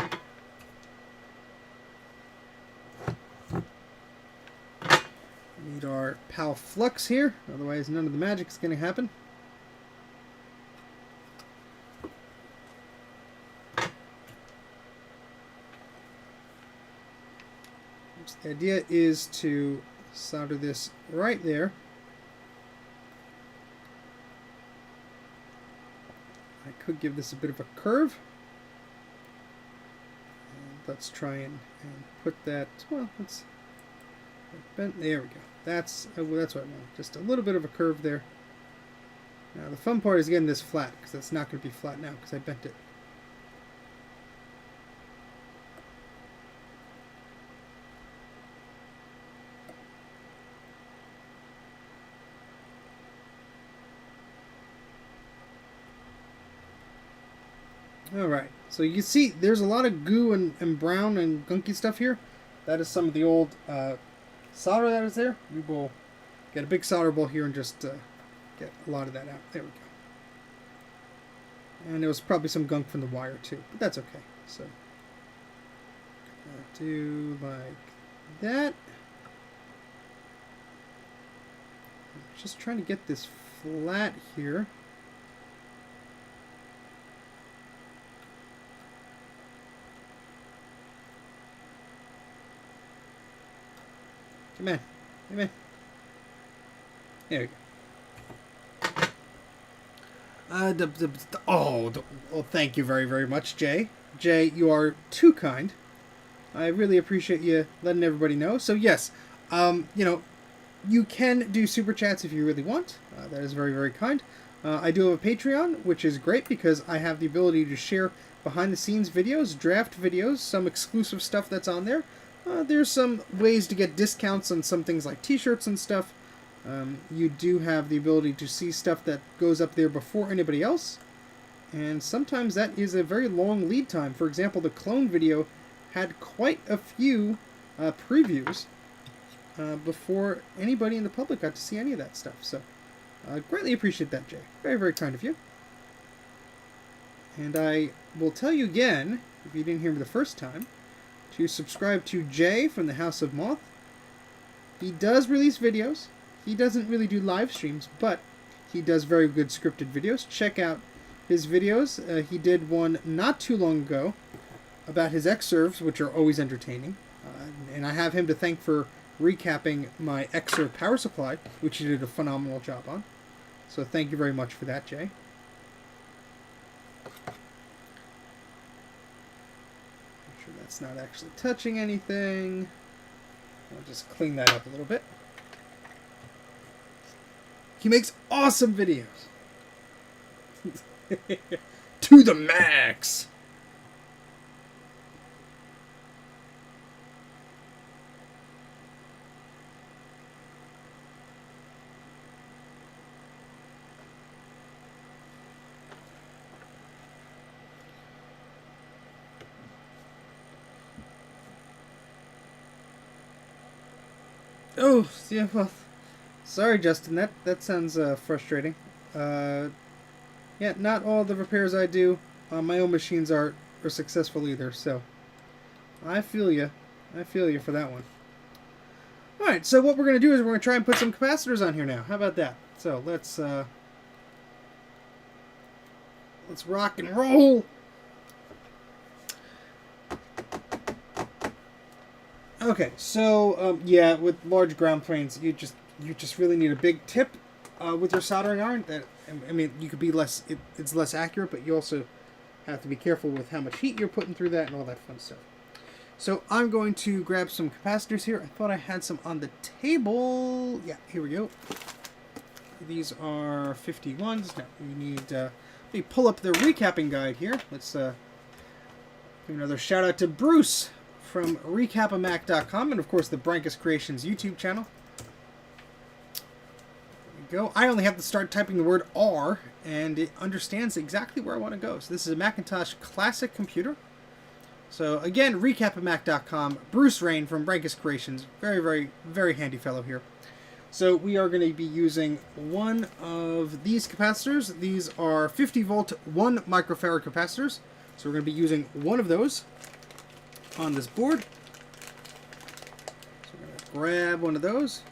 We need our PAL flux here, otherwise none of the magic is going to happen. The idea is to solder this right there. I could give this a bit of a curve. And let's try and put that, well, let's bend, there we go. That's what I want. Just a little bit of a curve there. Now the fun part is getting this flat, because that's not going to be flat now because I bent it. Alright, so you see there's a lot of goo and brown and gunky stuff here. That is some of the old solder that is there. We will get a big solder ball here and just get a lot of that out. There we go. And there was probably some gunk from the wire too, but that's okay. So do like that. Just trying to get this flat here. Come in. Come in. There we go. Oh, thank you very, very much, Jay. Jay, you are too kind. I really appreciate you letting everybody know. So yes, you know, you can do super chats if you really want. That is very, very kind. I do have a Patreon, which is great because I have the ability to share behind-the-scenes videos, draft videos, some exclusive stuff that's on there. There's some ways to get discounts on some things like t-shirts and stuff. You do have the ability to see stuff that goes up there before anybody else. And sometimes that is a very long lead time. For example, the clone video had quite a few previews before anybody in the public got to see any of that stuff. So, greatly appreciate that, Jay. Very, very kind of you. And I will tell you again, if you didn't hear me the first time, to subscribe to Jay from the House of Moth. He does release videos. He doesn't really do live streams, but he does very good scripted videos. Check out his videos. He did one not too long ago about his Xserves, which are always entertaining. And I have him to thank for recapping my Xserve power supply, which he did a phenomenal job on. So thank you very much for that, Jay. Make sure that's not actually touching anything. I'll just clean that up a little bit. He makes awesome videos. To the max! Oh, yeah, well, sorry, Justin. That sounds frustrating. Yeah, not all the repairs I do on my own machines are successful either. So, I feel you. I feel you for that one. All right. So what we're gonna do is we're gonna try and put some capacitors on here now. How about that? So let's rock and roll. Okay, so yeah, with large ground planes, you just really need a big tip with your soldering iron. That, I mean, you could be less, it's less accurate, but you also have to be careful with how much heat you're putting through that and all that fun stuff. So I'm going to grab some capacitors here. I thought I had some on the table. Yeah, here we go. These are 51s. Now we need. Let me pull up the recapping guide here. Let's give another shout out to Bruce from recapamac.com, and of course the Brankus Creations YouTube channel. There we go. I only have to start typing the word R, and it understands exactly where I want to go. So this is a Macintosh Classic computer. So again, recapamac.com. Bruce Rain from Brankus Creations. Very, very, very handy fellow here. So we are going to be using one of these capacitors. These are 50 volt 1 microfarad capacitors. So we're going to be using one of those on this board. So we're going to grab one of those.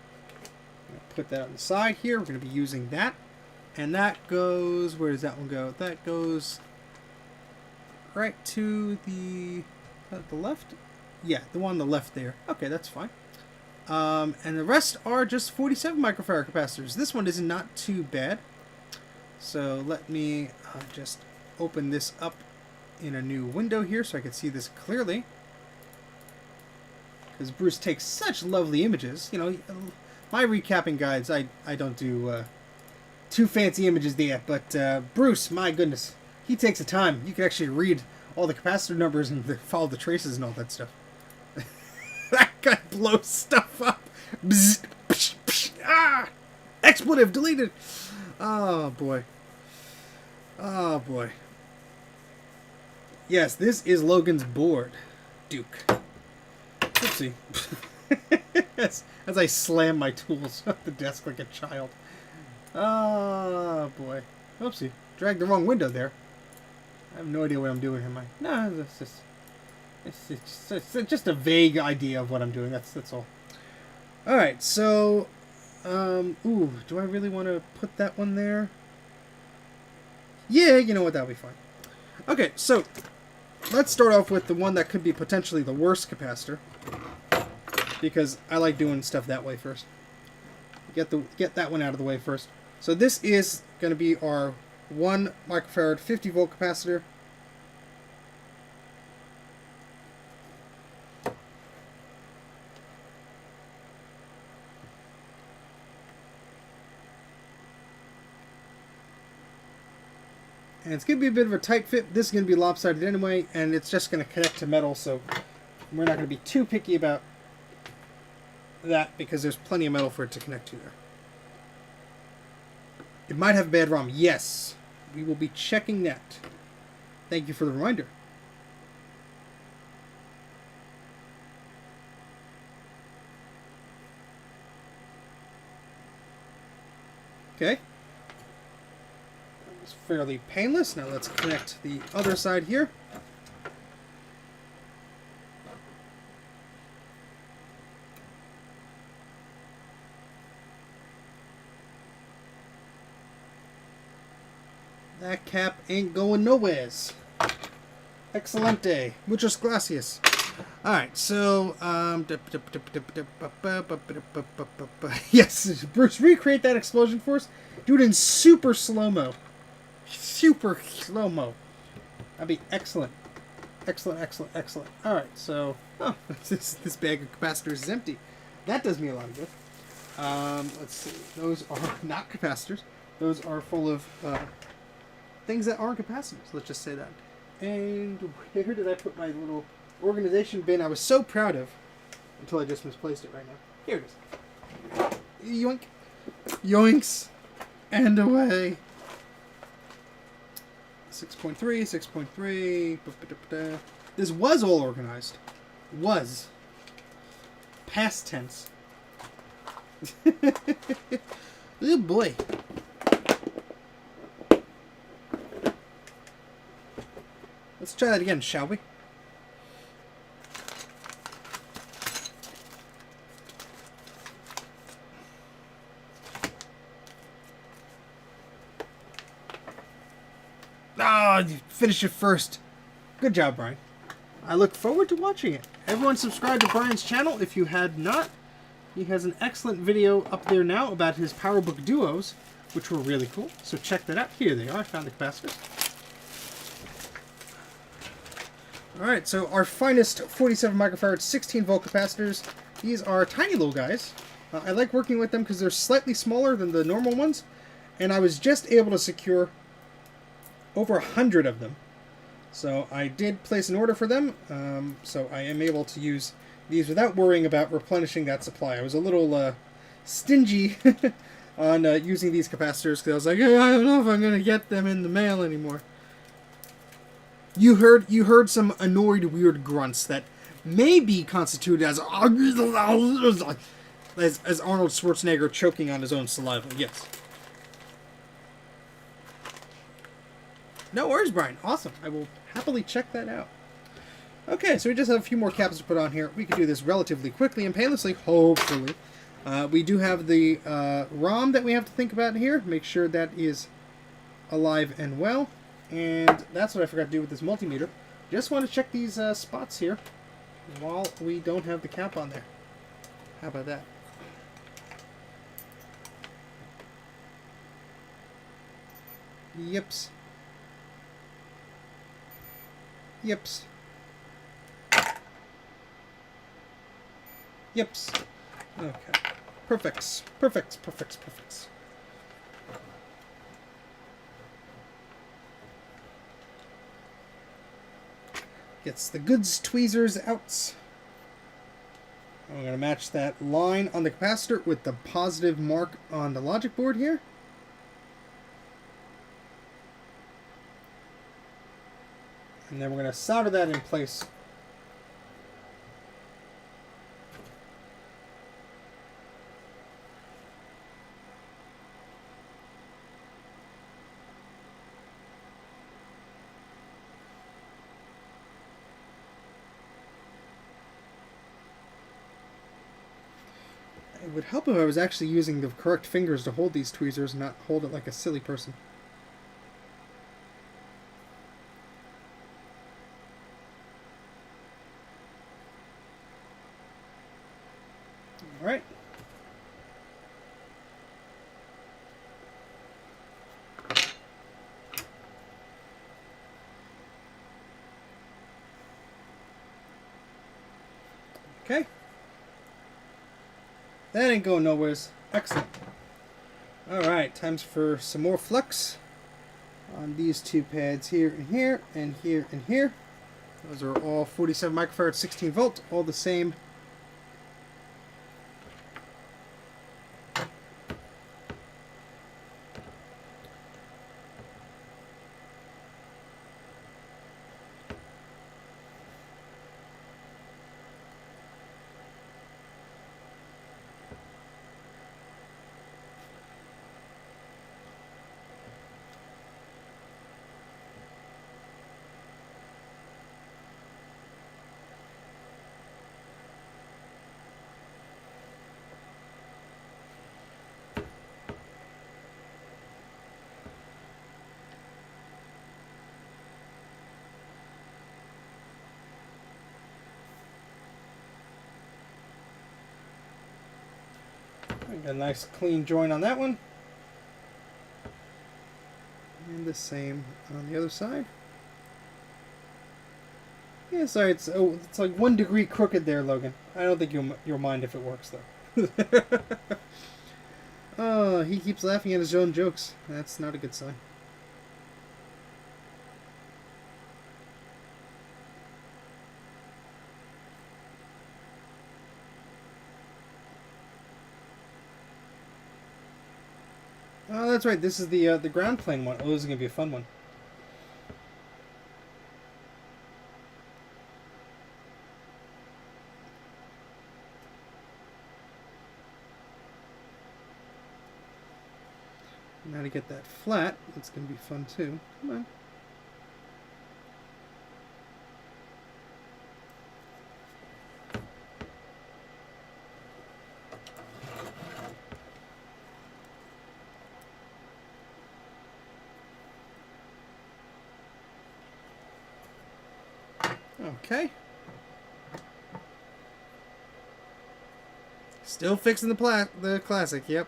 I'm going to put that on the side here. We're going to be using that. And that goes, where does that one go? That goes right to the left? Yeah, the one on the left there. Okay, that's fine. And the rest are just 47 microfarad capacitors. This one is not too bad. So let me just open this up in a new window here so I can see this clearly. Because Bruce takes such lovely images. You know, my recapping guides, I don't do too fancy images there. But Bruce, my goodness, he takes the time. You can actually read all the capacitor numbers and follow the traces and all that stuff. That guy blows stuff up. Bzz, psh, psh, ah! Expletive deleted. Oh boy. Oh boy. Yes, this is Logan's board. Duke. Oopsie. as I slam my tools off the desk like a child. Oh boy. Oopsie. Dragged the wrong window there. I have no idea what I'm doing here. No, it's just a vague idea of what I'm doing. That's all. All right, so, ooh, do I really want to put that one there? Yeah, you know what? That'll be fine. Okay, so let's start off with the one that could be potentially the worst capacitor, because I like doing stuff that way first. Get that one out of the way first. So this is going to be our 1 microfarad 50 volt capacitor. And it's going to be a bit of a tight fit. This is going to be lopsided anyway, and it's just going to connect to metal, so we're not going to be too picky about that because there's plenty of metal for it to connect to there. It might have bad ROM. Yes, we will be checking that. Thank you for the reminder. Okay. That was fairly painless. Now let's connect the other side here. That cap ain't going nowheres. Excelente. Muchas gracias. Alright, so, yes, Bruce, recreate that explosion for us. Do it in super slow-mo. Super slow-mo. That'd be excellent. Excellent, excellent, excellent. Alright, so, oh, this bag of capacitors is empty. That does me a lot of good. Let's see. Those are not capacitors. Those are full of things that aren't capacitors. Let's just say that. And where did I put my little organization bin I was so proud of until I just misplaced it right now? Here it is. Yoink. Yoinks. And away. 6.3, 6.3. This was all organized. Was. Past tense. Oh boy. Let's try that again, shall we? Ah, you finished it first. Good job, Brian. I look forward to watching it. Everyone subscribe to Brian's channel if you had not. He has an excellent video up there now about his PowerBook Duos, which were really cool. So check that out. Here they are. I found the capacitors. Alright, so our finest 47 microfarad 16 volt capacitors. These are tiny little guys. I like working with them because they're slightly smaller than the normal ones. And I was just able to secure over 100 of them. So I did place an order for them. So I am able to use these without worrying about replenishing that supply. I was a little stingy on using these capacitors because I was like, I don't know if I'm going to get them in the mail anymore. You heard some annoyed weird grunts that may be constituted as Arnold Schwarzenegger choking on his own saliva. Yes. No worries, Brian. Awesome. I will happily check that out. Okay, so we just have a few more caps to put on here. We can do this relatively quickly and painlessly, hopefully. We do have the ROM that we have to think about here. Make sure that is alive and well. And that's what I forgot to do with this multimeter. Just want to check these spots here while we don't have the cap on there. How about that? Yips. Yips. Yips. Okay. Perfects. Perfects. Perfects. Perfects. Gets the goods tweezers out. I'm going to match that line on the capacitor with the positive mark on the logic board here. And then we're going to solder that in place. It would help if I was actually using the correct fingers to hold these tweezers and not hold it like a silly person. Alright. Okay. That ain't going nowheres. Excellent. Alright, time for some more flux. on these two pads here and here and here and here. Those are all 47 microfarad 16 volt, all the same. Got a nice clean joint on that one. And the same on the other side. Yeah, sorry, it's like 1 degree crooked there, Logan. I don't think you'll mind if it works, though. Oh, he keeps laughing at his own jokes. That's not a good sign. Oh, that's right. This is the ground plane one. Oh, this is gonna be a fun one. Now to get that flat, that's gonna be fun too. Come on. Okay. Still fixing the Classic, yep.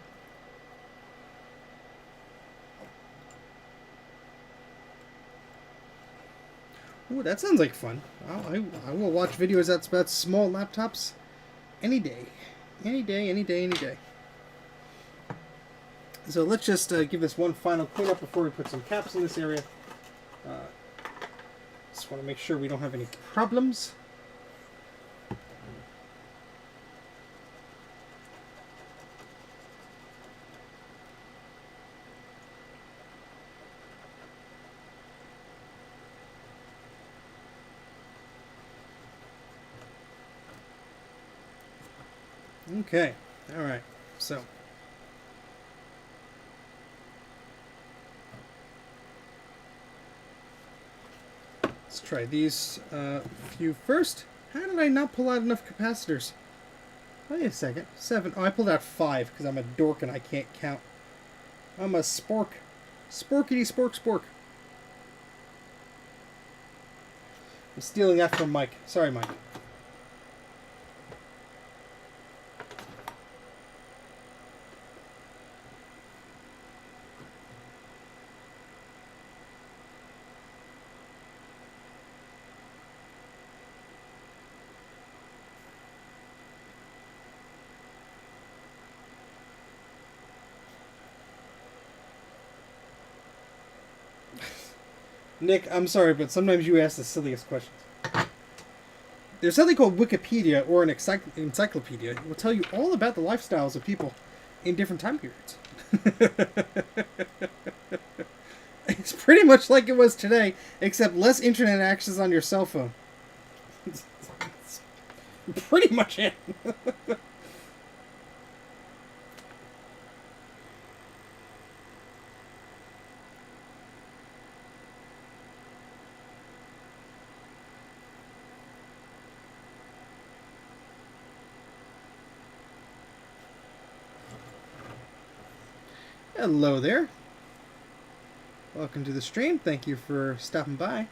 Ooh, that sounds like fun. I will watch videos about small laptops any day. Any day, any day, any day. So let's just give this one final cleanup before we put some caps in this area. Just want to make sure we don't have any problems. Okay, all right, so. Let's try these few first. How did I not pull out enough capacitors? Wait a second. 7. Oh, I pulled out 5 because I'm a dork and I can't count. I'm a spork. Sporkity spork spork. I'm stealing that from Mike. Sorry, Mike. Nick, I'm sorry, but sometimes you ask the silliest questions. There's something called Wikipedia, or an encyclopedia. It will tell you all about the lifestyles of people in different time periods. It's pretty much like it was today, except less internet access on your cell phone. It's pretty much it. Hello there. Welcome to the stream. Thank you for stopping by.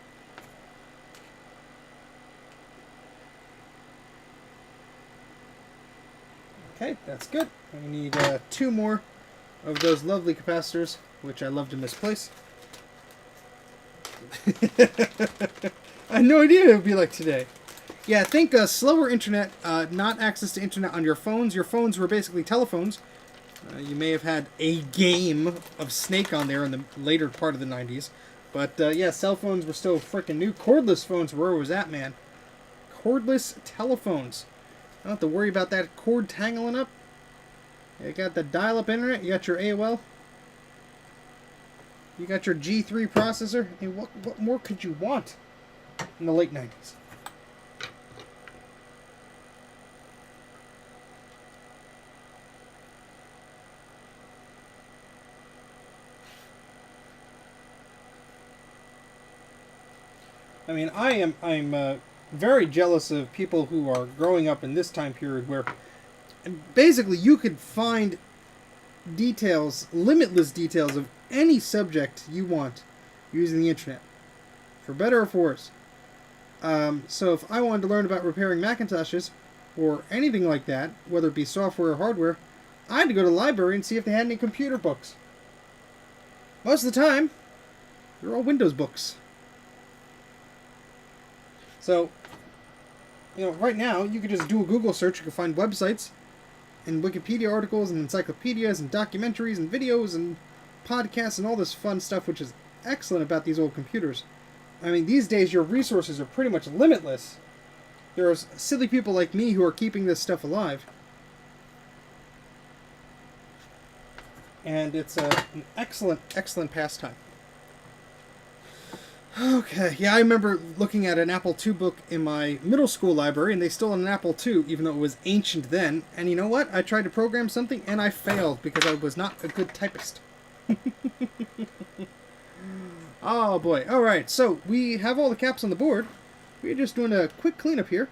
Okay, that's good. I need 2 more of those lovely capacitors, which I love to misplace. I had no idea it would be like today. Yeah, think slower internet, not access to internet on your phones. Your phones were basically telephones. You may have had a game of Snake on there in the later part of the 90s. But yeah, cell phones were still freaking new. Cordless phones, where was that, man? Cordless telephones. I don't have to worry about that cord tangling up. You got the dial-up internet. You got your AOL. You got your G3 processor. And what more could you want in the late 90s? I mean, I'm very jealous of people who are growing up in this time period where basically you could find details, limitless details of any subject you want using the internet, for better or for worse. So if I wanted to learn about repairing Macintoshes or anything like that, whether it be software or hardware, I had to go to the library and see if they had any computer books. Most of the time, they're all Windows books. So, you know, right now, you can just do a Google search. You can find websites and Wikipedia articles and encyclopedias and documentaries and videos and podcasts and all this fun stuff, which is excellent about these old computers. I mean, these days, your resources are pretty much limitless. There are silly people like me who are keeping this stuff alive. And it's an excellent, excellent pastime. Okay, yeah, I remember looking at an Apple II book in my middle school library, and they still had an Apple II, even though it was ancient then. And you know what? I tried to program something, and I failed because I was not a good typist. Oh, boy. All right, so we have all the caps on the board. We're just doing a quick cleanup here.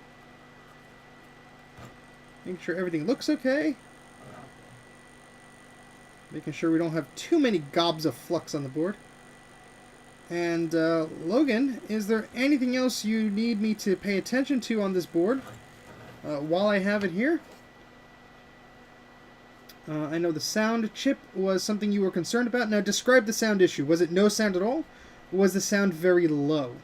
Making sure everything looks okay. Making sure we don't have too many gobs of flux on the board. And, Logan, is there anything else you need me to pay attention to on this board while I have it here? I know the sound chip was something you were concerned about. Now, describe the sound issue. Was it no sound at all? Or was the sound very low?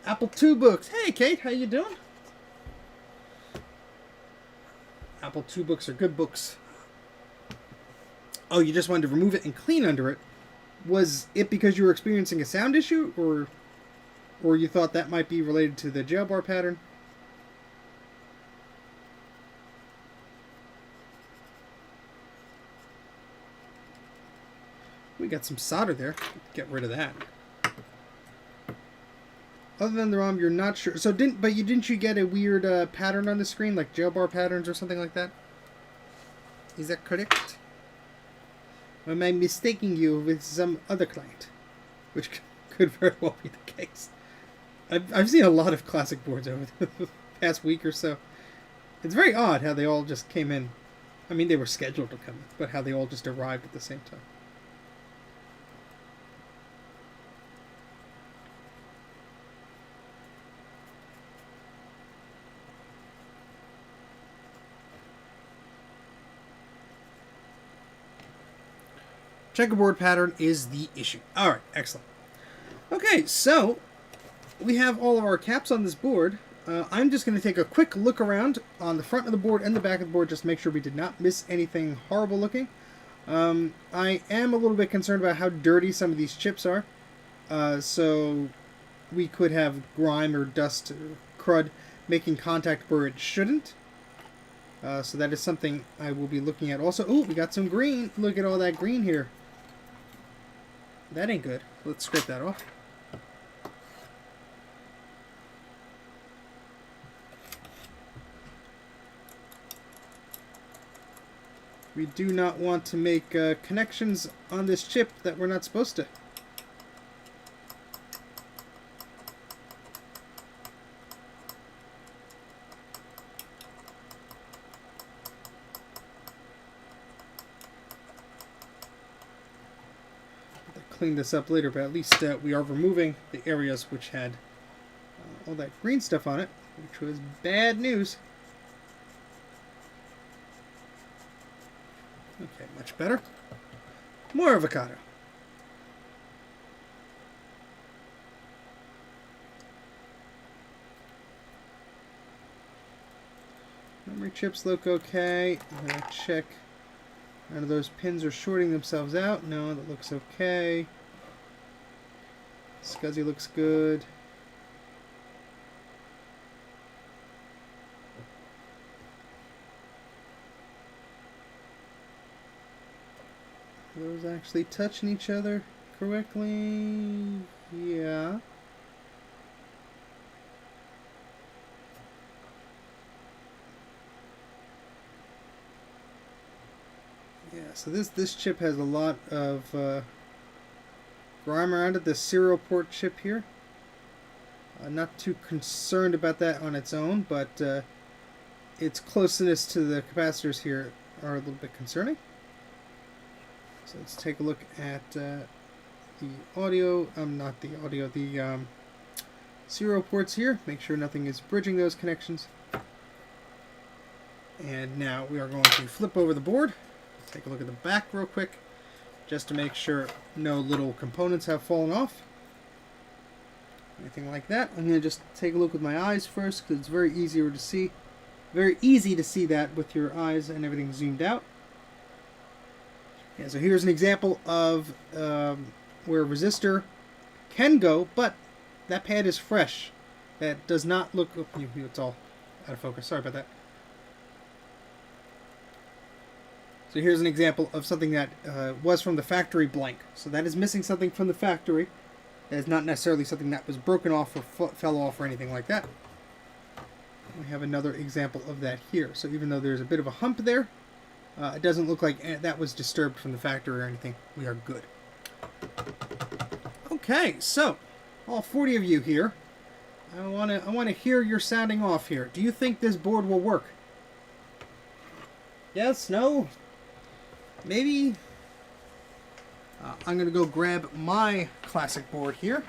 Apple II books. Hey, Kate, how you doing? Apple II books are good books. Oh, you just wanted to remove it and clean under it. Was it because you were experiencing a sound issue, or you thought that might be related to the jail bar pattern? We got some solder there. Get rid of that. Other than the ROM, you're not sure. So didn't you get a weird pattern on the screen, like jail bar patterns or something like that? Is that correct? Or am I mistaking you with some other client? Which could very well be the case. I've seen a lot of classic boards over the past week or so. It's very odd how they all just came in. I mean, they were scheduled to come in, but how they all just arrived at the same time. Checkerboard pattern is the issue. Alright, excellent. Okay, so we have all of our caps on this board. I'm just going to take a quick look around on the front of the board and the back of the board just to make sure we did not miss anything horrible looking. I am a little bit concerned about how dirty some of these chips are. So we could have grime or dust or crud making contact where it shouldn't. So that is something I will be looking at also. Oh, we got some green. Look at all that green here. That ain't good. Let's scrape that off. We do not want to make connections on this chip that we're not supposed to. Clean this up later, but at least we are removing the areas which had all that green stuff on it, which was bad news. Okay, much better. More avocado. Memory chips look okay. I'm going to check. None of those pins are shorting themselves out. No, that looks okay. SCSI looks good. Are those actually touching each other correctly? Yeah. Yeah, so this chip has a lot of grime around it, the serial port chip here. Not too concerned about that on its own, but its closeness to the capacitors here are a little bit concerning. So let's take a look at the audio, not the audio, the serial ports here. Make sure nothing is bridging those connections. And now we are going to flip over the board. Take a look at the back real quick, just to make sure no little components have fallen off. Anything like that. I'm going to just take a look with my eyes first, because it's very easier to see. Very easy to see that with your eyes and everything zoomed out. Yeah, so here's an example of where a resistor can go, but that pad is fresh. That does not look... Oh, it's all out of focus. Sorry about that. So here's an example of something that was from the factory blank. So that is missing something from the factory. That is not necessarily something that was broken off or fell off or anything like that. We have another example of that here. So even though there's a bit of a hump there, it doesn't look like that was disturbed from the factory or anything. We are good. Okay, so all 40 of you here, I want to hear your sounding off here. Do you think this board will work? Yes, no, maybe. I'm going to go grab my classic board here.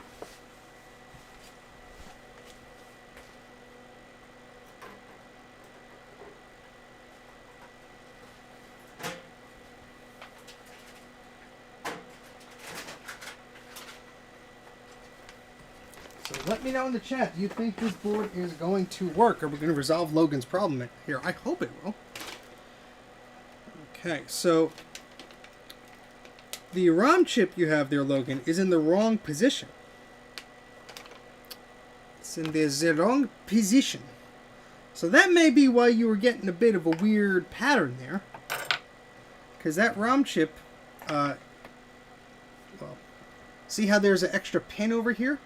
So let me know in the chat, do you think this board is going to work? Are we going to resolve Logan's problem here? I hope it will. Okay, so the ROM chip you have there, Logan, is in the wrong position. It's in the wrong position. So that may be why you were getting a bit of a weird pattern there. Because that ROM chip, well, see how there's an extra pin over here?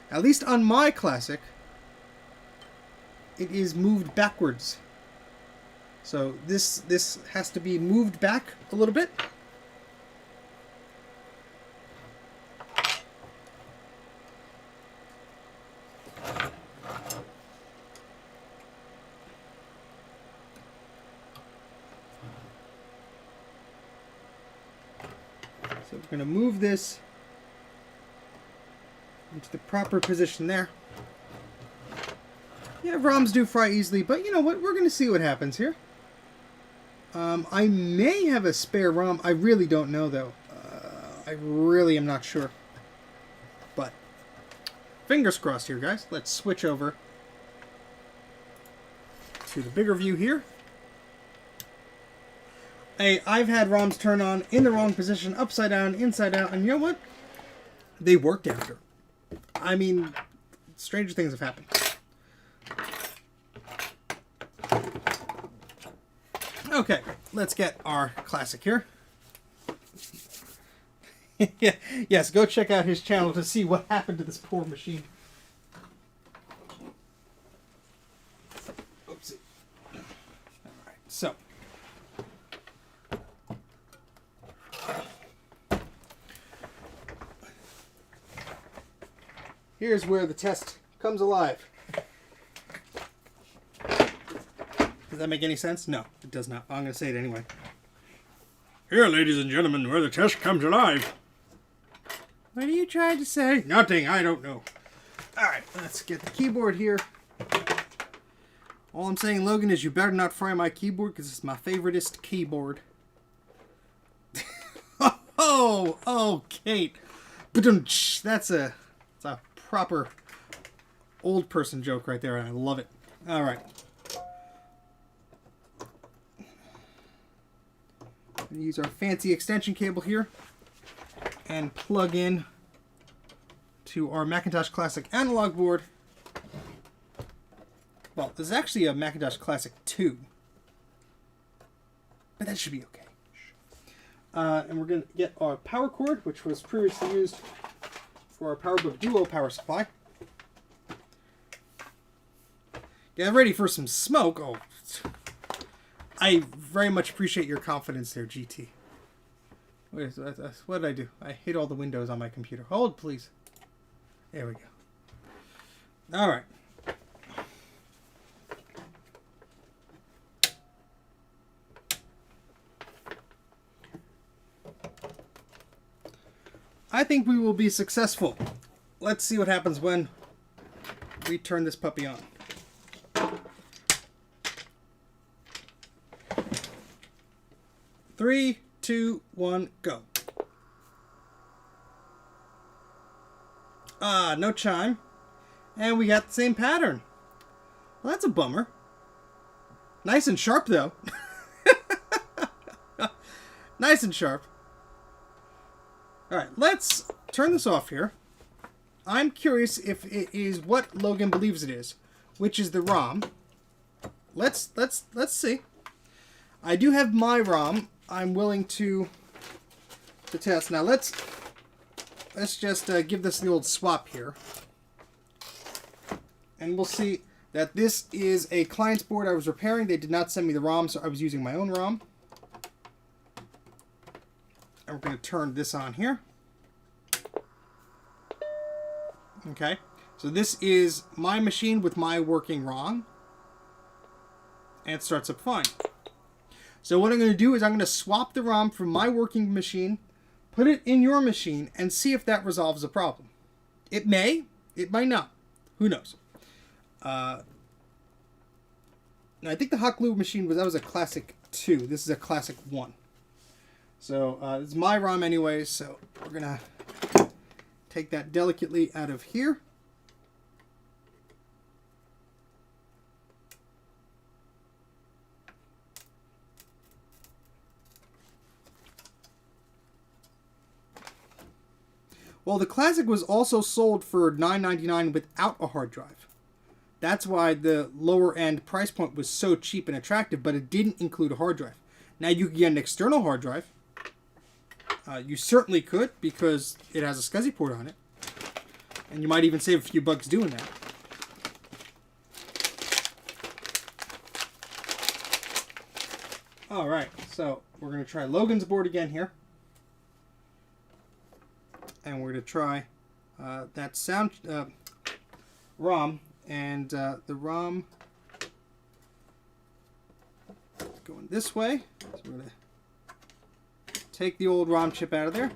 At least on my Classic, it is moved backwards. So this has to be moved back a little bit. So we're going to move this into the proper position there. Yeah, ROMs do fry easily, but you know what? We're going to see what happens here. I may have a spare ROM. I really don't know, though. I really am not sure. But fingers crossed here, guys. Let's switch over to the bigger view here. I've had ROMs turn on in the wrong position, upside down, inside out, and you know what? They worked after. I mean, stranger things have happened. Okay, let's get our Classic here. Yeah, yes, go check out his channel to see what happened to this poor machine. Oopsie. Alright, so. Here's where the test comes alive. Does that make any sense? No, it does not. I'm going to say it anyway. Here, ladies and gentlemen, where the test comes alive. What are you trying to say? Nothing, I don't know. Alright, let's get the keyboard here. All I'm saying, Logan, is you better not fry my keyboard, because it's my favoritist keyboard. Oh, Oh, Kate. That's a proper old person joke right there, and I love it. All right. Use our fancy extension cable here and plug in to our Macintosh Classic analog board. Well, this is actually a Macintosh Classic 2, but that should be okay. And we're going to get our power cord, which was previously used for our PowerBook Duo power supply. Get ready for some smoke. Oh, I very much appreciate your confidence there, GT. Wait, what did I do? I hit all the windows on my computer. Hold, please. There we go. All right. I think we will be successful. Let's see what happens when we turn this puppy on. Three, two, one, go. Ah, no chime. And we got the same pattern. Well, that's a bummer. Nice and sharp, though. Nice and sharp. Alright, let's turn this off here. I'm curious if it is what Logan believes it is, which is the ROM. Let's see. I do have my ROM. I'm willing to test. Now let's just give this the old swap here. And we'll see that this is a client's board I was repairing. They did not send me the ROM, so I was using my own ROM. And we're going to turn this on here. Okay, so this is my machine with my working ROM. And it starts up fine. So what I'm going to do is I'm going to swap the ROM from my working machine, put it in your machine, and see if that resolves the problem. It may, it might not. Who knows? Now I think the hot glue machine was a Classic 2. This is a Classic 1. So it's my ROM anyways, so we're going to take that delicately out of here. Well, the Classic was also sold for $9.99 without a hard drive. That's why the lower end price point was so cheap and attractive, but it didn't include a hard drive. Now you can get an external hard drive. You certainly could, because it has a SCSI port on it. And you might even save a few bucks doing that. Alright, so we're going to try Logan's board again here. And we're going to try that sound ROM. And the ROM is going this way. So we're going to take the old ROM chip out of there.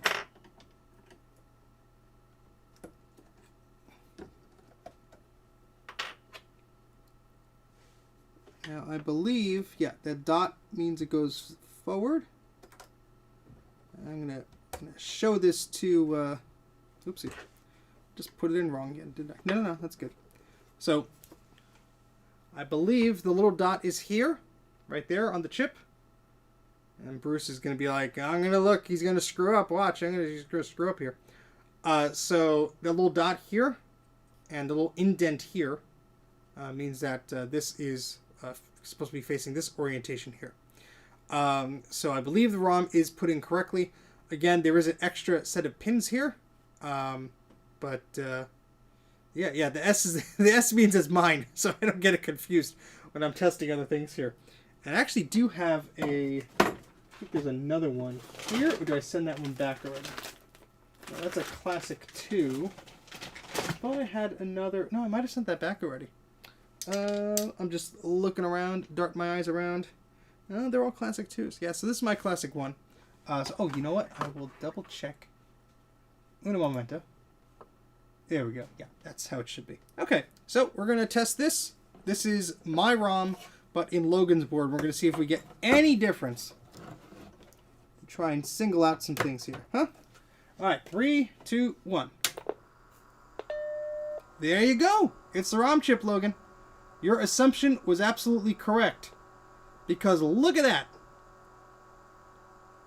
Now I believe, yeah, that dot means it goes forward. I'm going to show this to, oopsie, just put it in wrong again, didn't I? No, that's good. So, I believe the little dot is here, right there on the chip. And Bruce is going to be like, I'm going to look, he's going to screw up, watch, he's going to screw up here. So, the little dot here, and the little indent here, means that this is supposed to be facing this orientation here. So, I believe the ROM is put in correctly. Again, there is an extra set of pins here, but yeah, the S means it's mine, so I don't get it confused when I'm testing other things here. And I actually do have I think there's another one here, or do I send that one back already? No, that's a Classic 2. I thought I had another. No, I might have sent that back already. I'm just looking around, darting my eyes around. No, they're all Classic 2s. Yeah, so this is my Classic 1. Oh, you know what? I will double check. Un momento. There we go. Yeah, that's how it should be. Okay, so we're going to test this. This is my ROM, but in Logan's board. We're going to see if we get any difference. try and single out some things here, huh? All right, 3, 2, 1. There you go. It's the ROM chip, Logan. Your assumption was absolutely correct. Because look at that.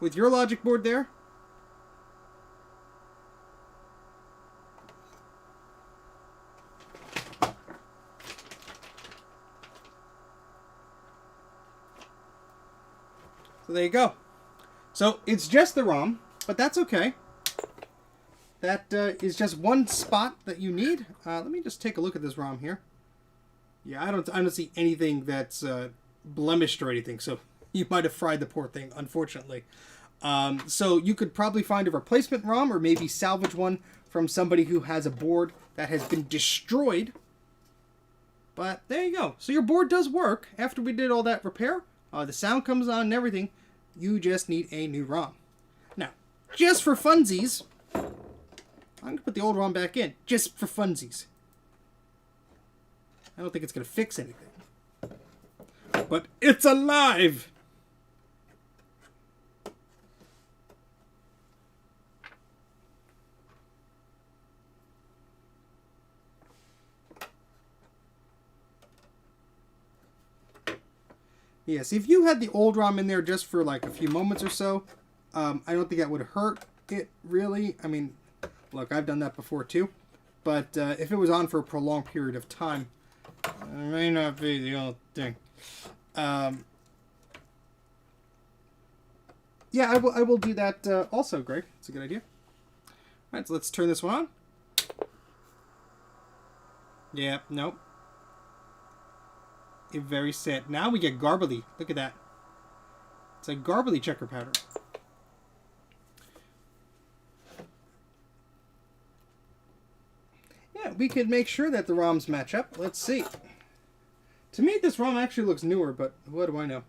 With your logic board there. So there you go. So it's just the ROM, but that's okay. That is just one spot that you need. Let me just take a look at this ROM here. Yeah, I don't see anything that's blemished or anything. So you might have fried the poor thing, unfortunately. So you could probably find a replacement ROM or maybe salvage one from somebody who has a board that has been destroyed. But there you go. So your board does work. After we did all that repair, the sound comes on and everything. You just need a new ROM. Now, just for funsies, I'm going to put the old ROM back in, just for funsies. I don't think it's going to fix anything. But it's alive! Yes, if you had the old ROM in there just for like a few moments or so, I don't think that would hurt it really. I mean, look, I've done that before too. But if it was on for a prolonged period of time, it may not be the old thing. Yeah, I will do that also, Greg. It's a good idea. All right, so let's turn this one on. Yeah, nope. Very sad. Now we get garbly. Look at that. It's a garbly checker pattern. Yeah, we could make sure that the ROMs match up. Let's see. To me, this ROM actually looks newer, but what do I know?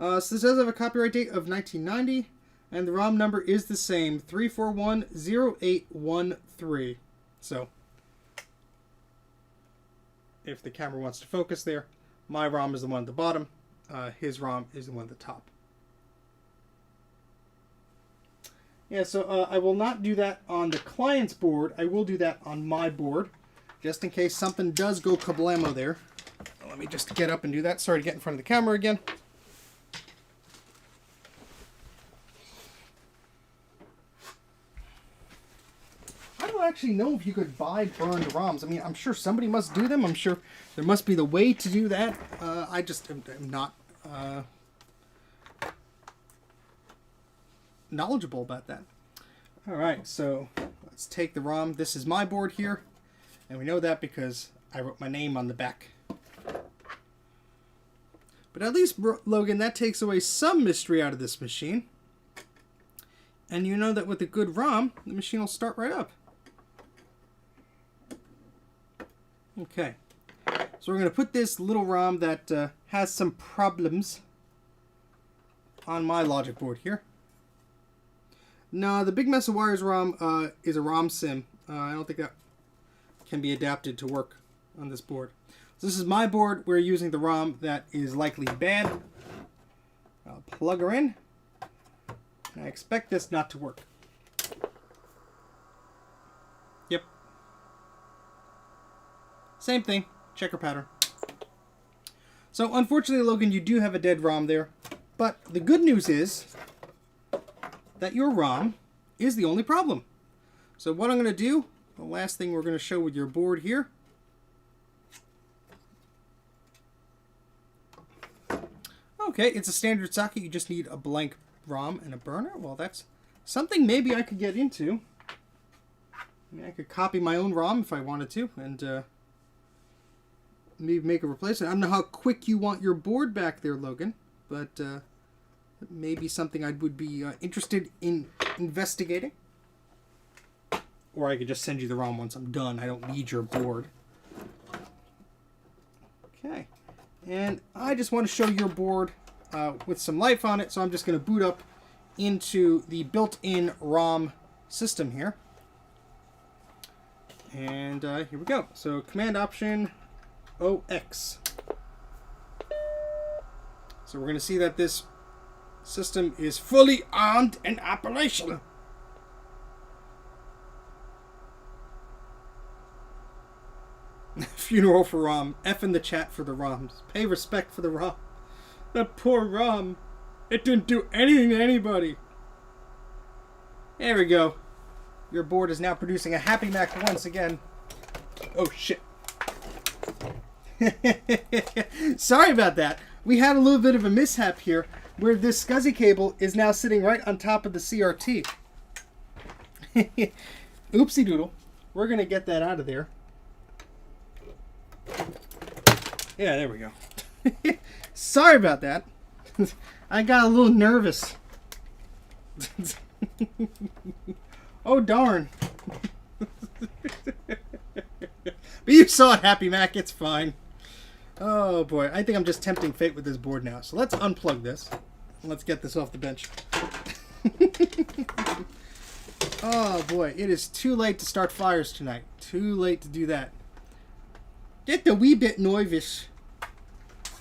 So this does have a copyright date of 1990, and the ROM number is the same, 3410813. So, if the camera wants to focus there, my ROM is the one at the bottom. His ROM is the one at the top. Yeah, so I will not do that on the client's board. I will do that on my board, just in case something does go kablamo there. Let me just get up and do that. Sorry to get in front of the camera again. I don't actually know if you could buy burned ROMs. I mean, I'm sure somebody must do them. I'm sure there must be the way to do that. I just am not knowledgeable about that. All right, so let's take the ROM. This is my board here, and we know that because I wrote my name on the back. But at least, Logan, that takes away some mystery out of this machine. And you know that with a good ROM, the machine will start right up. Okay. So we're going to put this little ROM that has some problems on my logic board here. No, the Big Mess of Wires ROM is a ROM sim. I don't think that can be adapted to work on this board. So this is my board. We're using the ROM that is likely bad. I'll plug her in. And I expect this not to work. Yep. Same thing. Checker pattern. So unfortunately, Logan, you do have a dead ROM there. But the good news is that your ROM is the only problem. So what I'm going to do, the last thing we're going to show with your board here, okay, it's a standard socket. You just need a blank ROM and a burner. Well, that's something maybe I could get into. I mean, I could copy my own ROM if I wanted to, and maybe make a replacement. I don't know how quick you want your board back there, Logan, but maybe something I would be interested in investigating. Or I could just send you the ROM once I'm done. I don't need your board. Okay. And I just want to show your board with some life on it, so I'm just going to boot up into the built-in ROM system here. And here we go. So Command Option OX. So we're going to see that this System is fully armed and operational. Funeral for ROM. F in the chat for the ROMs. Pay respect for the ROM. The poor ROM. It didn't do anything to anybody. There we go. Your board is now producing a Happy Mac once again. Oh, shit. Sorry about that. We had a little bit of a mishap here where this SCSI cable is now sitting right on top of the CRT. Oopsie doodle. We're going to get that out of there. Yeah, there we go. Sorry about that. I got a little nervous. Oh, darn. But you saw it, Happy Mac. It's fine. Oh, boy. I think I'm just tempting fate with this board now. So let's unplug this. Let's get this off the bench. Oh, boy. It is too late to start fires tonight. Too late to do that. Just a wee bit nervous.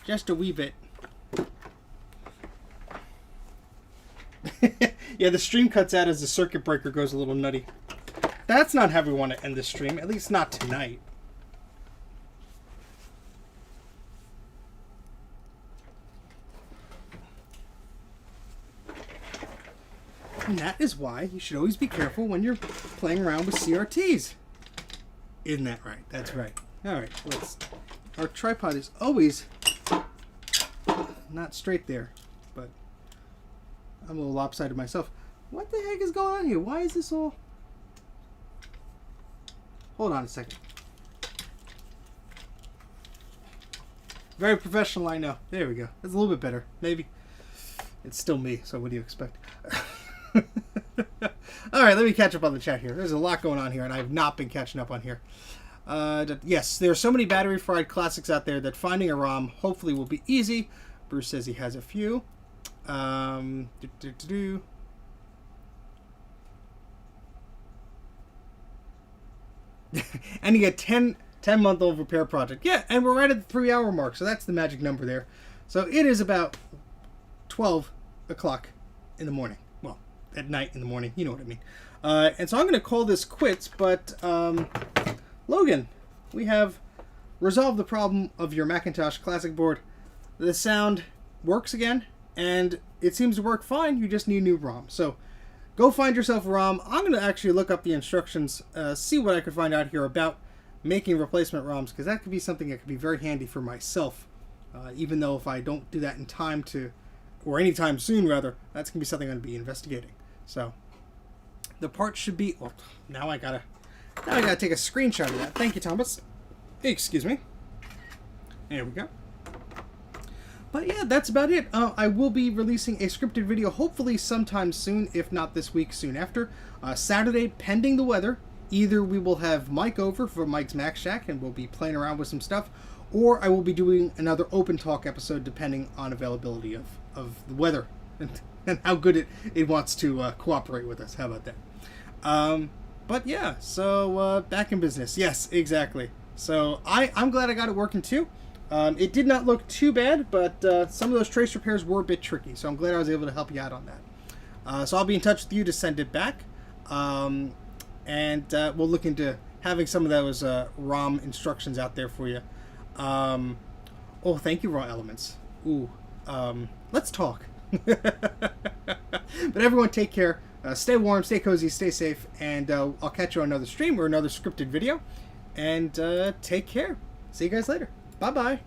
Just a wee bit. Yeah, the stream cuts out as the circuit breaker goes a little nutty. That's not how we want to end the stream. At least not tonight. And that is why you should always be careful when you're playing around with CRTs. Isn't that right? That's right. Alright, let's... Our tripod is always not straight there, but I'm a little lopsided myself. What the heck is going on here? Why is this all... Hold on a second. Very professional, I know. There we go. That's a little bit better. Maybe. It's still me, so what do you expect? Alright, let me catch up on the chat here. There's a lot going on here, and I have not been catching up on here. Yes, there are so many battery-fried classics out there that finding a ROM hopefully will be easy. Bruce says he has a few. And you get 10-month-old repair project. Yeah, and we're right at the 3-hour mark, so that's the magic number there. So it is about 12 o'clock in the morning. Well, at night in the morning, you know what I mean. And so I'm going to call this quits, but Logan, we have resolved the problem of your Macintosh Classic board. The sound works again, and it seems to work fine. You just need a new ROM. So go find yourself a ROM. I'm going to actually look up the instructions, see what I could find out here about making replacement ROMs, because that could be something that could be very handy for myself. Even though if I don't do that in time to, or anytime soon rather, that's going to be something I'm going to be investigating. So the part should be, well, now I gotta take a screenshot of that. Thank you, Thomas. Excuse me. There we go. But yeah, that's about it. I will be releasing a scripted video hopefully sometime soon, if not this week, soon after. Saturday, pending the weather, either we will have Mike over for Mike's Mac Shack and we'll be playing around with some stuff, or I will be doing another open talk episode depending on availability of the weather and how good it wants to cooperate with us. How about that? But yeah, so back in business. Yes, exactly. So I'm glad I got it working too. It did not look too bad, but some of those trace repairs were a bit tricky, so I'm glad I was able to help you out on that. So I'll be in touch with you to send it back, and we'll look into having some of those ROM instructions out there for you. Oh, thank you, Raw Elements. Ooh, let's talk. But everyone take care, stay warm, stay cozy, stay safe, and I'll catch you on another stream or another scripted video, and take care. See you guys later. Bye-bye.